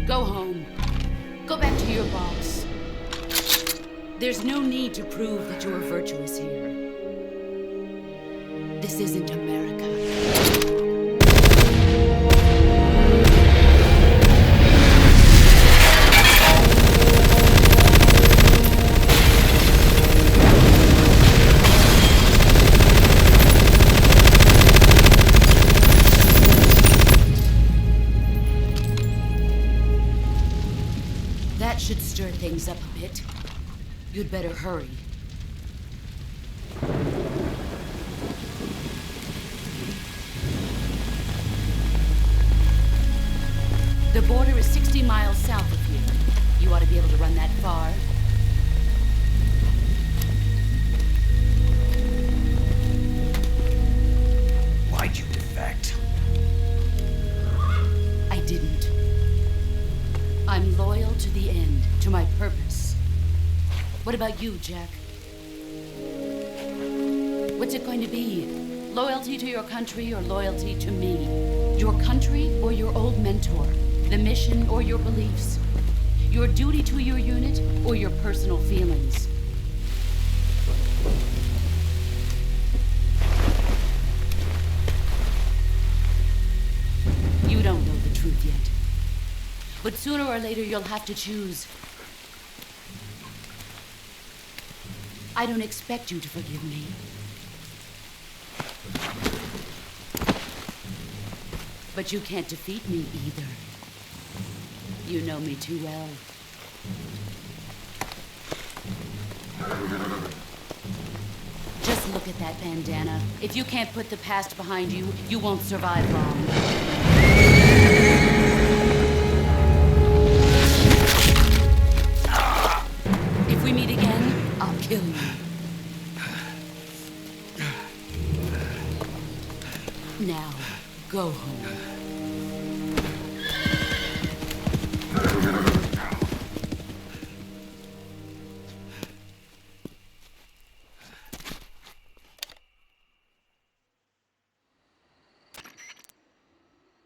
Speaker 6: Go home. Go back to your boss. There's no need to prove that you are virtuous here. This isn't America. That should stir things up a bit. You'd better hurry. The border is 60 miles south of here. You ought to be able to run that far.
Speaker 1: Why'd you defect?
Speaker 6: I didn't. I'm loyal to the end, to my purpose. What about you, Jack? What's it going to be? Loyalty to your country or loyalty to me? Your country or your old mentor? The mission or your beliefs? Your duty to your unit or your personal feelings? You don't know the truth yet. But sooner or later, you'll have to choose. I don't expect you to forgive me. But you can't defeat me either. You know me too well. Just look at that bandana. If you can't put the past behind you, you won't survive long. If we meet again, I'll kill you. Now, go home.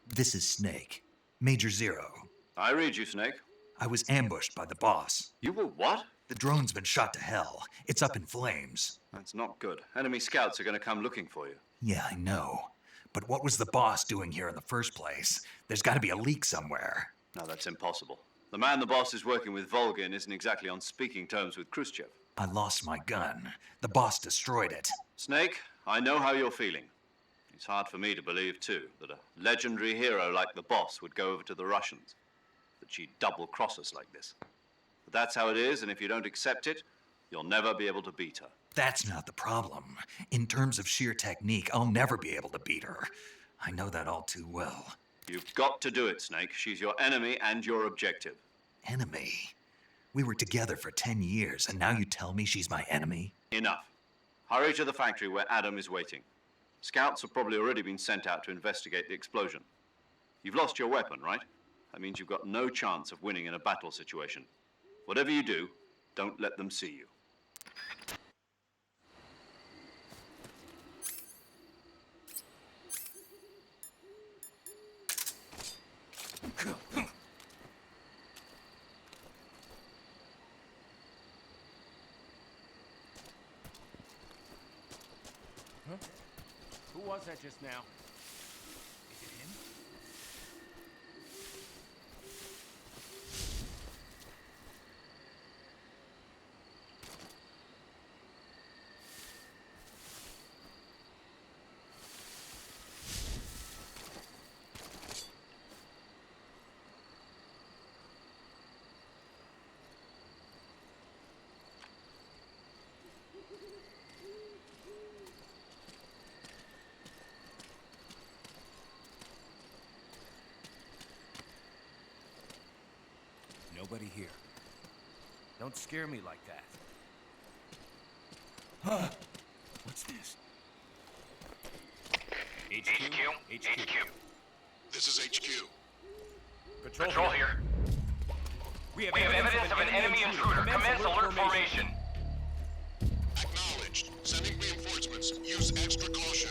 Speaker 1: This is Snake. Major Zero.
Speaker 2: I read you, Snake.
Speaker 1: I was ambushed by the boss.
Speaker 2: You were what?
Speaker 1: The drone's been shot to hell. It's up in flames.
Speaker 2: That's not good. Enemy scouts are going to come looking for you.
Speaker 1: Yeah, I know. But what was the boss doing here in the first place? There's got to be a leak somewhere.
Speaker 2: No, that's impossible. The man the boss is working with, Volgin, isn't exactly on speaking terms with Khrushchev.
Speaker 1: I lost my gun. The boss destroyed it.
Speaker 2: Snake, I know how you're feeling. It's hard for me to believe, too, that a legendary hero like the boss would go over to the Russians. That she'd double-cross us like this. But that's how it is, and if you don't accept it, you'll never be able to beat her.
Speaker 1: That's not the problem. In terms of sheer technique, I'll never be able to beat her. I know that all too well.
Speaker 2: You've got to do it, Snake. She's your enemy and your objective.
Speaker 1: Enemy? We were together for 10 years, and now you tell me she's my enemy?
Speaker 2: Enough. Hurry to the factory where Adam is waiting. Scouts have probably already been sent out to investigate the explosion. You've lost your weapon, right? That means you've got no chance of winning in a battle situation. Whatever you do, don't let them see you.
Speaker 15: Who was that just now?
Speaker 11: Is it him?
Speaker 15: Nobody here. Don't scare me like that. What's this?
Speaker 9: HQ. This is HQ.
Speaker 15: Patrol here. We have evidence of an enemy intruder. Commence alert formation.
Speaker 9: Acknowledged. Sending reinforcements. Use extra caution.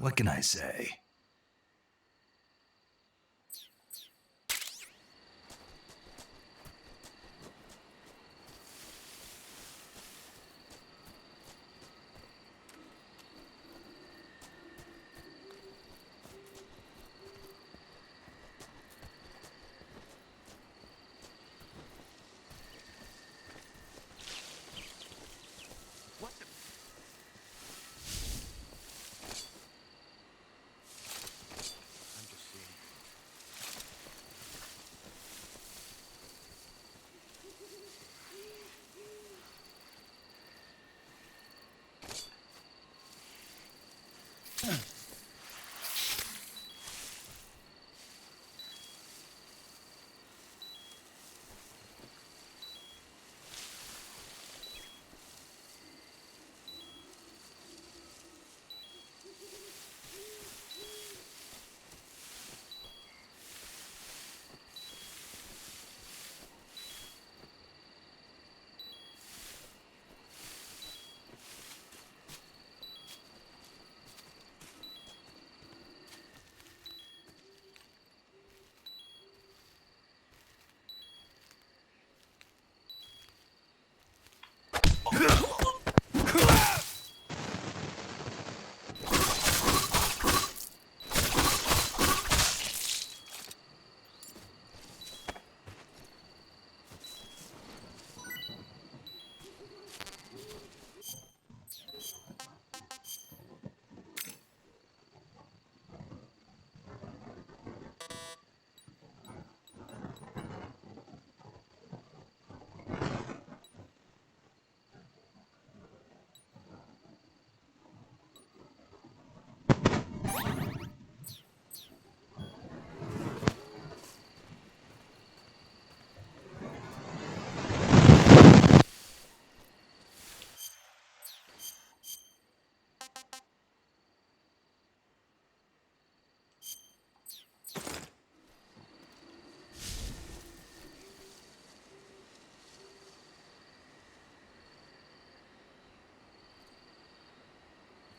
Speaker 1: What can I say?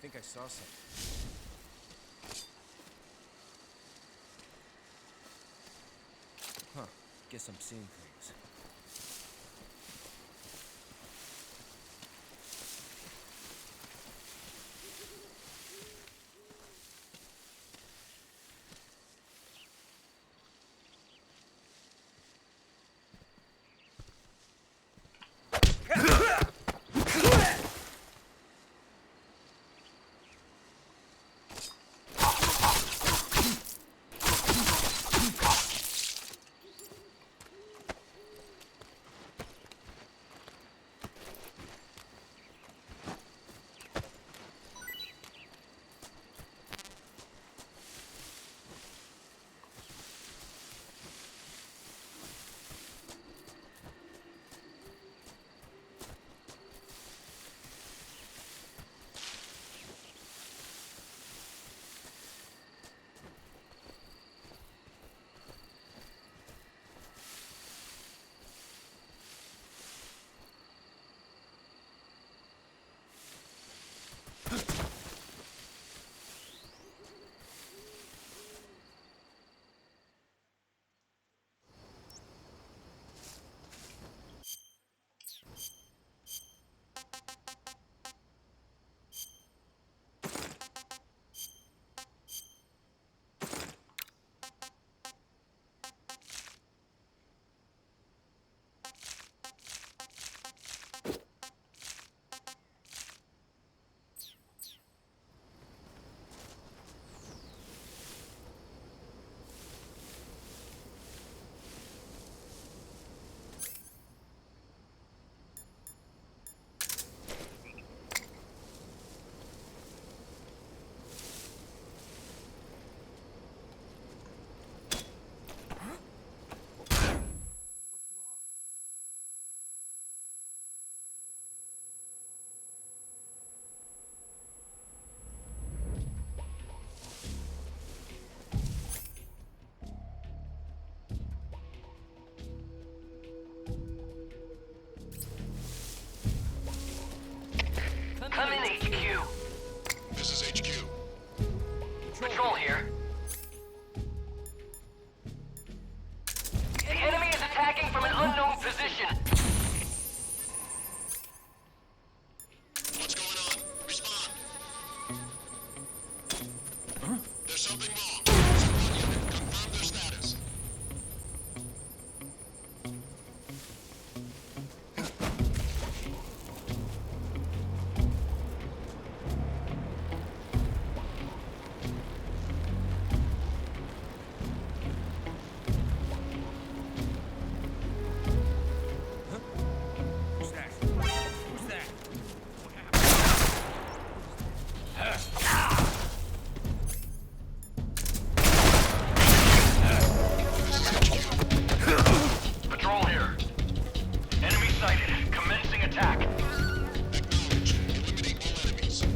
Speaker 16: I think I saw something. Huh. Guess I'm seeing things.
Speaker 9: something wrong. Squad unit, confirm their status.
Speaker 15: Who's that? Who's that? What happened? Patrol here. Enemy sighted. Commencing attack.
Speaker 9: Acknowledged. Eliminate all enemies.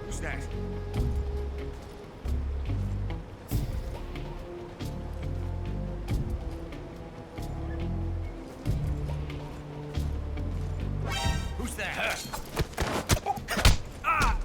Speaker 15: Who's that? Who's that? Ah!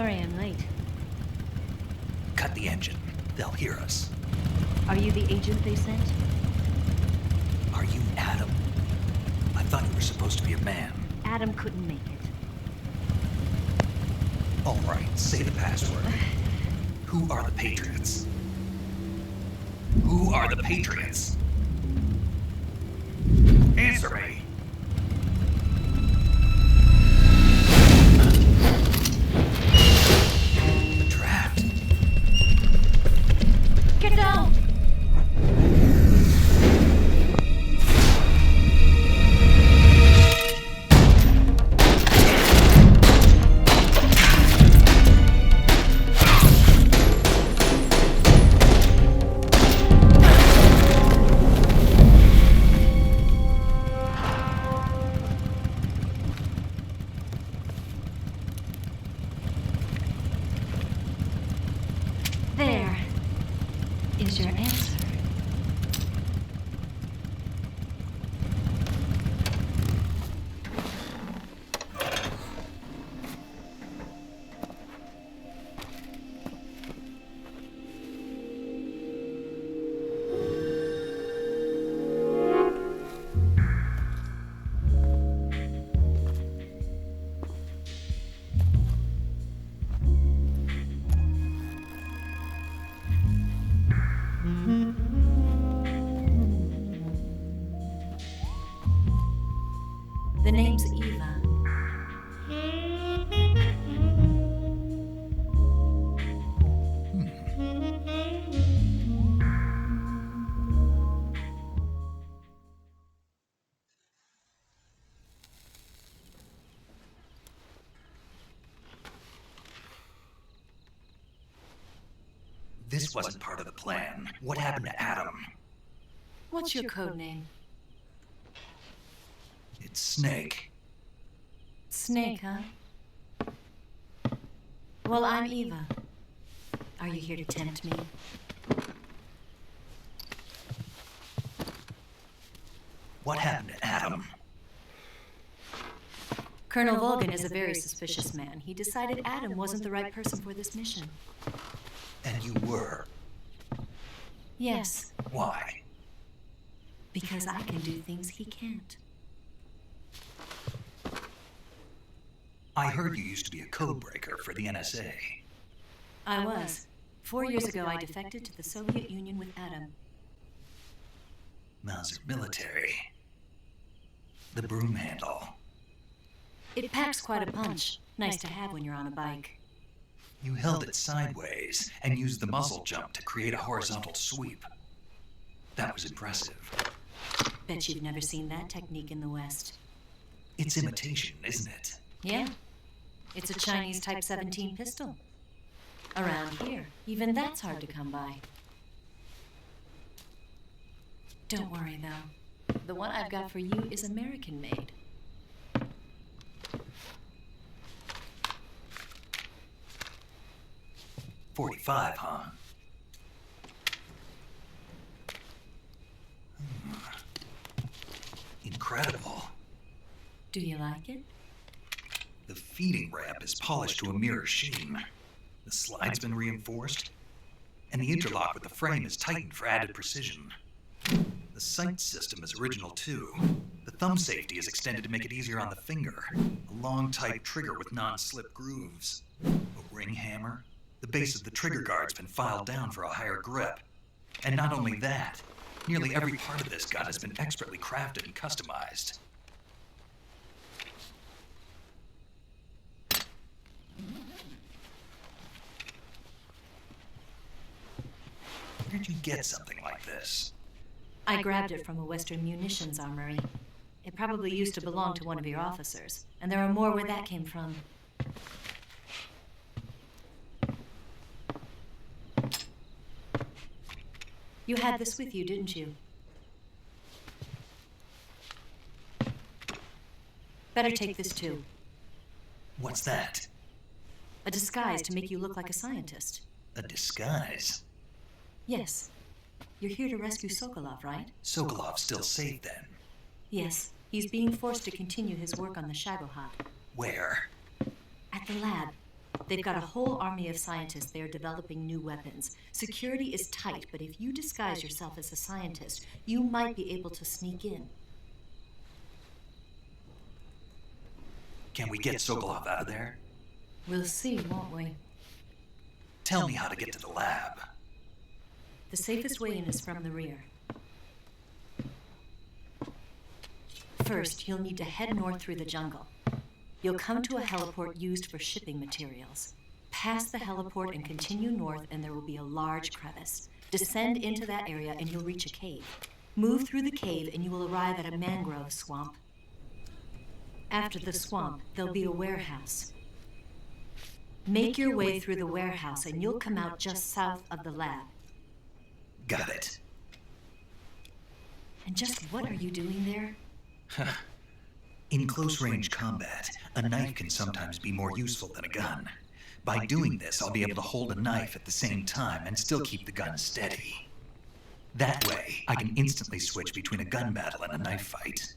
Speaker 17: Sorry I'm late.
Speaker 1: Cut the engine. They'll hear us.
Speaker 17: Are you the agent they sent?
Speaker 1: Are you Adam? I thought you were supposed to be a man.
Speaker 17: Adam couldn't make it.
Speaker 1: All right, say the password. Who are the Patriots? Who are the Patriots? Answer me. Trapped.
Speaker 17: Get down! There is your answer. The name's Eva.
Speaker 1: This wasn't part of the plan. What happened to Adam?
Speaker 17: What's your code name?
Speaker 1: It's Snake.
Speaker 17: Snake, huh? Well, I'm Eva. Are you here to tempt me?
Speaker 1: What happened to Adam?
Speaker 17: Colonel Volgin is a very suspicious man. He decided Adam wasn't the right person for this mission.
Speaker 1: And you were.
Speaker 17: Yes,
Speaker 1: Why?
Speaker 17: because I can do things he can't.
Speaker 1: I heard you used to be a codebreaker for the NSA.
Speaker 17: I was. 4 years ago, I defected to the Soviet Union with Adam.
Speaker 1: Mauser military. The broom handle.
Speaker 17: It packs quite a punch. Nice to have when you're on a bike.
Speaker 1: You held it sideways and used the muzzle jump to create a horizontal sweep. That was impressive.
Speaker 17: Bet you've never seen that technique in the West.
Speaker 1: It's imitation, isn't it?
Speaker 17: Yeah. It's a Chinese Type 17 pistol. Around here, even that's hard to come by. Don't worry, though. The one I've got for you is American-made.
Speaker 1: .45, huh? Incredible.
Speaker 17: Do you like it?
Speaker 1: The feeding ramp is polished to a mirror sheen. The slide's been reinforced, and the interlock with the frame is tightened for added precision. The sight system is original too. The thumb safety is extended to make it easier on the finger. A long tight trigger with non-slip grooves. A ring hammer. The base of the trigger guard's been filed down for a higher grip. And not only that, nearly every part of this gun has been expertly crafted and customized. Where'd you get something like this?
Speaker 17: I grabbed it from a Western munitions armory. It probably used to belong to one of your officers, and there are more where that came from. You had this with you, didn't you? Better take this too.
Speaker 1: What's that?
Speaker 17: A disguise to make you look like a scientist.
Speaker 1: A disguise?
Speaker 17: Yes. You're here to rescue Sokolov, right?
Speaker 1: Sokolov's still safe then?
Speaker 17: Yes. He's being forced to continue his work on the Shagohod.
Speaker 1: Where?
Speaker 17: At the lab. They've got a whole army of scientists there developing new weapons. Security is tight, but if you disguise yourself as a scientist, you might be able to sneak in.
Speaker 1: Can we get Sokolov out of there?
Speaker 17: We'll see, won't we?
Speaker 1: Tell me how to get to the lab.
Speaker 17: The safest way in is from the rear. First, you'll need to head north through the jungle. You'll come to a heliport used for shipping materials. Pass the heliport and continue north, and there will be a large crevice. Descend into that area and you'll reach a cave. Move through the cave and you will arrive at a mangrove swamp. After the swamp, there'll be a warehouse. Make your way through the warehouse and you'll come out just south of the lab.
Speaker 1: Got it.
Speaker 17: And just what are you doing there?
Speaker 1: In close-range combat, a knife can sometimes be more useful than a gun. By doing this, I'll be able to hold a knife at the same time and still keep the gun steady. That way, I can instantly switch between a gun battle and a knife fight.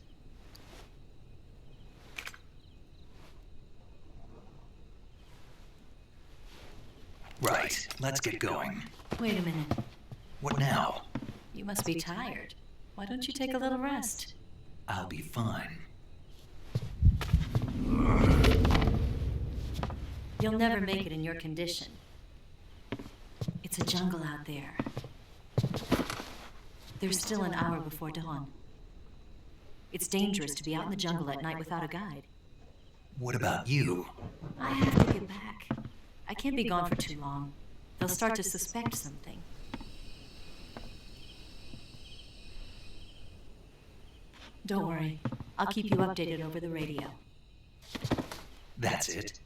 Speaker 1: Right, let's get going.
Speaker 17: Wait a minute.
Speaker 1: What now?
Speaker 17: You must be tired. Why don't you take a little rest?
Speaker 1: I'll be fine.
Speaker 17: You'll never make it in your condition. It's a jungle out there. There's still an hour before dawn. It's dangerous to be out in the jungle at night without a guide.
Speaker 1: What about you?
Speaker 17: I have to get back. I can't be gone for too long. They'll start to suspect something. Don't worry. I'll keep you updated over the radio.
Speaker 1: That's it?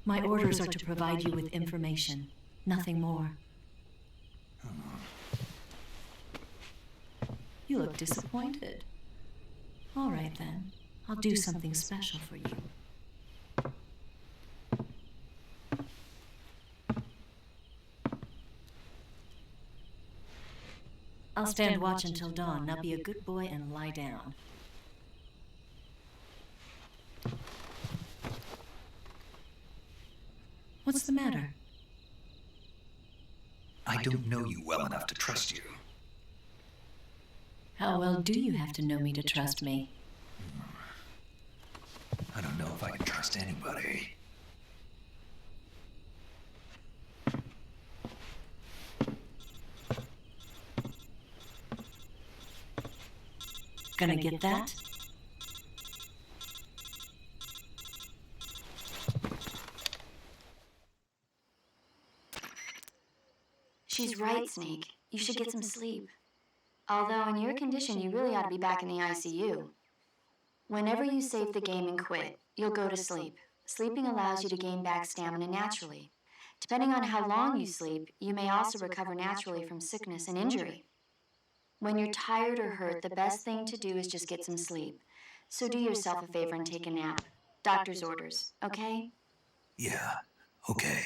Speaker 17: My orders are to provide you with information, nothing more. You look disappointed. All right then. I'll do something special for you. I'll stand watch until dawn. Now be a good boy and lie down. What's the matter?
Speaker 1: I don't know you well enough to trust you.
Speaker 17: How well do you have to know me to trust me?
Speaker 1: I don't know if I can trust anybody.
Speaker 17: Gonna get that?
Speaker 5: She's right, Snake. You should get some sleep. Although in your condition, you really ought to be back in the ICU. Whenever you save the game and quit, you'll go to sleep. Sleeping allows you to gain back stamina naturally. Depending on how long you sleep, you may also recover naturally from sickness and injury. When you're tired or hurt, the best thing to do is just get some sleep. So do yourself a favor and take a nap. Doctor's orders, okay?
Speaker 1: Yeah, okay.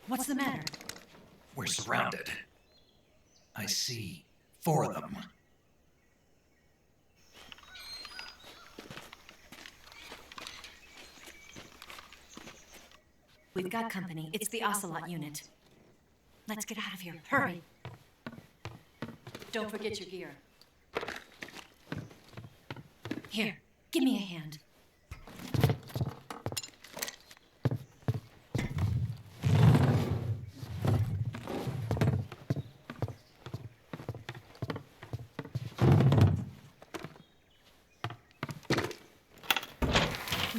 Speaker 17: What's the matter?
Speaker 1: We're surrounded. I see 4 of them.
Speaker 17: We've got company. It's the Ocelot unit. Let's get out of here. Hurry. Don't forget your gear. Here, give me a hand.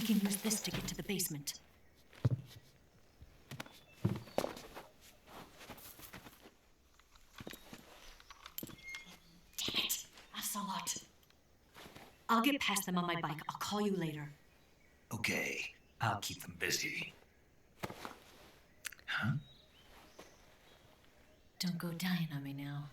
Speaker 17: can use this to get to the basement. Damn it, Ocelot. I'll get past them on my bike. I'll call you later.
Speaker 1: Okay, I'll keep them busy. Huh?
Speaker 17: Don't go dying on me now.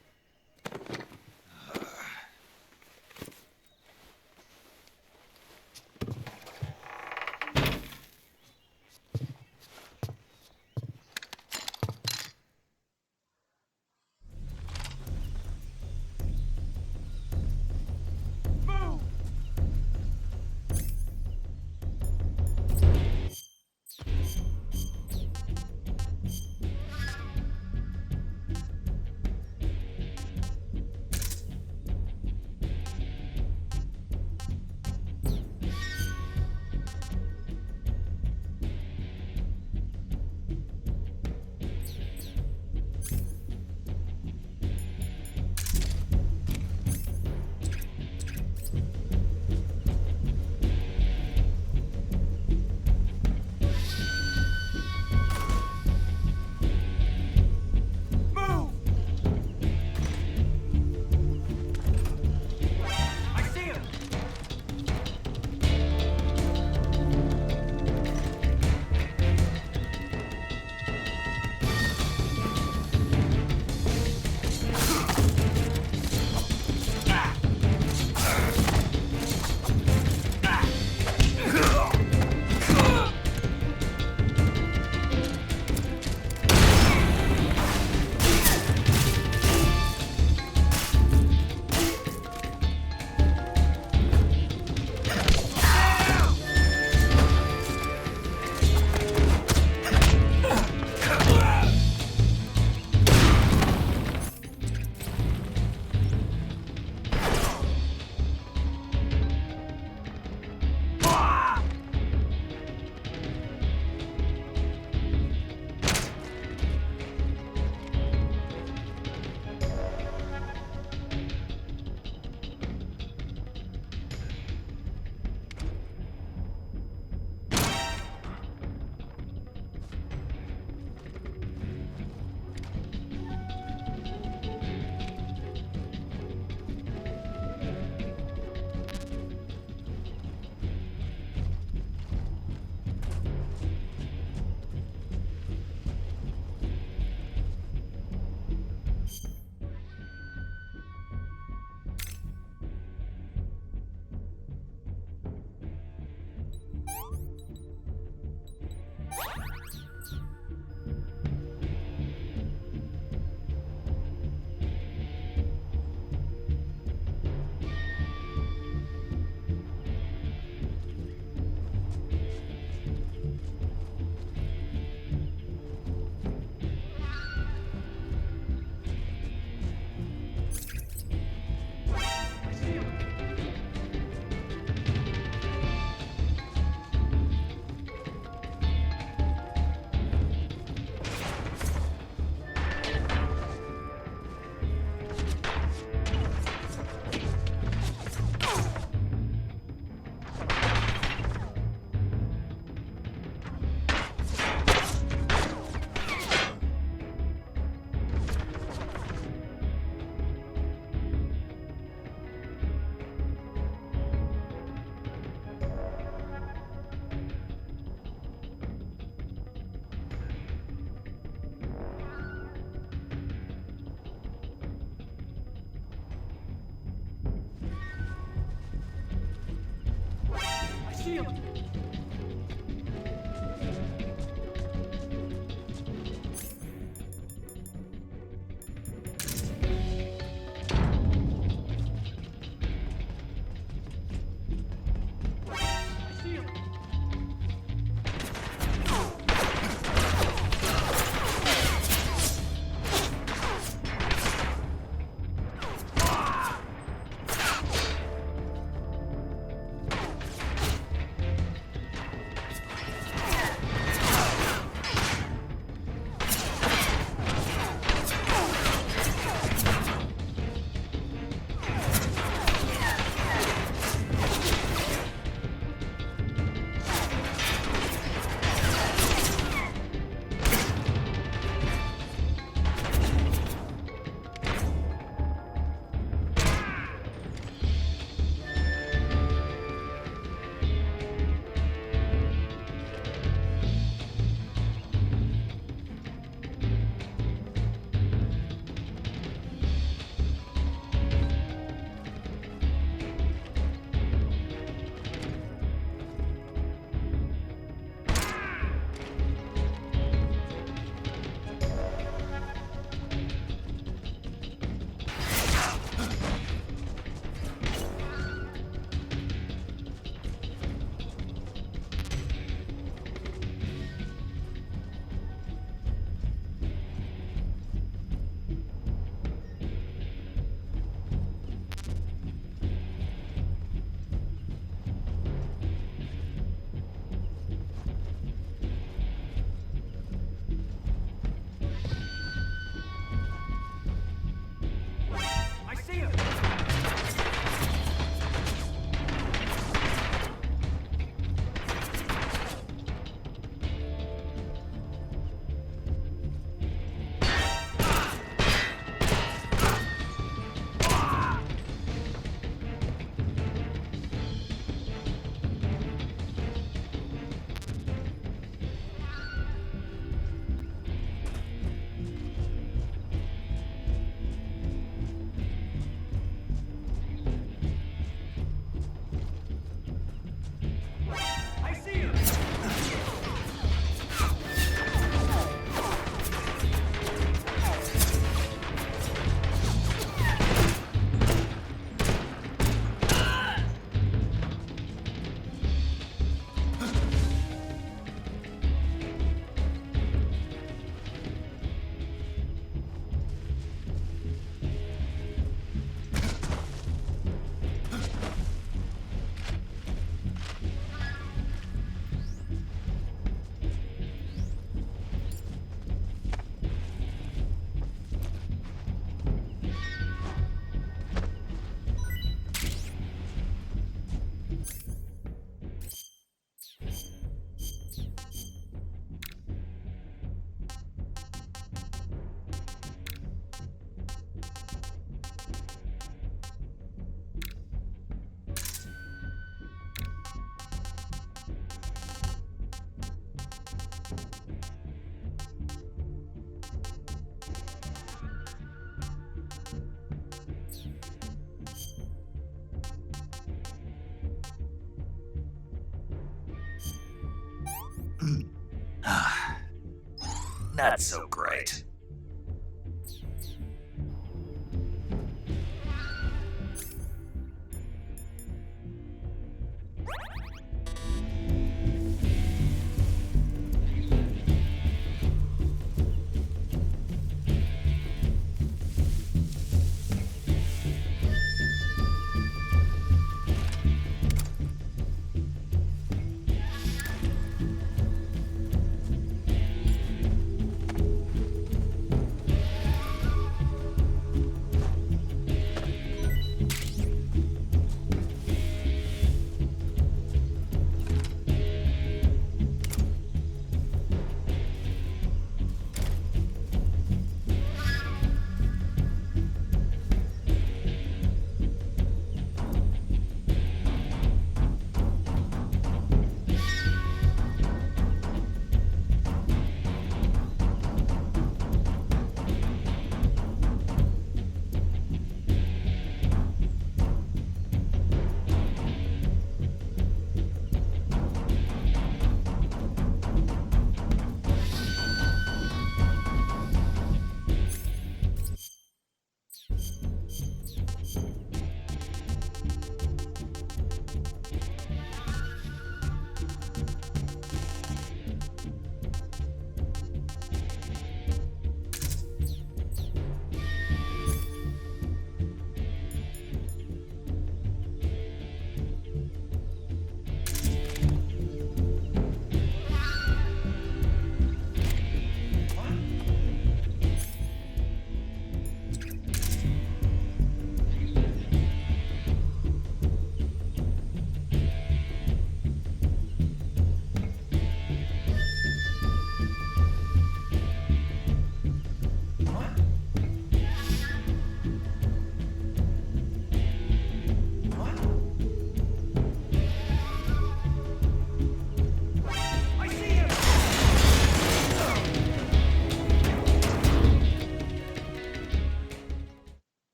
Speaker 1: Not so great.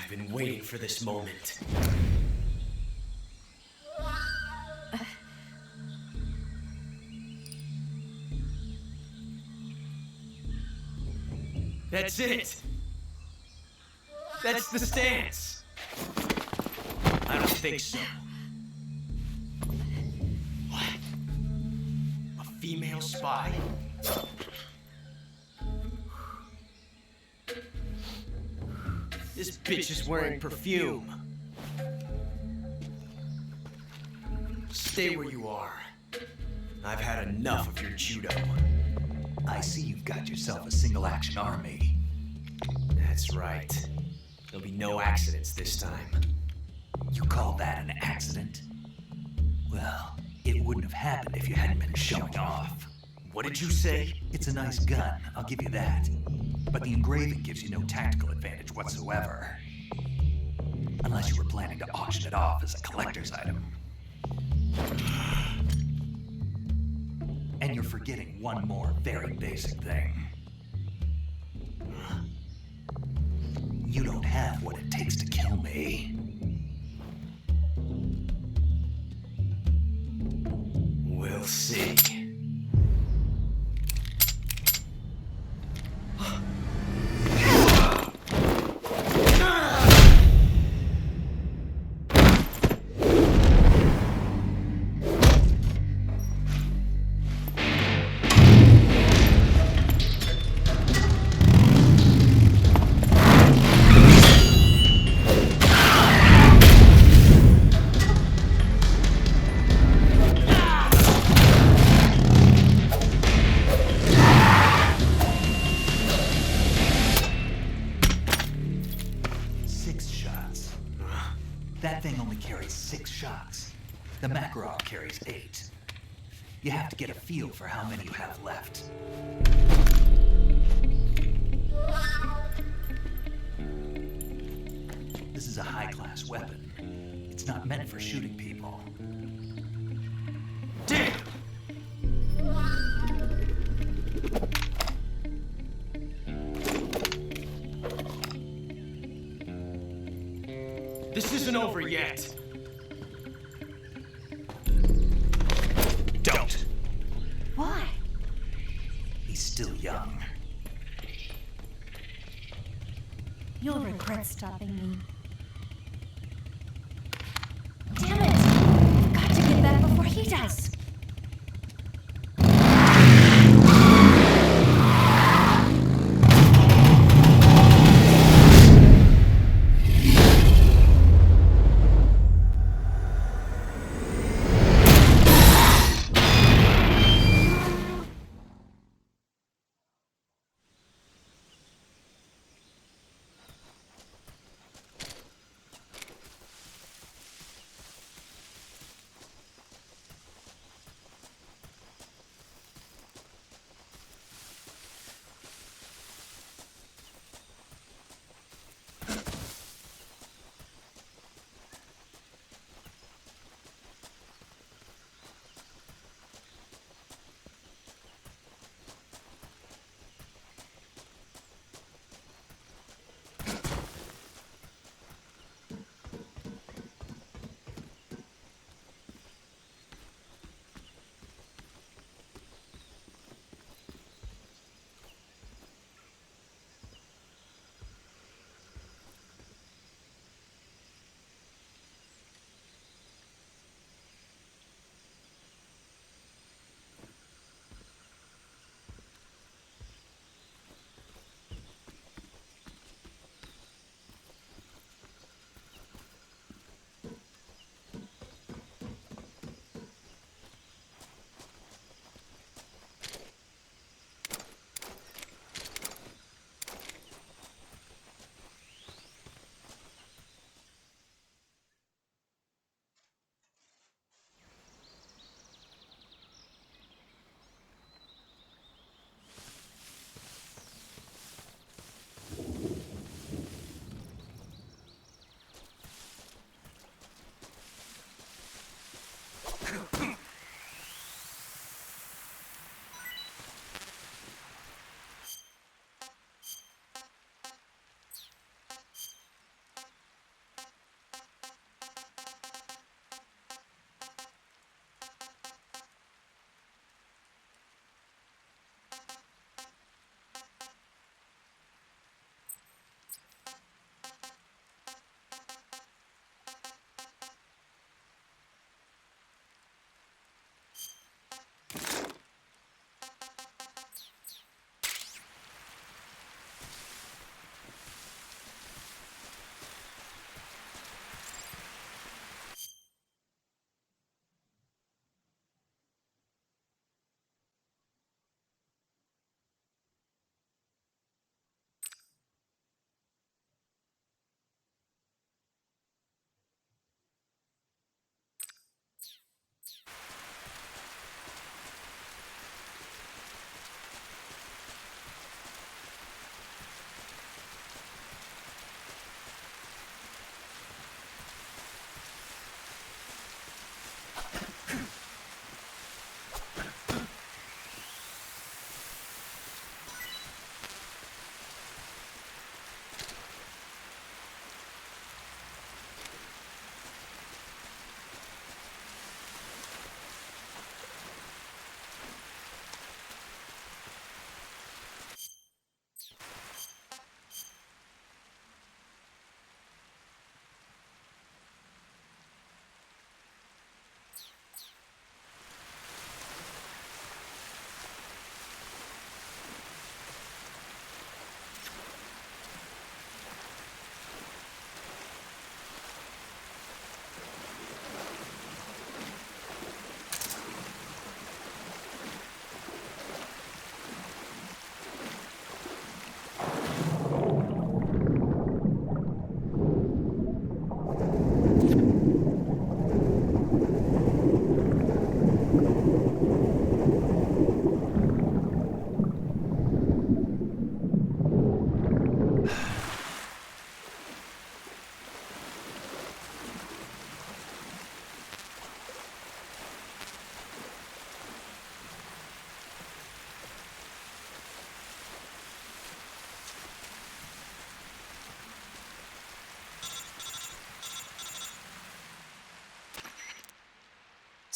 Speaker 3: I've been waiting for this moment. That's it! That's the stance! I don't think so. What? A female spy? This bitch is wearing perfume. Stay where you are. I've had enough of your judo.
Speaker 1: I see you've got yourself a single-action army.
Speaker 3: That's right. There'll be no accidents this time.
Speaker 1: You call that an accident? Well, it wouldn't have happened if you hadn't been showing off.
Speaker 3: What did you say?
Speaker 1: It's a nice gun, I'll give you that. But the engraving gives you no tactical advantage whatsoever. Unless you were planning to auction it off as a collector's item. And you're forgetting one more very basic thing. You don't have what it takes to kill me.
Speaker 3: We'll see.
Speaker 1: That thing only carries 6 shots. The Makarov carries 8. You have to get a feel for how many you have left. This is a high-class weapon. It's not meant for shooting people.
Speaker 3: Damn!
Speaker 11: This isn't over yet.
Speaker 1: Don't.
Speaker 17: Why?
Speaker 1: He's still young.
Speaker 7: You'll regret stopping me.
Speaker 17: Damn it! I've got to get back before he does.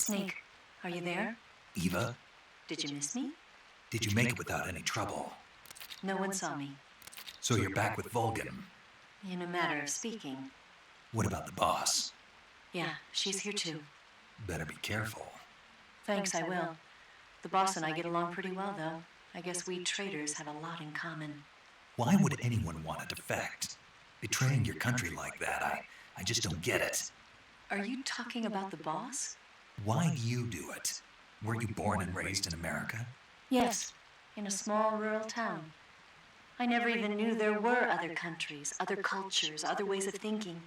Speaker 17: Sneak, are you there?
Speaker 1: Eva,
Speaker 17: Did you miss me?
Speaker 1: did you make it without any trouble?
Speaker 17: No one saw me.
Speaker 1: So you're back with Vulcan.
Speaker 17: In a matter of speaking.
Speaker 1: What about the boss?
Speaker 17: Yeah, she's here too.
Speaker 1: Better be careful.
Speaker 17: Thanks, I will. The boss and I get along pretty well, though. I guess we traitors have a lot in common.
Speaker 1: Why would anyone want to defect? Betraying your country like that, I just don't get it.
Speaker 17: Are you talking about the boss?
Speaker 1: Why do you do it? Were you born and raised in America?
Speaker 17: Yes, in a small rural town. I never even knew there were other countries, other cultures, other ways of thinking,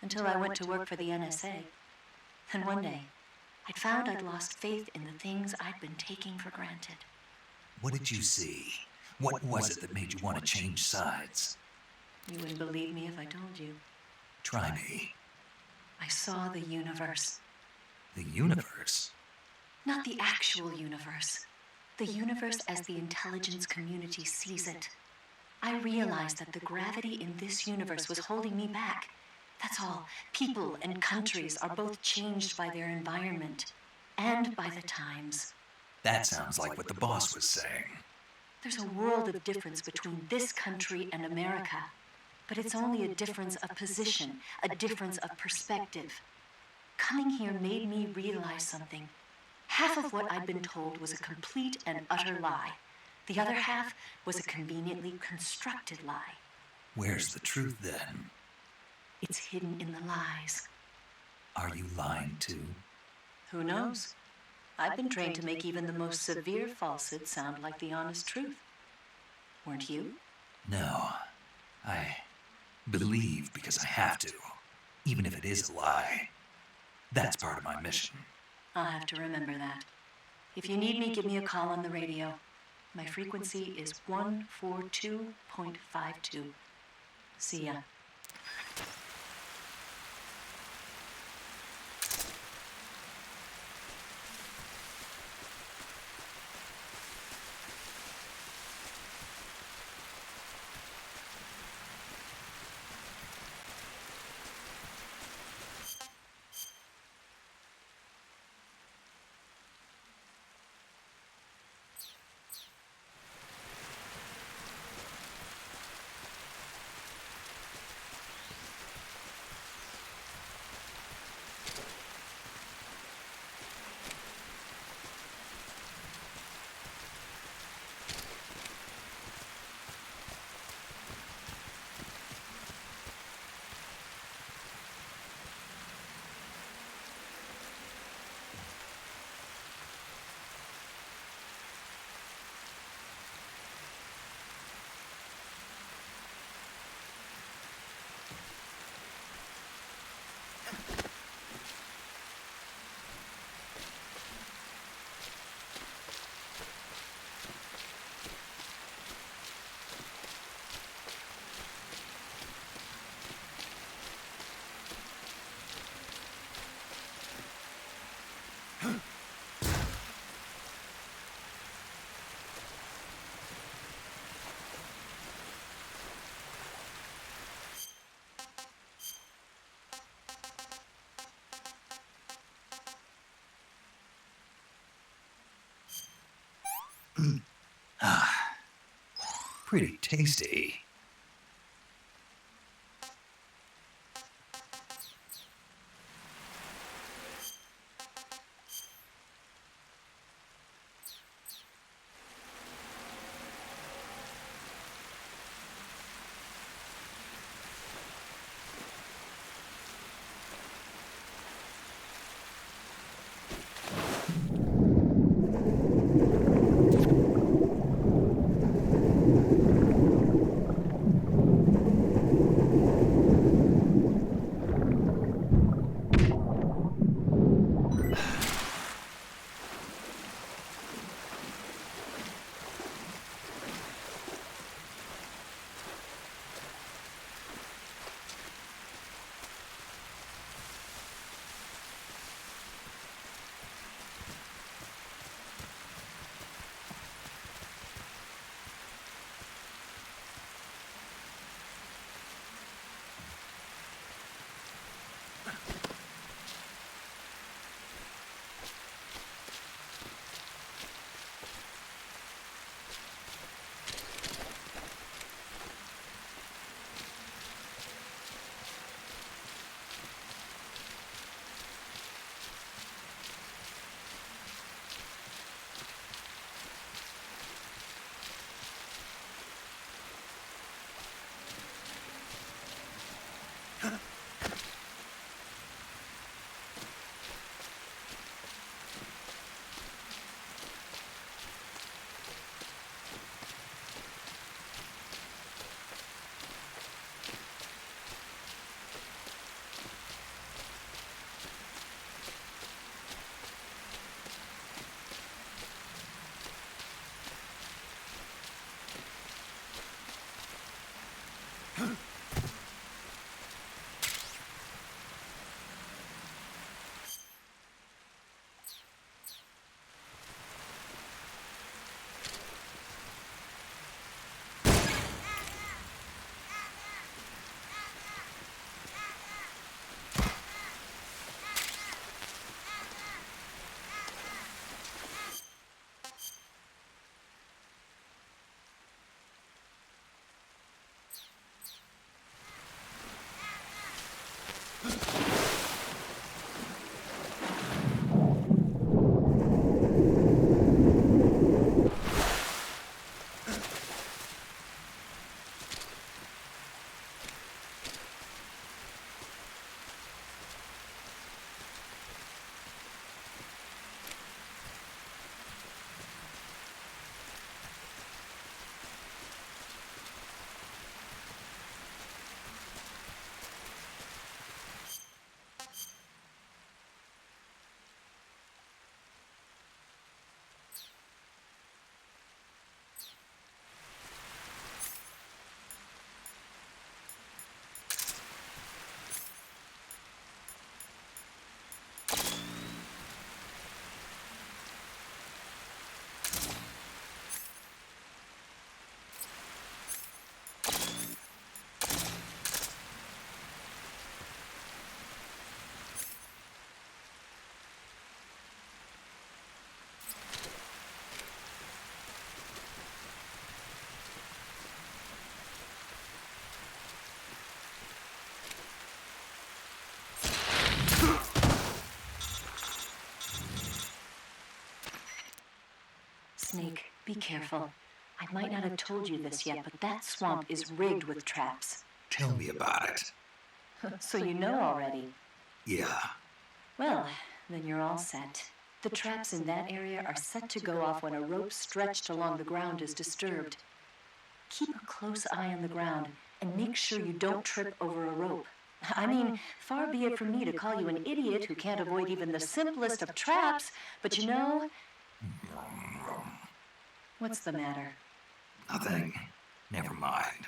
Speaker 17: until I went to work for the NSA. And one day, I'd found I'd lost faith in the things I'd been taking for granted.
Speaker 1: What did you see? What was it that made you want to change sides?
Speaker 17: You wouldn't believe me if I told you.
Speaker 1: Try me.
Speaker 17: I saw the universe.
Speaker 1: The universe?
Speaker 17: Not the actual universe. The universe as the intelligence community sees it. I realized that the gravity in this universe was holding me back. That's all. People and countries are both changed by their environment and by the times.
Speaker 1: That sounds like what the boss was saying.
Speaker 17: There's a world of difference between this country and America. But it's only a difference of position, a difference of perspective. Coming here made me realize something. Half of what I'd been told was a complete and utter lie. The other half was a conveniently constructed lie.
Speaker 1: Where's the truth then?
Speaker 17: It's hidden in the lies.
Speaker 1: Are you lying too?
Speaker 17: Who knows? I've been trained to make even the most severe falsehood sound like the honest truth. Weren't you?
Speaker 1: No. I believe because I have to, even if it is a lie. That's part of my mission.
Speaker 17: I'll have to remember that. If you need me, give me a call on the radio. My frequency is 142.52. See ya.
Speaker 1: Pretty tasty.
Speaker 17: Be careful. I might not have told you this yet, but that swamp is rigged with traps.
Speaker 1: Tell me about it.
Speaker 17: So you know already.
Speaker 1: Yeah.
Speaker 17: Well, then you're all set. The traps in that area are set to go off when a rope stretched along the ground is disturbed. Keep a close eye on the ground and make sure you don't trip over a rope. I mean, far be it from me to call you an idiot who can't avoid even the simplest of traps, but you know... What's the matter?
Speaker 1: Nothing. Never mind.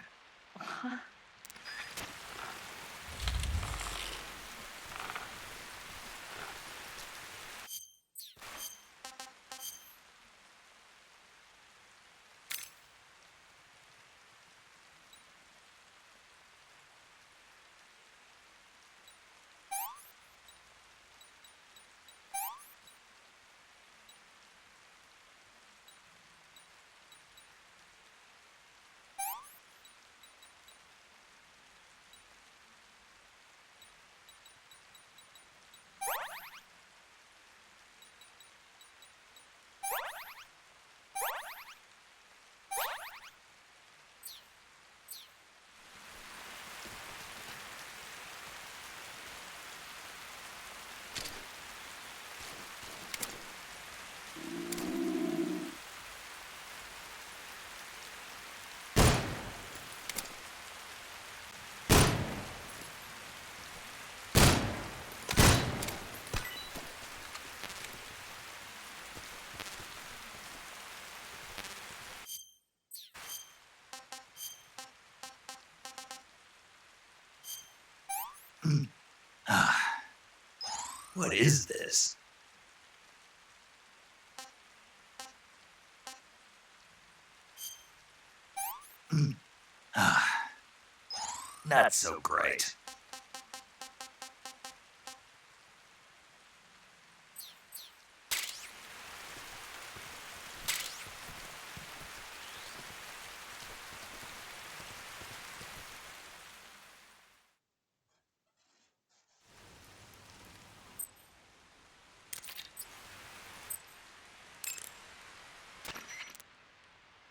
Speaker 1: What is this? Not so great.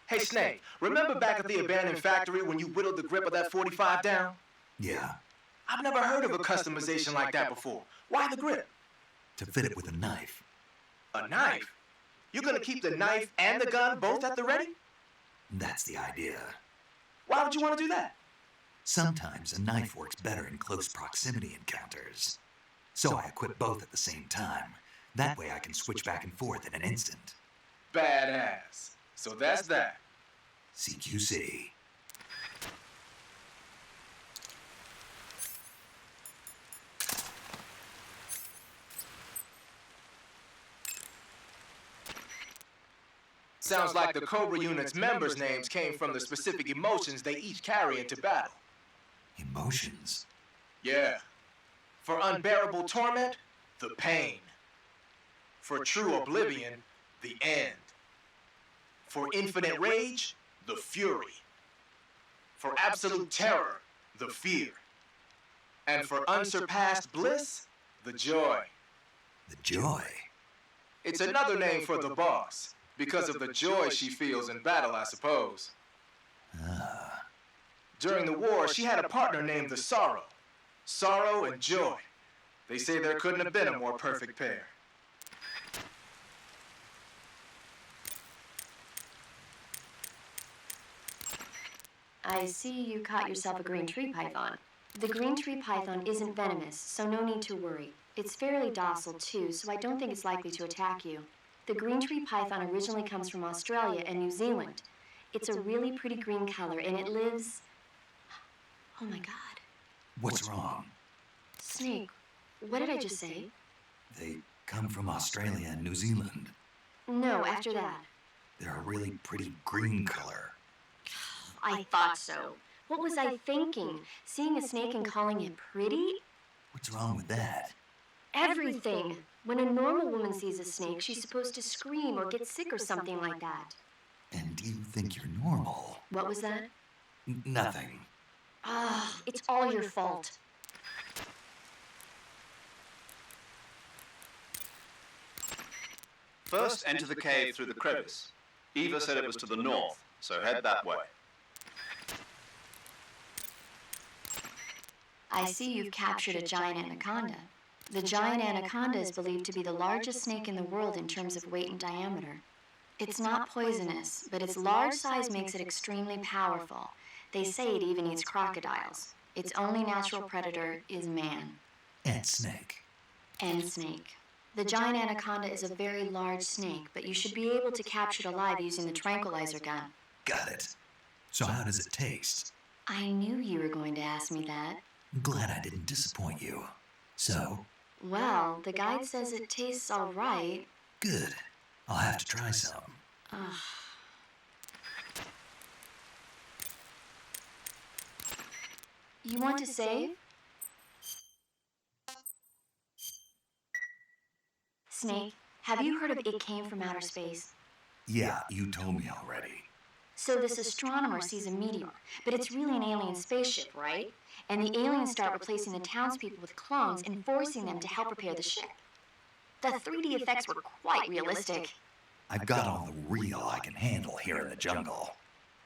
Speaker 13: Hey, Snake, remember back at the abandoned factory when you whittled the grip of that 45 down?
Speaker 1: Yeah,
Speaker 13: I've never heard of a customization like that before. Why the grip?
Speaker 1: to fit it with a knife.
Speaker 13: A knife? You're gonna keep the knife and the gun both at the ready?
Speaker 1: That's the idea.
Speaker 13: Why would you want to do that?
Speaker 1: Sometimes a knife works better in close proximity encounters. So I equip both at the same time. That way I can switch back and forth in an instant.
Speaker 13: Badass. So that's that.
Speaker 1: CQC.
Speaker 13: Sounds like the Cobra Unit's members' names came from the specific emotions they each carry into battle.
Speaker 1: Emotions?
Speaker 13: Yeah. For unbearable torment, the pain. For true oblivion, the end. For infinite rage, the fury. For absolute terror, the fear. And for unsurpassed bliss, the joy.
Speaker 1: The joy?
Speaker 13: It's another name for the boss, because of the joy she feels in battle, I suppose. During the war, she had a partner named the Sorrow. Sorrow and joy. They say there couldn't have been a more perfect pair.
Speaker 5: I see you caught yourself a green tree python. The green tree python isn't venomous, so no need to worry. It's fairly docile too, so I don't think it's likely to attack you. The green tree python originally comes from Australia and New Zealand. It's a really pretty green color, and it lives... Oh my god.
Speaker 1: What's wrong?
Speaker 5: Snake, what did I just say?
Speaker 1: They come from Australia and New Zealand.
Speaker 5: No, after that.
Speaker 1: They're a really pretty green color.
Speaker 5: I thought so. What was I thinking? Seeing a snake and calling it pretty?
Speaker 1: What's wrong with that?
Speaker 5: Everything. When a normal woman sees a snake, she's supposed to scream or get sick or something like that.
Speaker 1: And you think you're normal?
Speaker 5: What was that?
Speaker 1: Nothing.
Speaker 5: Ah, it's all your fault.
Speaker 2: First, enter the cave through the crevice. Eva said it was to the north, so head that way.
Speaker 5: I see you've captured a giant anaconda. The giant anaconda is believed to be the largest snake in the world in terms of weight and diameter. It's not poisonous, but its large size makes it extremely powerful. They say it even eats crocodiles. Its only natural predator is man.
Speaker 1: And snake.
Speaker 5: And snake. The giant anaconda is a very large snake, but you should be able to capture it alive using the tranquilizer gun.
Speaker 1: Got it. So how does it taste?
Speaker 5: I knew you were going to ask me that.
Speaker 1: I'm glad I didn't disappoint you. So?
Speaker 5: Well, the guide says it tastes all right.
Speaker 1: Good. I'll have to try some.
Speaker 5: You want to save? Snake, have you heard of It Came from Outer Space?
Speaker 1: Yeah, you told me already.
Speaker 5: So this astronomer sees a meteor, but it's really an alien spaceship, right? And the aliens start replacing the townspeople with clones and forcing them to help repair the ship. The 3D effects were quite realistic.
Speaker 1: I've got all the real I can handle here in the jungle.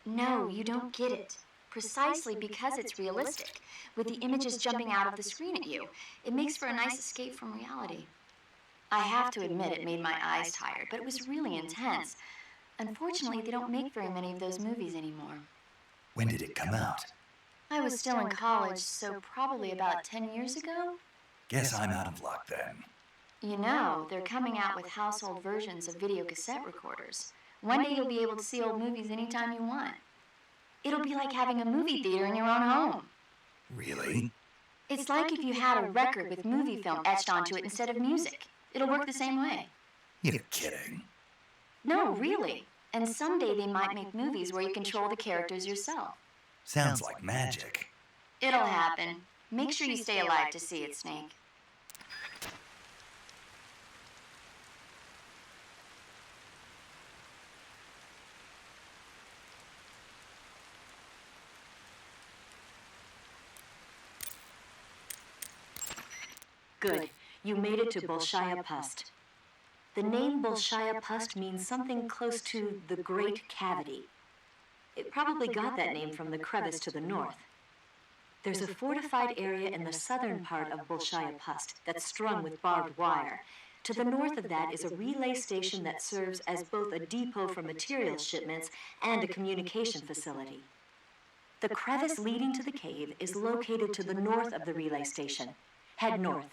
Speaker 5: No, you don't get it. Precisely because it's realistic, with the images jumping out of the screen at you. It makes for a nice escape from reality. I have to admit it made my eyes tired, but it was really intense. Unfortunately, they don't make very many of those movies anymore.
Speaker 1: When did it come out?
Speaker 5: I was still in college, so probably about 10 years ago.
Speaker 1: Guess I'm out of luck then.
Speaker 5: You know, they're coming out with household versions of video cassette recorders. One day you'll be able to see old movies anytime you want. It'll be like having a movie theater in your own home.
Speaker 1: Really?
Speaker 5: It's like if you had a record with movie film etched onto it instead of music. It'll work the same way.
Speaker 1: You're kidding.
Speaker 5: No, really. And someday they might make movies where you control the characters yourself.
Speaker 1: Sounds like magic.
Speaker 5: It'll happen. Make sure you stay alive to see it, Snake.
Speaker 17: Good. You made it to Bolshaya Pust. The name Bolshaya Pust means something close to the Great Cavity. It probably got that name from the crevice to the north. There's a fortified area in the southern part of Bolshaya Pust that's strung with barbed wire. To the north of that is a relay station that serves as both a depot for material shipments and a communication facility. The crevice leading to the cave is located to the north of the relay station. Head north.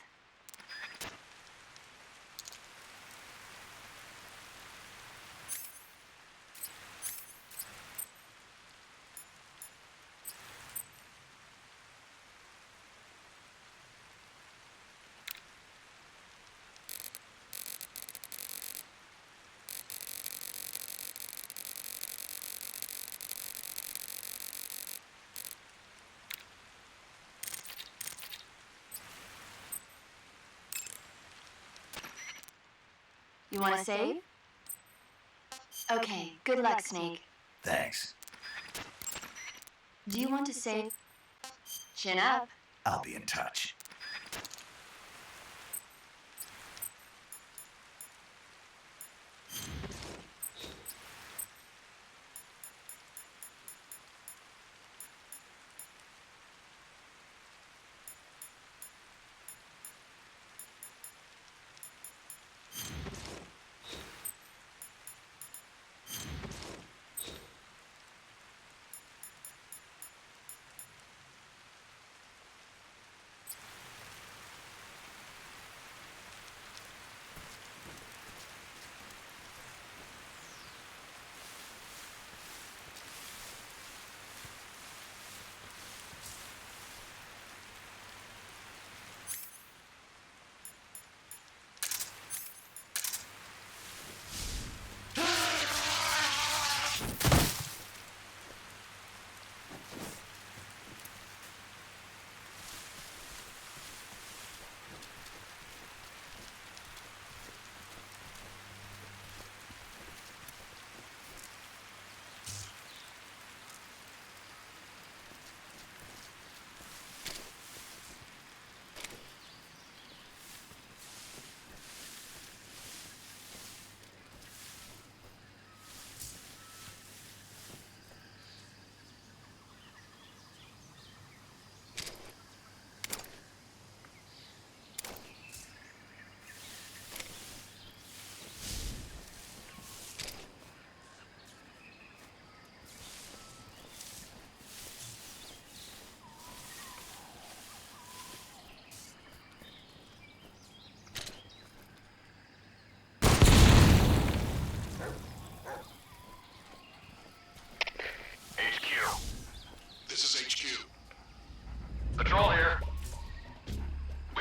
Speaker 5: You want to save? Okay, good luck, Snake.
Speaker 1: Thanks.
Speaker 5: Do you want to save? Chin up.
Speaker 1: I'll be in touch.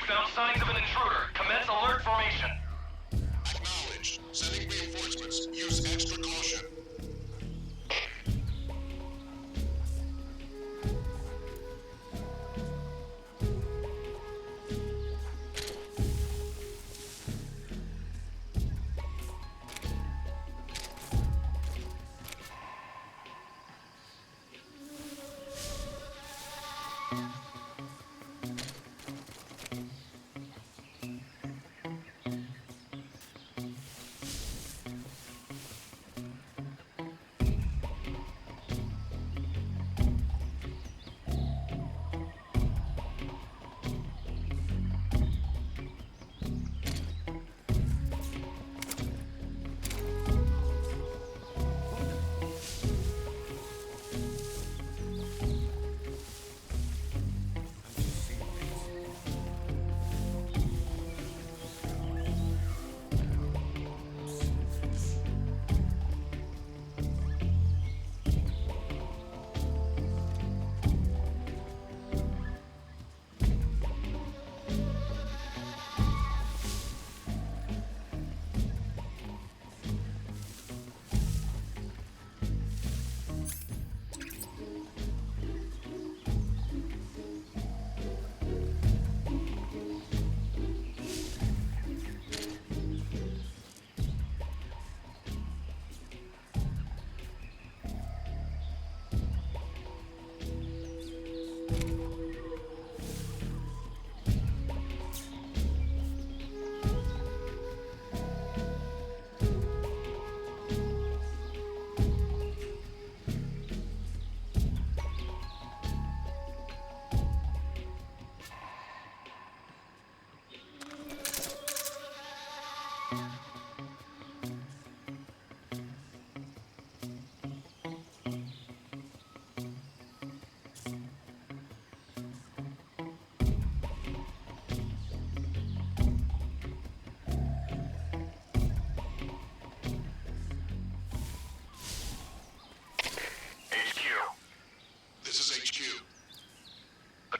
Speaker 15: found signs of an intruder. Commence alert formation.
Speaker 9: Acknowledged. Sending reinforcements. Use extra caution.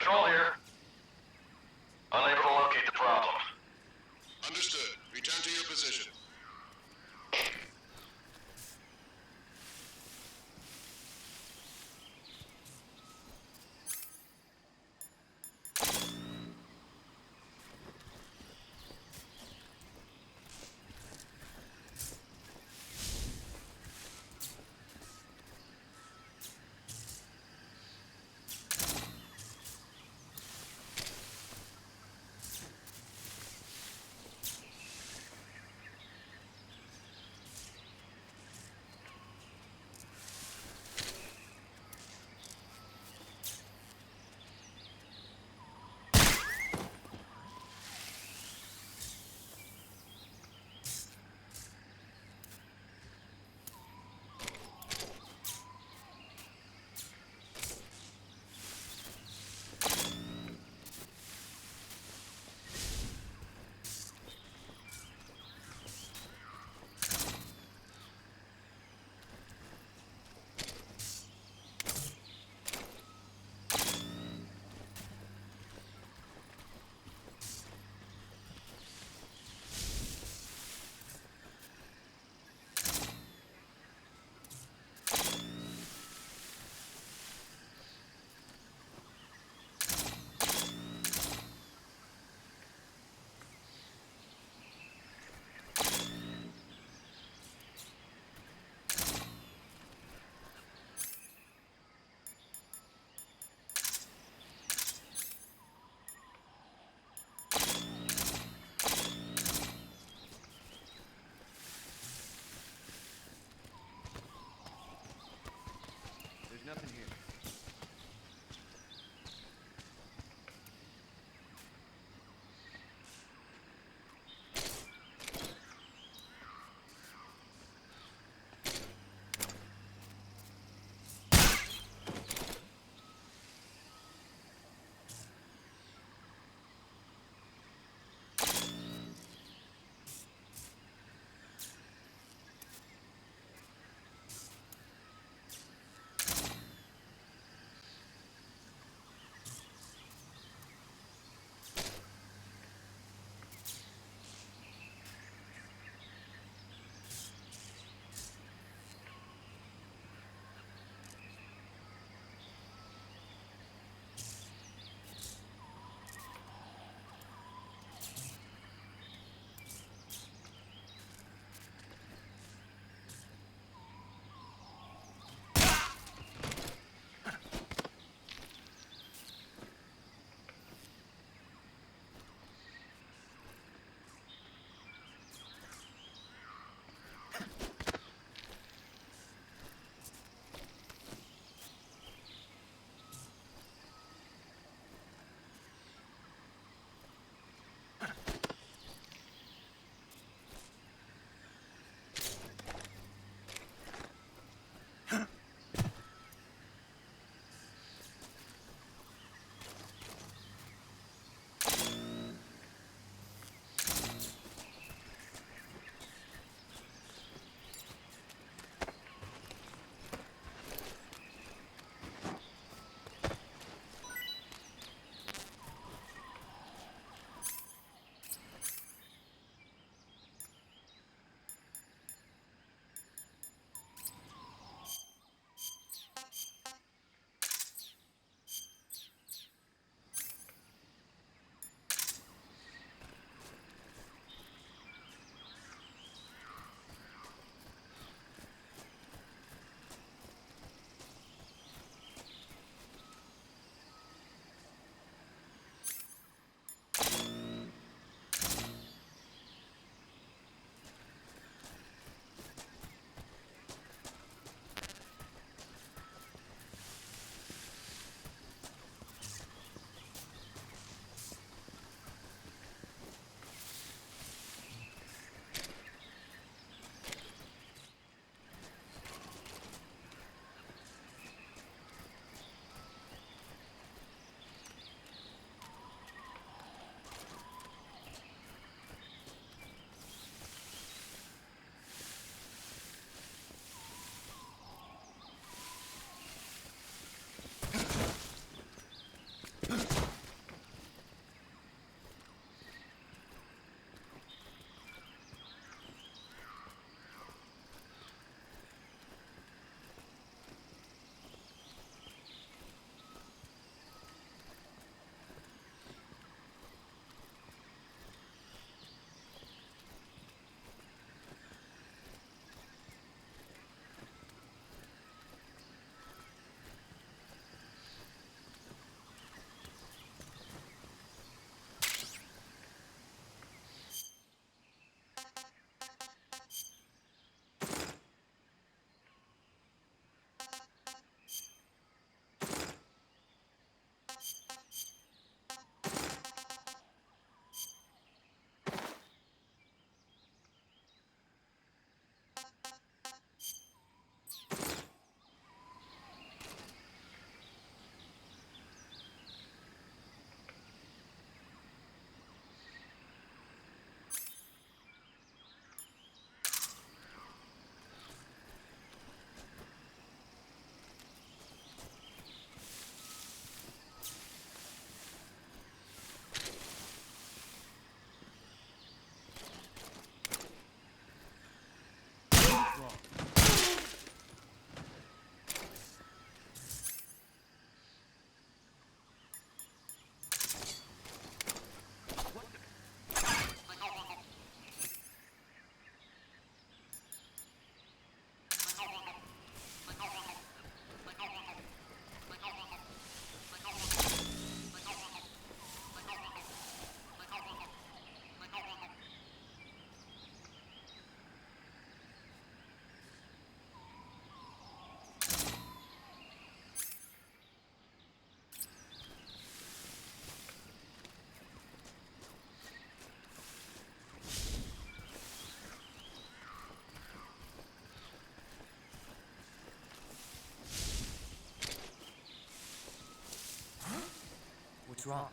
Speaker 15: Patrol here. Unable to locate the problem.
Speaker 9: Understood. Return to your position.
Speaker 16: wrong?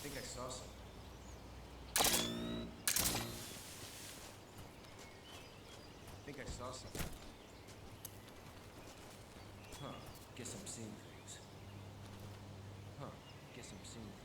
Speaker 16: I think I saw something. I think I saw something. Huh. Guess I'm seeing things. Huh. Guess I'm seeing things.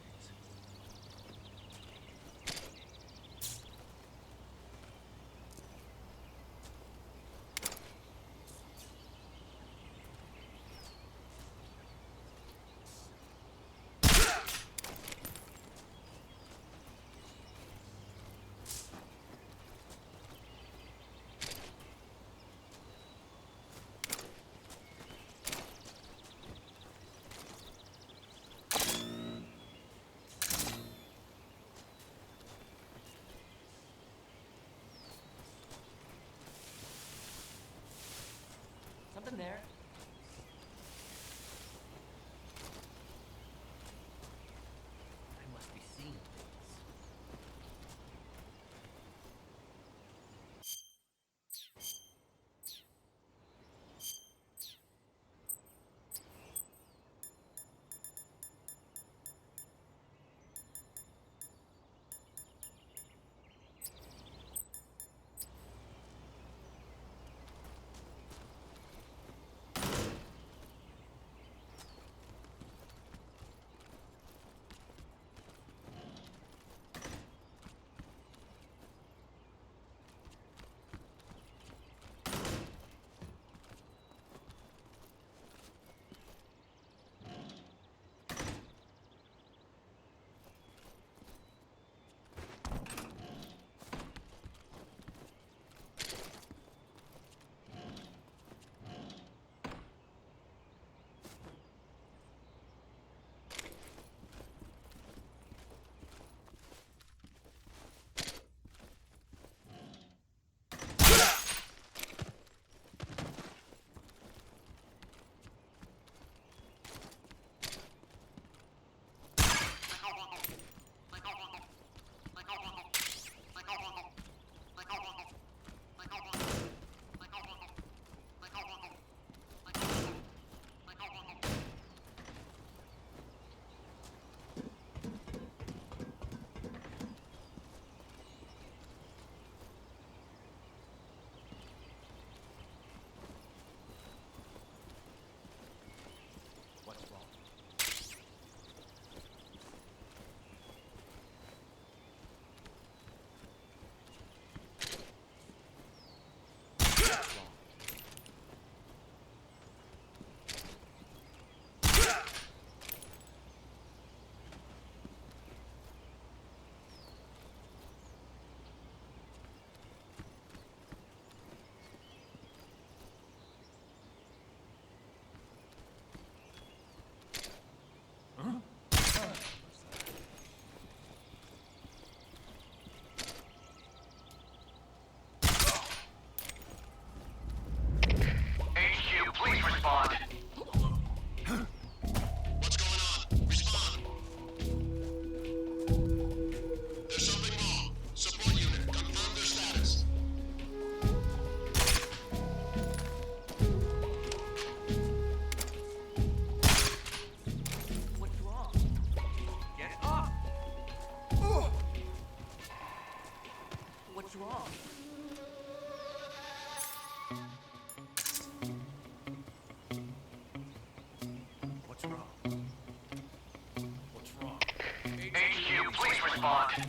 Speaker 4: respond.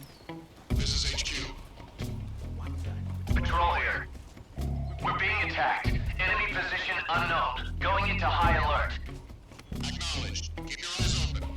Speaker 9: This is HQ.
Speaker 4: Patrol here. We're being attacked. Enemy position unknown. Going into high alert.
Speaker 9: Acknowledged. Keep your eyes open.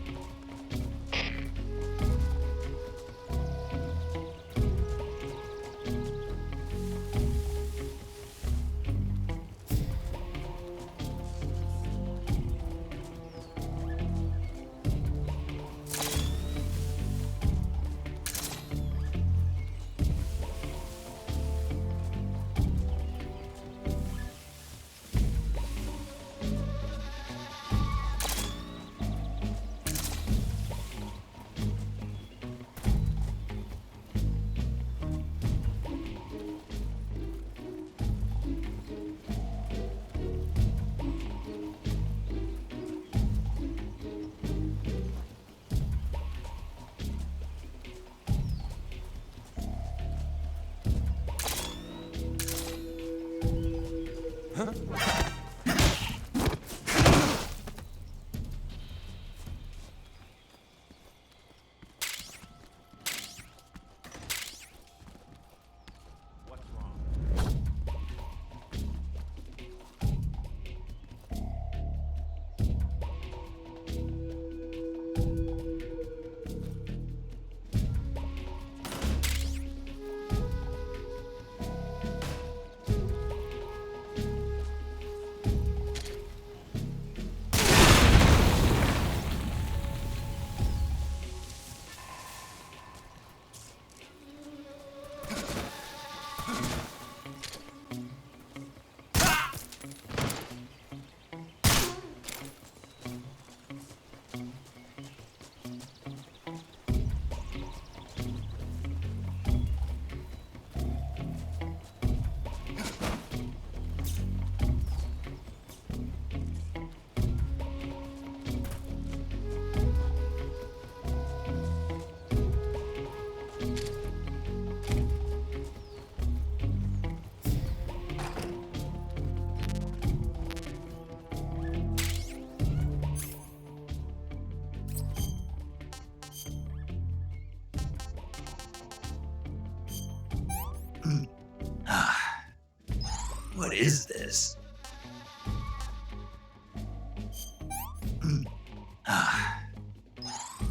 Speaker 1: What is this?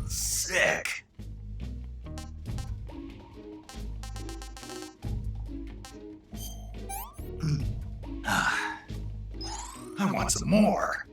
Speaker 1: Sick. I want some more.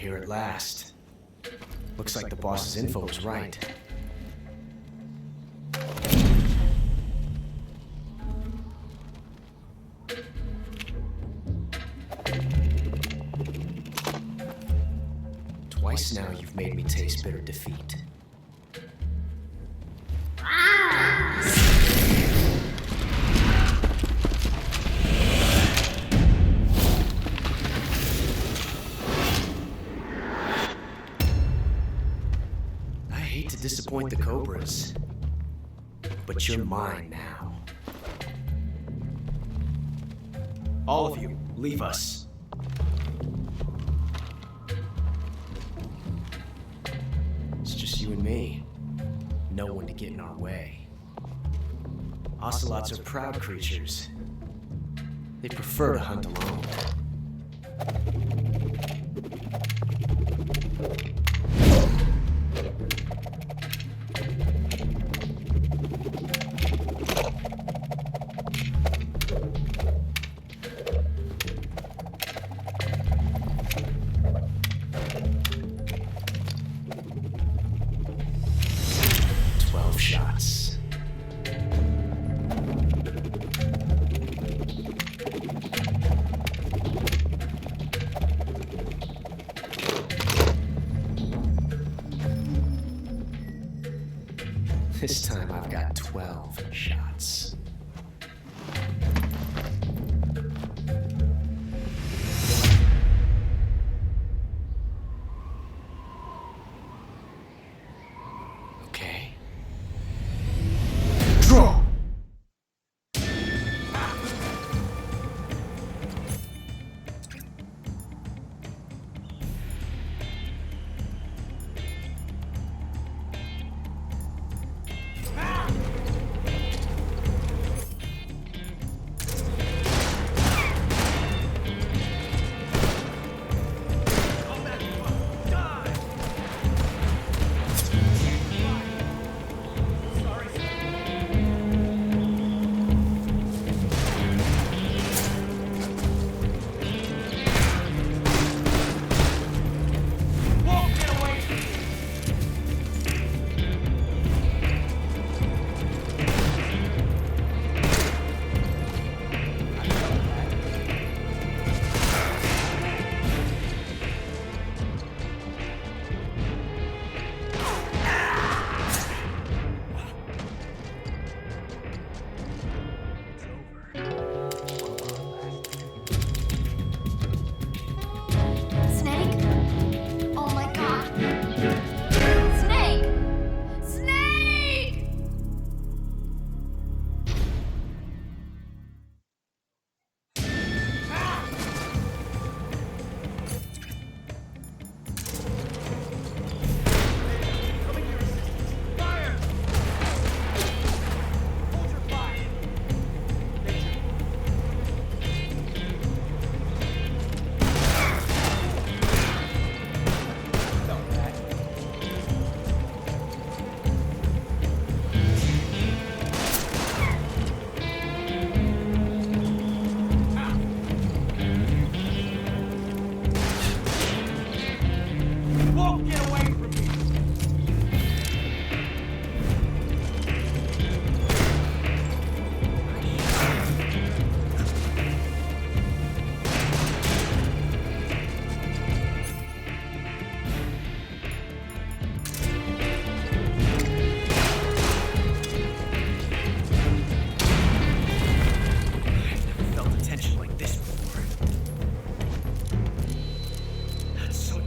Speaker 16: here at last. Looks like the boss's info was right. Twice now you've made me taste bitter defeat. I hate to disappoint the Cobras, but you're mine now. All of you, leave us. It's just you and me. No one to get in our way. Ocelots are proud creatures. They prefer to hunt alone. Shots. This time I've got 12 shots. Okay. Draw!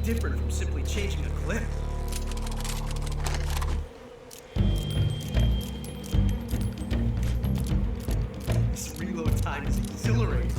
Speaker 16: Different from simply changing a clip. This reload time is exhilarating.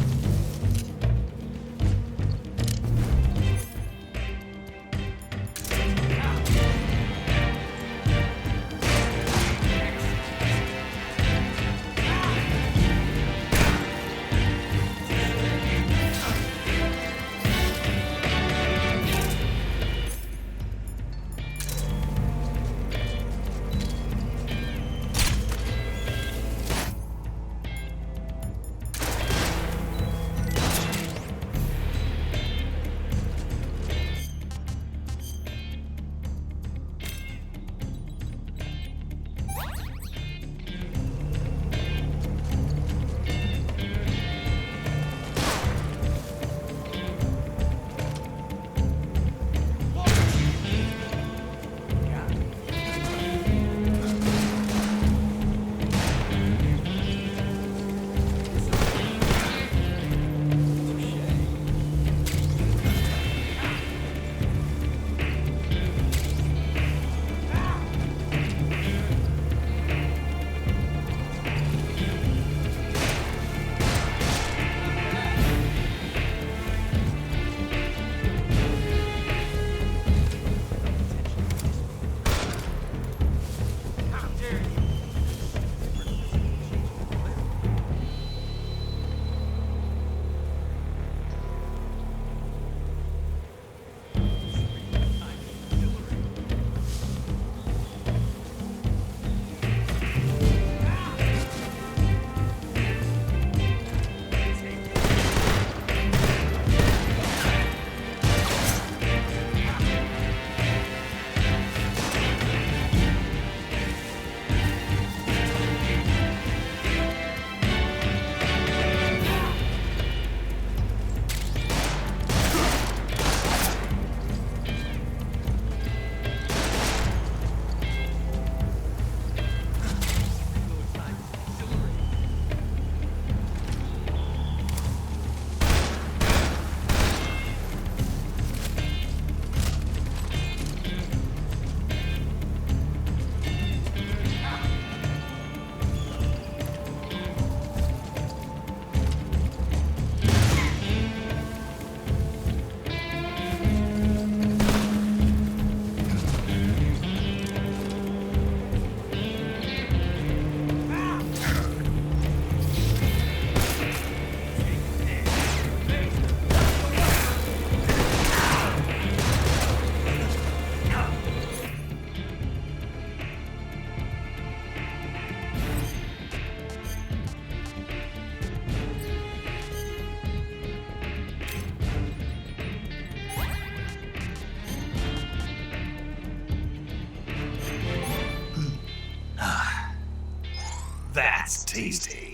Speaker 1: That's tasty.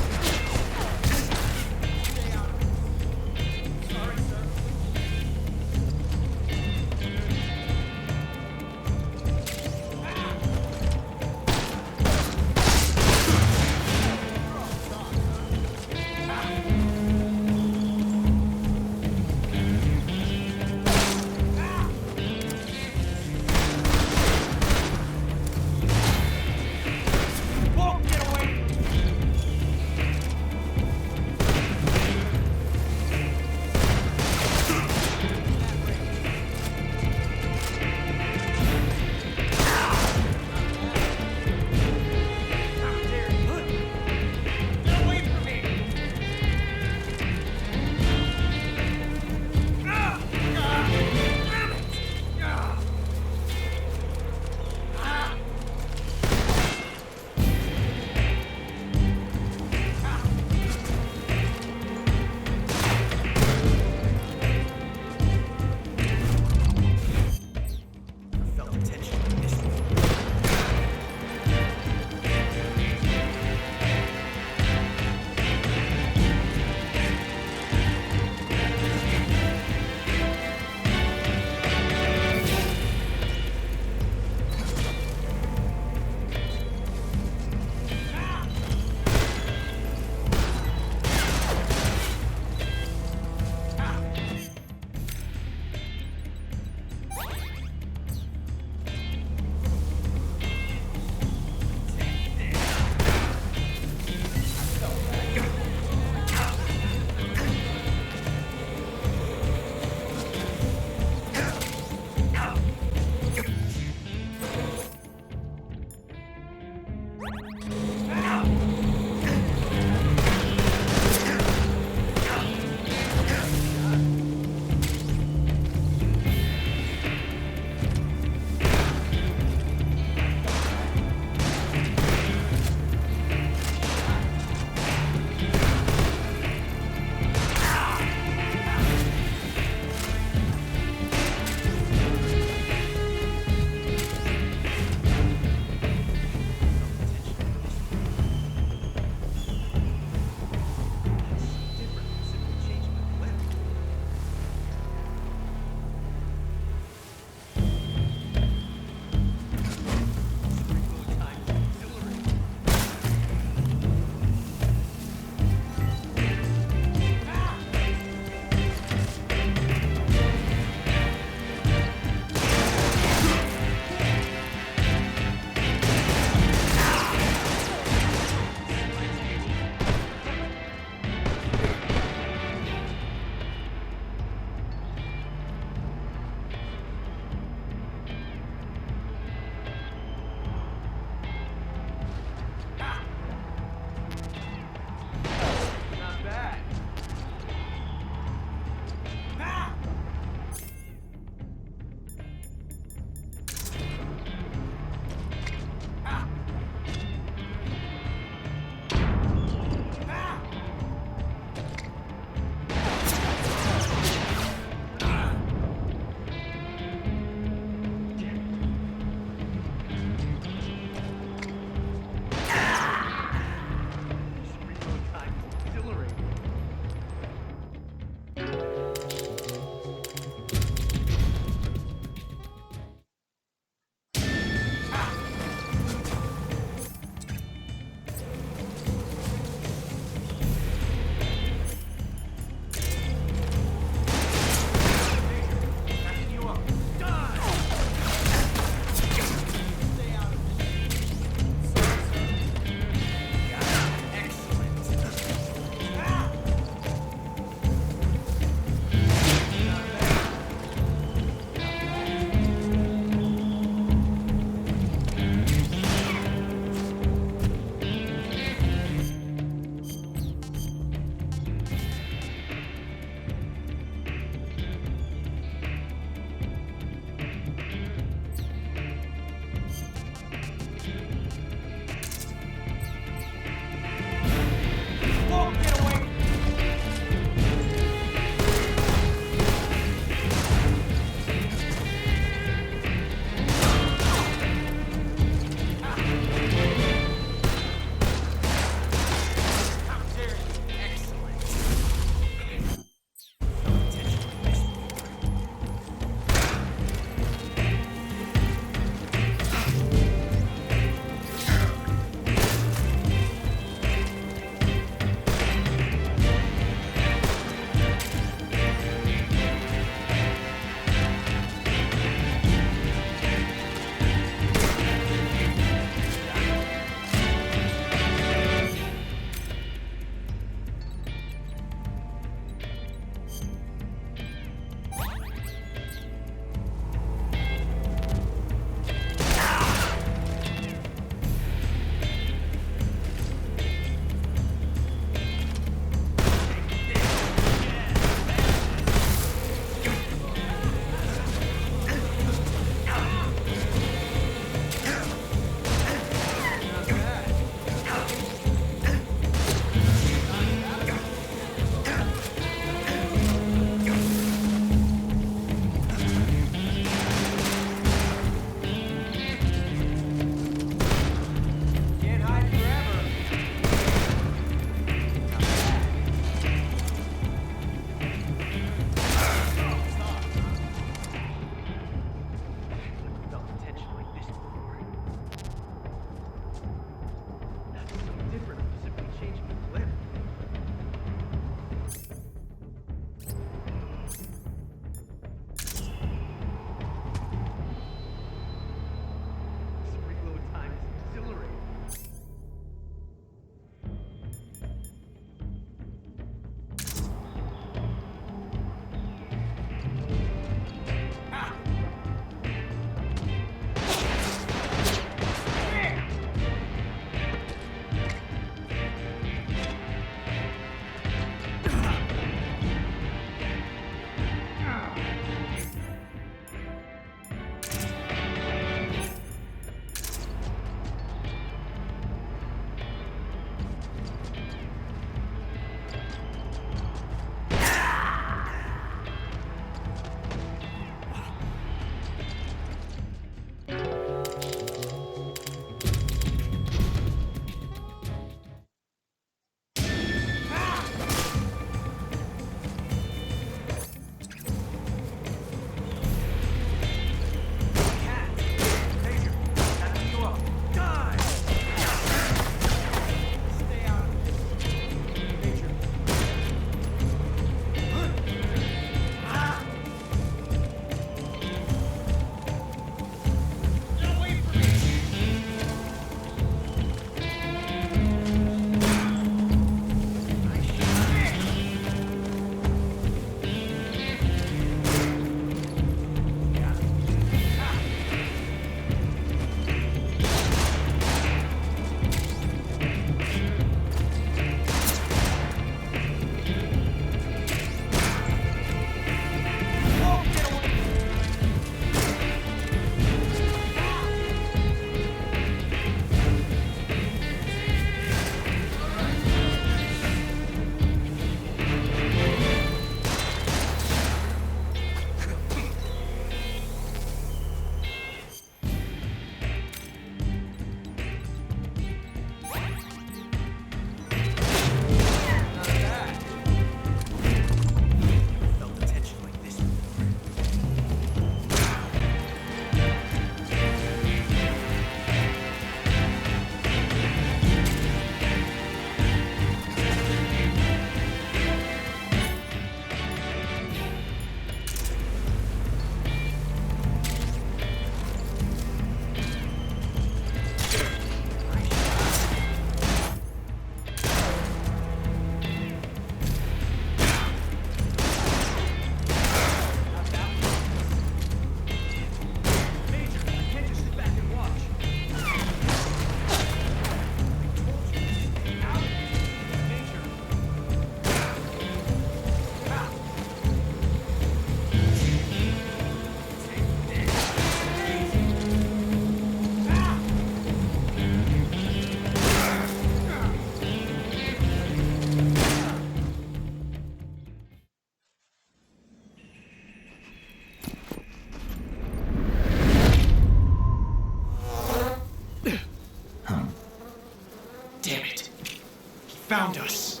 Speaker 11: found us.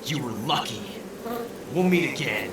Speaker 16: You were lucky. We'll meet again.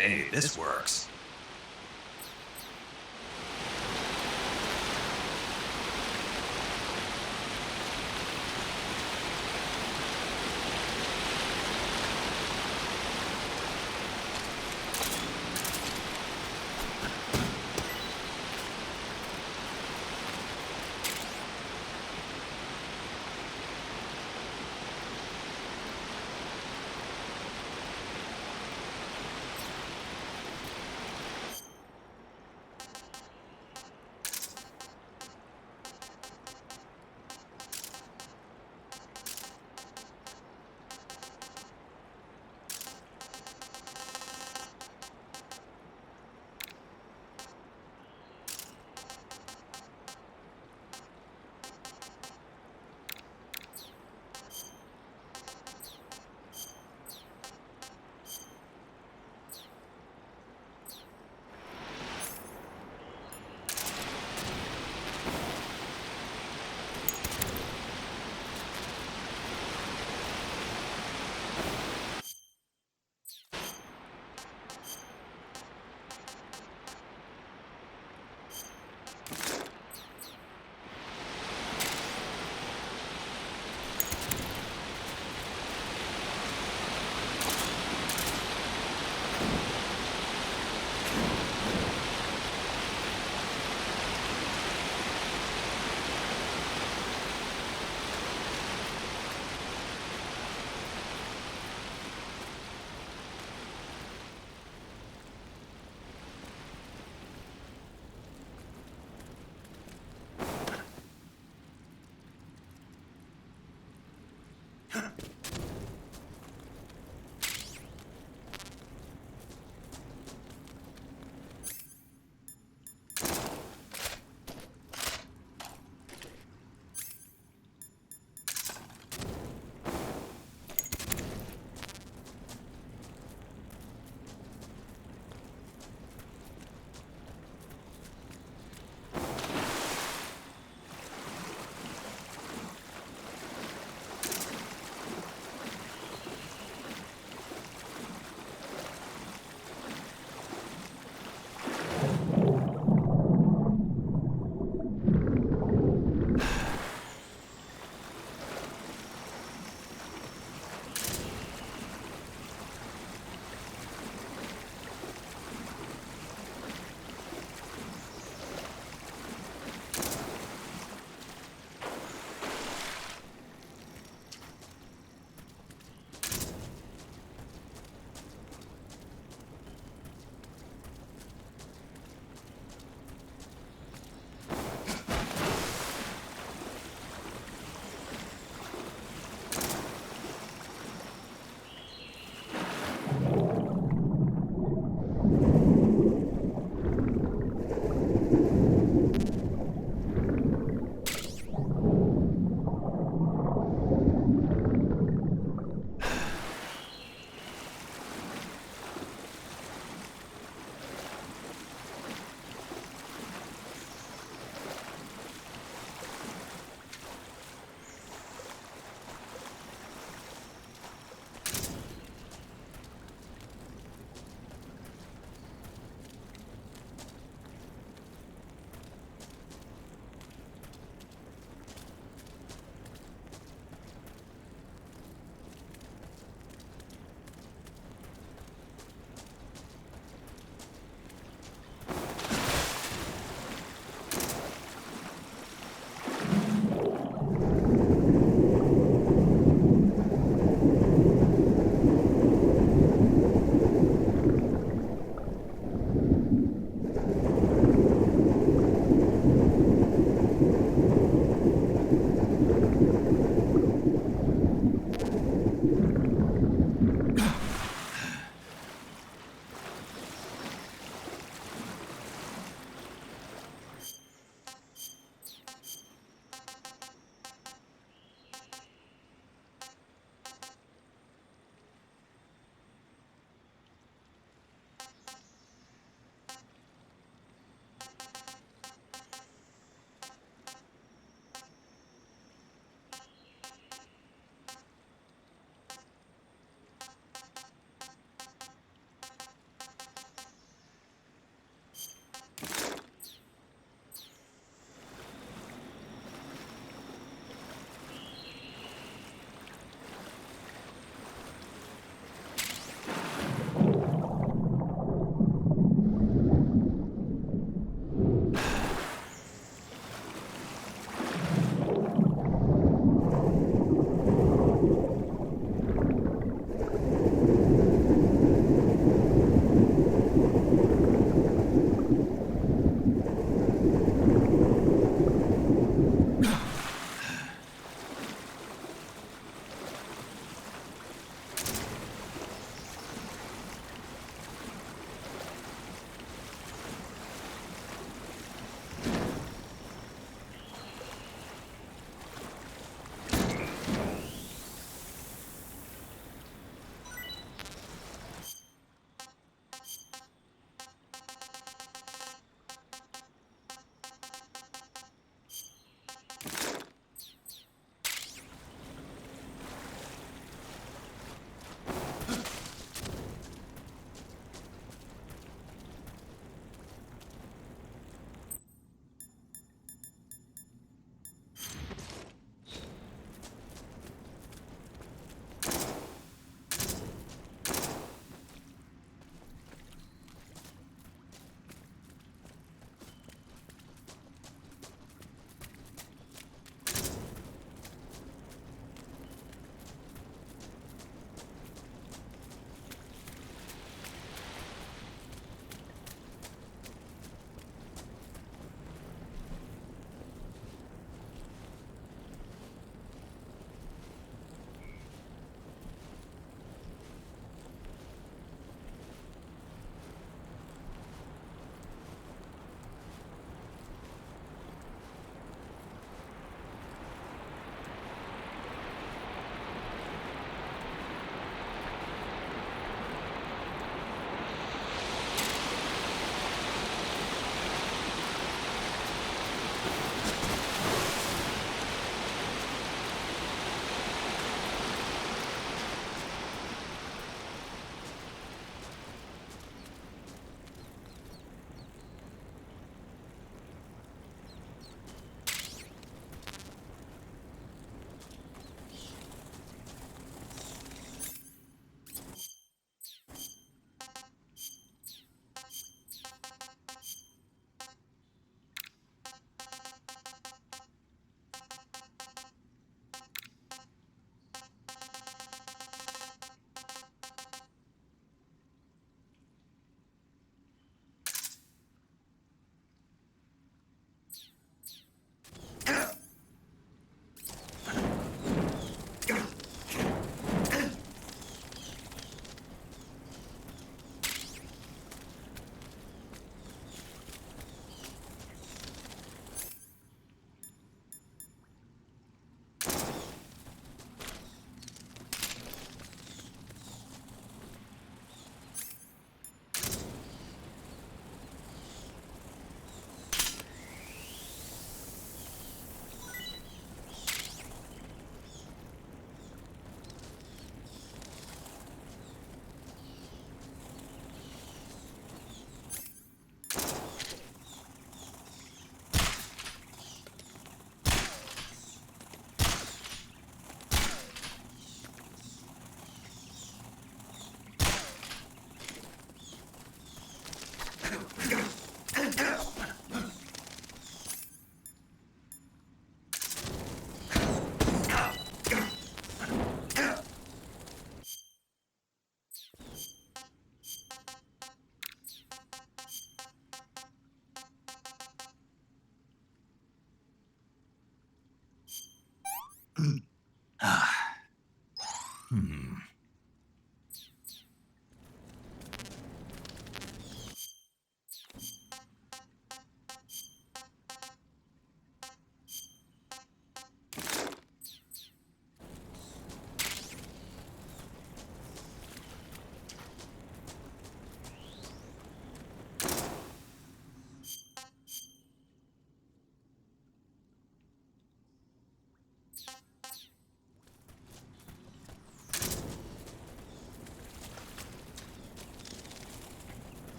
Speaker 1: Hey, this works.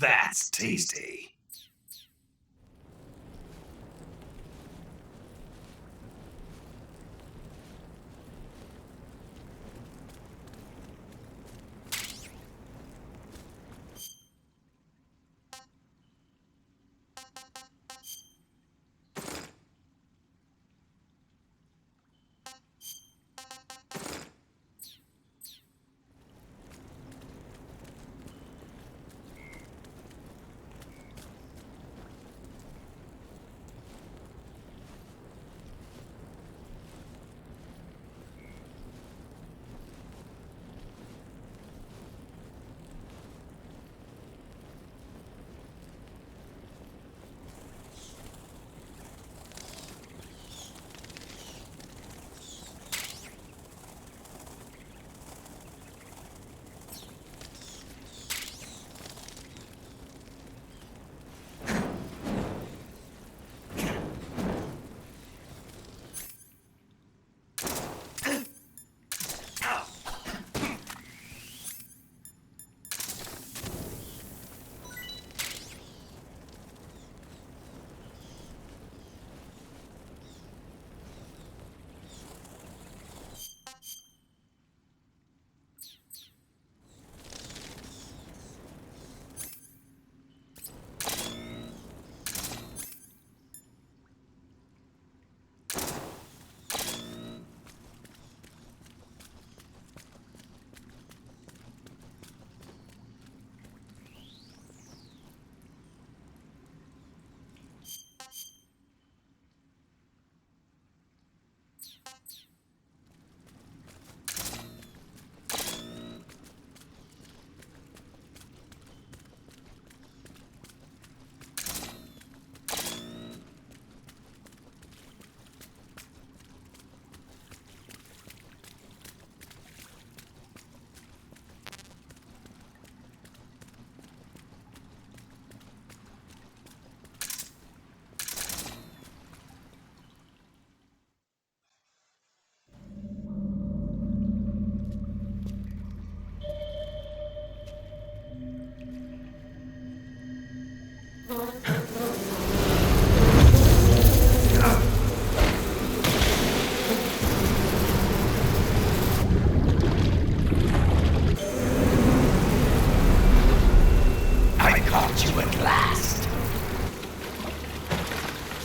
Speaker 1: That's tasty.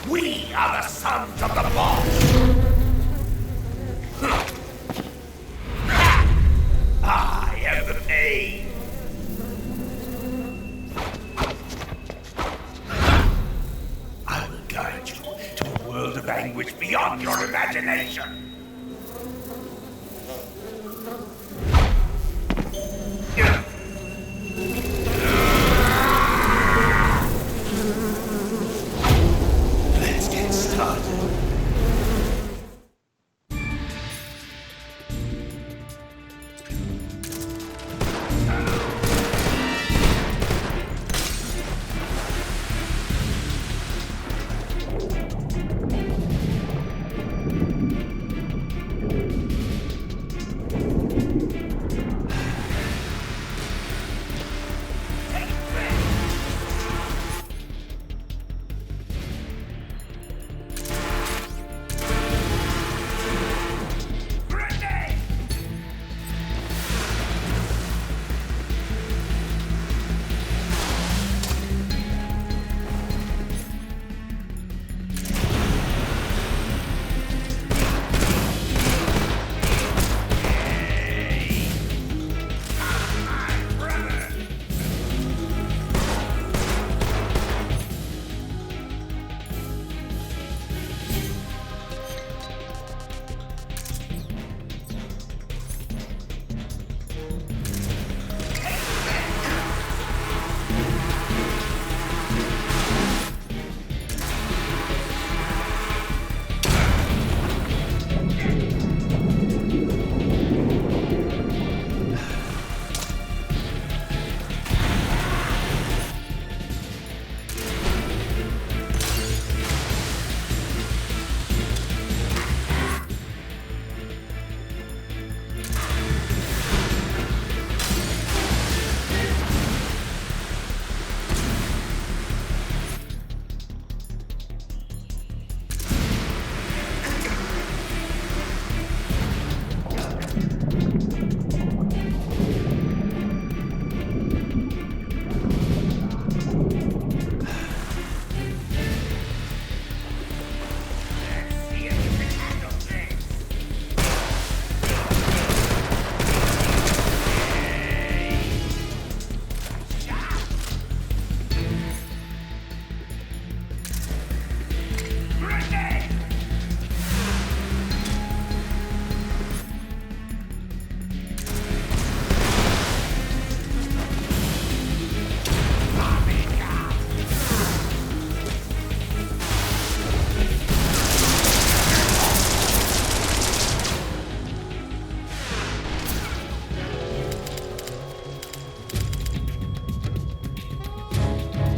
Speaker 18: We are the sons of the boss! I am the pain! I will guide you to a world of anguish beyond your imagination! Let's get started.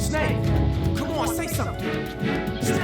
Speaker 13: Snake, come on, say something.